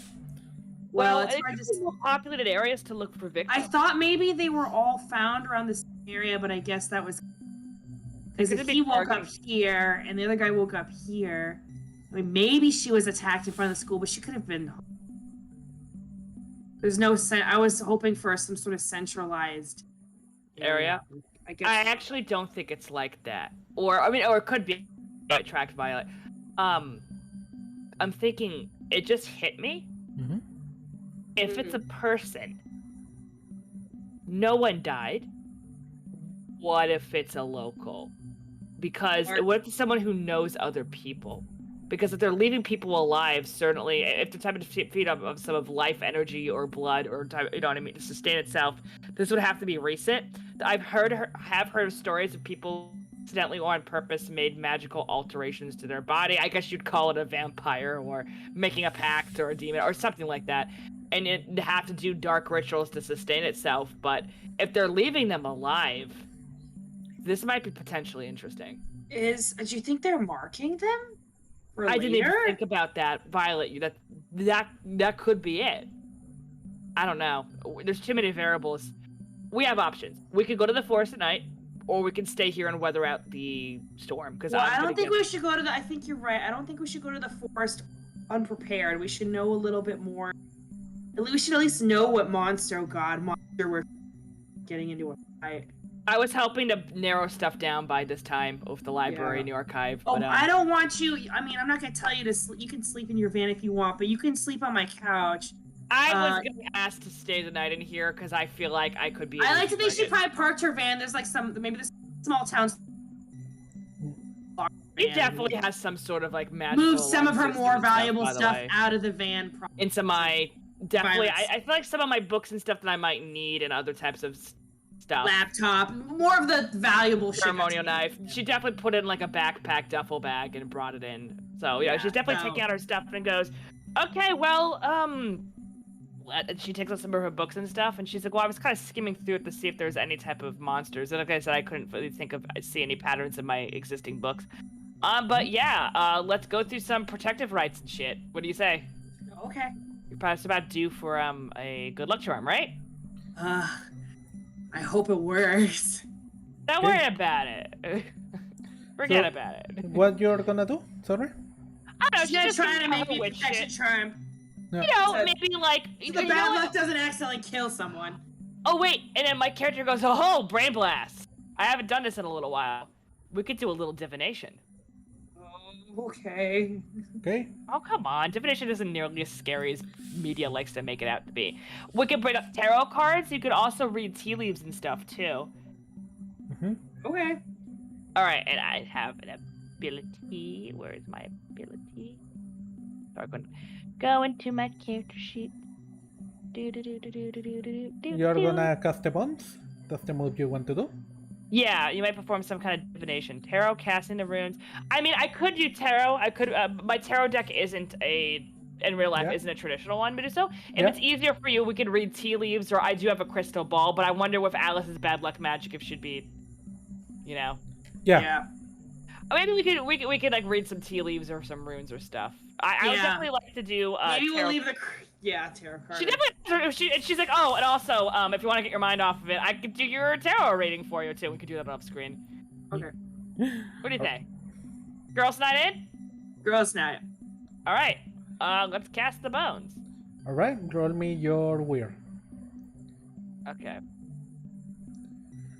Well, Well, it's it hard could to be more populated areas to look for victims. I thought maybe they were all found around this area, but I guess that was because Could if it he be woke up targeting? here and the other guy woke up here. I mean, maybe she was attacked in front of the school, but she could have been. There's no sense. I was hoping for some sort of centralized Area? I guess. I actually don't think it's like that. Or it could be tracked Violet. I'm thinking it just hit me. Mm-hmm. If it's a person, no one died. What if it's a local? Because what if it's someone who knows other people? Because if they're leaving people alive, certainly, if they're trying to feed off some of life energy or blood or, you know what I mean, to sustain itself, this would have to be recent. I've heard of stories of people accidentally or on purpose made magical alterations to their body. I guess you'd call it a vampire or making a pact or a demon or something like that. And it have to do dark rituals to sustain itself. But if they're leaving them alive, this might be potentially interesting. Do you think they're marking them? For I didn't even later? think about that, Violet. That could be it. I don't know. There's too many variables. We have options. We could go to the forest at night, or we can stay here and weather out the storm. Because I don't think we should go to the. I think you're right. I don't think we should go to the forest unprepared. We should know a little bit more. We should at least know what monster we're getting into a fight. I was helping to narrow stuff down by this time with the library and the archive. Oh, But, I don't want you. I mean, I'm not gonna tell you to sleep. You can sleep in your van if you want, but you can sleep on my couch. I was going to ask to stay the night in here because I feel like I could be. I like to think she probably parked her van. There's like maybe there's small towns. She definitely has some sort of like magical. Move some of her more valuable by the stuff way. out of the van. Into my definitely. Violence. I feel like some of my books and stuff that I might need and other types of stuff. Laptop, more of the valuable shit. Ceremonial knife. She definitely put it in like a backpack duffel bag and brought it in. So yeah, she's definitely taking out her stuff and goes, okay, well, and she takes out some of her books and stuff, and she's like, well, I was kind of skimming through it to see if there's any type of monsters. And like I said, I couldn't really see any patterns in my existing books. But yeah, let's go through some protective rites and shit. What do you say? Okay. You're probably about due for a good luck charm, right? I hope it works. Don't worry about it. Forget about it. What you're gonna do? Sorry? I don't know. She's gonna just try to gonna make me witch protection shit. charm. Yeah. maybe like So the bad luck doesn't accidentally kill someone. Oh wait, and then my character goes, "Oh, brain blast! I haven't done this in a little while. We could do a little divination." Oh, okay. Okay. Oh come on, divination isn't nearly as scary as media likes to make it out to be. We could bring up tarot cards. You could also read tea leaves and stuff too. Okay. All right, and I have an ability. Where is my ability? Sorry, go into my character sheet. You're gonna cast a bond? That's the move you want to do? Yeah, you might perform some kind of divination. Tarot, casting the runes. I mean, I could do tarot. I could. My tarot deck isn't in real life isn't a traditional one, Meduso. If it's easier for you, we could read tea leaves, or I do have a crystal ball. But I wonder if Alice's bad luck magic, if she'd be, Yeah. Maybe we could like read some tea leaves or some runes or stuff. I would definitely like to do. Maybe tarot. we'll leave the tarot card. She definitely. She's like, oh, and also, if you want to get your mind off of it, I could do your tarot rating for you too. We could do that off screen. Okay. What do you think? Girls' night in? Girls' night. All right. Let's cast the bones. All right. Roll me your weird. Okay.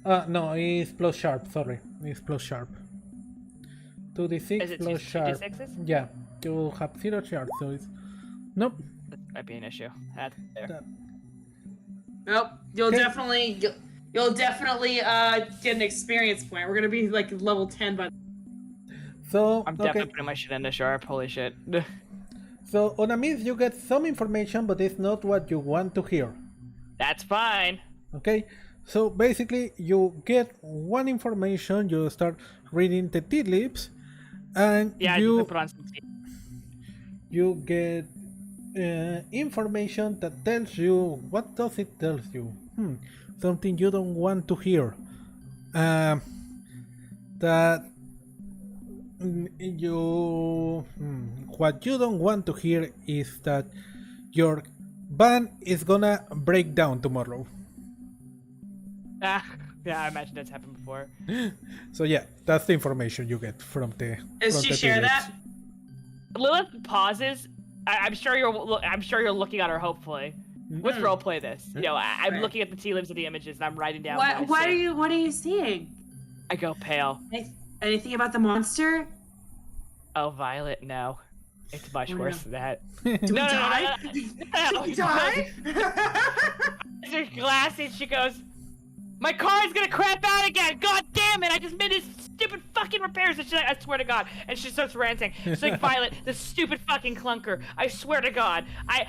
No, it's plus sharp. Sorry, it's plus sharp. 2d6 Is it plus sharp. 2d6s? Yeah, you have 0 sharp, so it's nope. That might be an issue. That's there. Nope. You'll definitely get an experience point. We're gonna be like level 10 by. So I'm definitely putting my shit in the sharp. Holy shit. So on a miss, you get some information, but it's not what you want to hear. That's fine. Okay. So basically, you get one information. You start reading the tea leaves, and you put on some tea. You get information that tells you, what does it tell you? Something you don't want to hear. That you what you don't want to hear is that your band is gonna break down tomorrow. Yeah, I imagine that's happened before. So yeah, that's the information you get from the. Does she share that? Lilith pauses. I'm sure you're looking at her. Hopefully, let's roleplay this. I'm looking at the tea leaves of the images, and I'm writing down. What are you seeing? I go pale. Anything about the monster? Oh, Violet, no. It's much worse than that. Do we die? No. Do we die? Her glasses. She goes, "My car is gonna crap out again! God damn it! I just made this stupid fucking repairs!" And she's like, "I swear to God!" And she starts ranting. She's like, "Violet, this stupid fucking clunker! I swear to God, I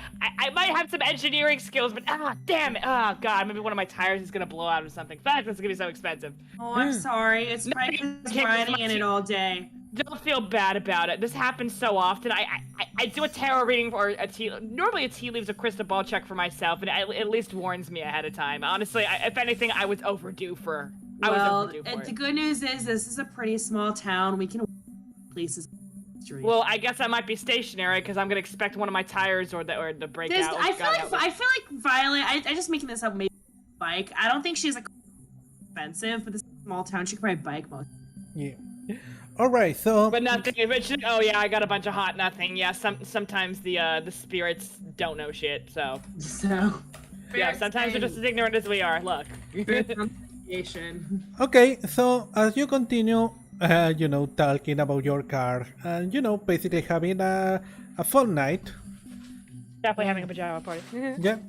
might have some engineering skills, but damn it! Oh God, maybe one of my tires is gonna blow out or something. Fuck, this is gonna be so expensive." Oh, I'm sorry. It's probably riding in it all day. Don't feel bad about it. This happens so often. I do a tarot reading or normally a tea leaves a crystal ball check for myself, and it at least warns me ahead of time. Honestly, if anything, I was overdue for. The good news is this is a pretty small town. We can places. Well, I guess I might be stationary because I'm gonna expect one of my tires or the breakout. I feel like Violet. I just making this up. Maybe bike. I don't think she's like expensive, but this small town she could probably bike most. Yeah. All right, so. But nothing. But oh yeah, I got a bunch of hot nothing. Yeah, sometimes the spirits don't know shit. So. Yeah, sometimes they're just as ignorant as we are. Look. Okay, so as you continue, talking about your car and basically having a fun night. Definitely having a pajama party. Yeah.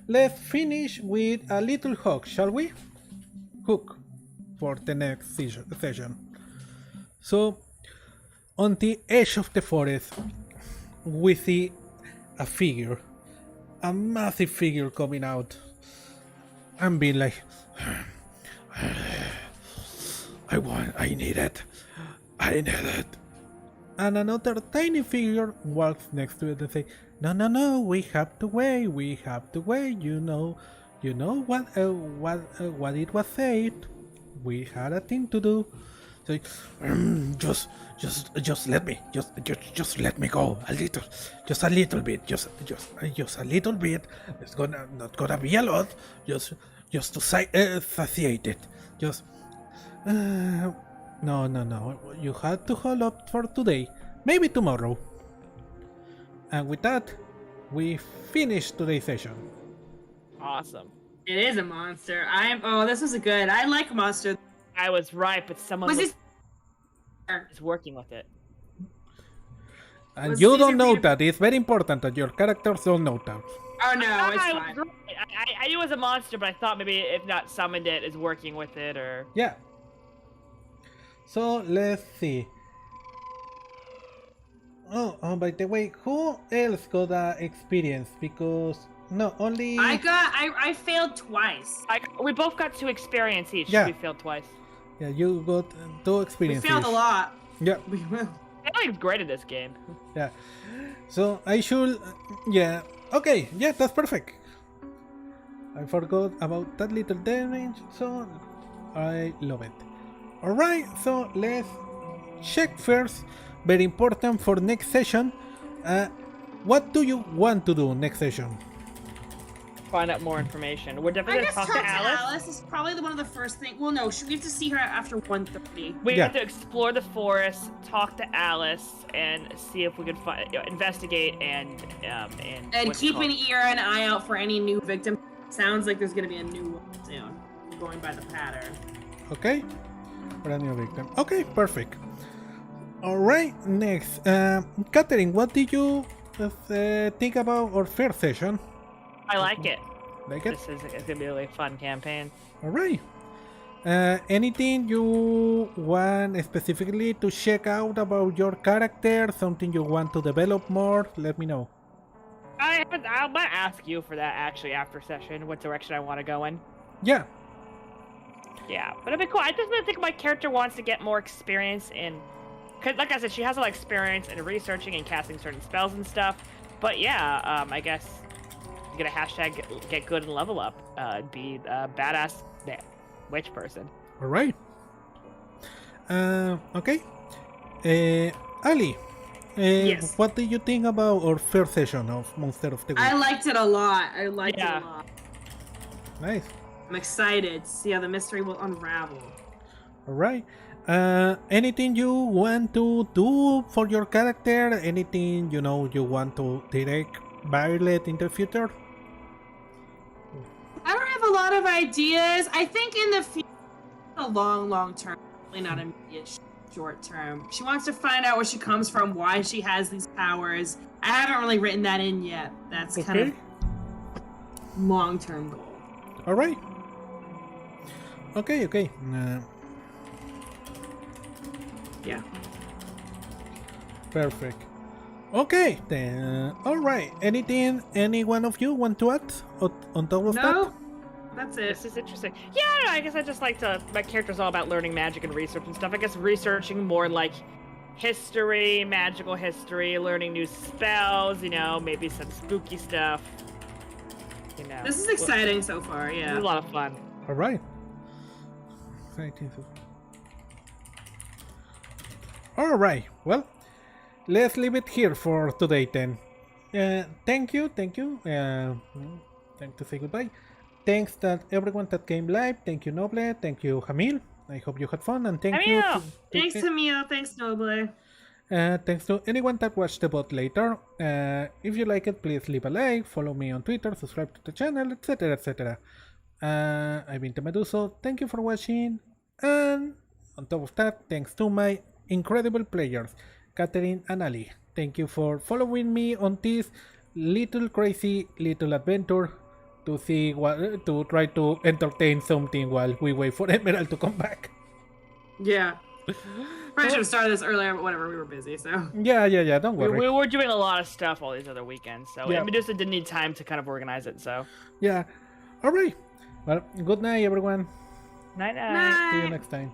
Let's finish with a little hook, shall we? Hook for the next session. So, on the edge of the forest, we see a figure, a massive figure coming out, and being like, I need it. And another tiny figure walks next to it and say, no, we have to wait. You know what it was said. We had a thing to do. So, just let me, just let me go a little, just a little bit, just a little bit. It's not gonna be a lot. Just to satiate it. Just no. You had to hold up for today, maybe tomorrow. And with that, we finished today's session. Awesome. It is a monster. Oh, this was a good. I like monster. I was right, but someone Was was this? working with it. And Was you Caesar don't know being- that. It's very important that your characters don't know that. Oh no, it's I, fine. was right. I knew it was a monster, but I thought maybe if not summoned it, is working with it or. Yeah. So let's see. Oh, by the way, who else got that experience? Because no, only I failed twice. We both got 2 experience each. Yeah. We failed twice. yeah, you got 2 We experiences. failed a lot. Yeah, We will. Failing's great at this game. yeah. So I should, yeah. Okay, yeah, that's perfect. I forgot about that little damage, so I love it. All right, so let's check first. Very important for next session. What do you want to do next session? Find out more information. We're I definitely guess gonna talk talk to to Alice. Alice is probably one of the first things. Well, no, we have to see her after 1:30. We Yeah. have to explore the forest, talk to Alice, and see if we can investigate and what's it Keep called? an ear and eye out for any new victim. Sounds like there's gonna be a new one soon. Going by the pattern. Okay, brand new victim. Okay, perfect. All right, next, Catherine, what did you think about our first session? I like it. Like it? This is it's gonna be a really fun campaign. All right. Anything you want specifically to check out about your character? Something you want to develop more? Let me know. I might ask you for that actually after session. What direction I want to go in? Yeah. Yeah, but it'd be cool. I just think my character wants to get more experience in, cause like I said, she has a lot of experience in researching and casting certain spells and stuff. But yeah, I guess you get a hashtag get good and level up. Be a badass witch person. All right. Okay. Ali, Yes. what do you think about our first session of Monster of the Week? I liked it a lot. I liked Yeah. it a lot. Nice. I'm excited to see how the mystery will unravel. All right. Anything you want to do for your character? Anything you want to direct Violet in the future? I don't have a lot of ideas. I think in the future, a long term, really not immediate, short term. She wants to find out where she comes from, why she has these powers. I haven't really written that in yet. That's kind of long term goal. All right. Okay. Yeah. Perfect. Okay, then. All right. Anything any one of you want to add on top of that? No, that's it. This is interesting. Yeah, I guess I just like to. My character's all about learning magic and research and stuff. I guess researching more like history, magical history, learning new spells. Maybe some spooky stuff. This is exciting so far. It's Yeah. a lot of fun. All right. All right. Well, let's leave it here for today then. Thank you. Time to say goodbye. Thanks that everyone that came live. Thank you, Noble. Thank you, Hamil. I hope you had fun, and thank you. Hamil! Thanks, Tamio. Thanks, Noble. Thanks to anyone that watched the bot later. If you like it, please leave a like, follow me on Twitter, subscribe to the channel, etc. I've been Meduso. Thank you for watching, and on top of that, thanks to my incredible players, Catherine and Ali. Thank you for following me on this crazy little adventure to see to try to entertain something while we wait for Emerald to come back. Yeah. Probably should have started this earlier, but whatever, we were busy, so. Yeah. Don't worry. We were doing a lot of stuff all these other weekends, so Yeah. and Medusa didn't need time to kind of organize it. So Yeah. All right. Well, good night, everyone. night. Night. See you next time.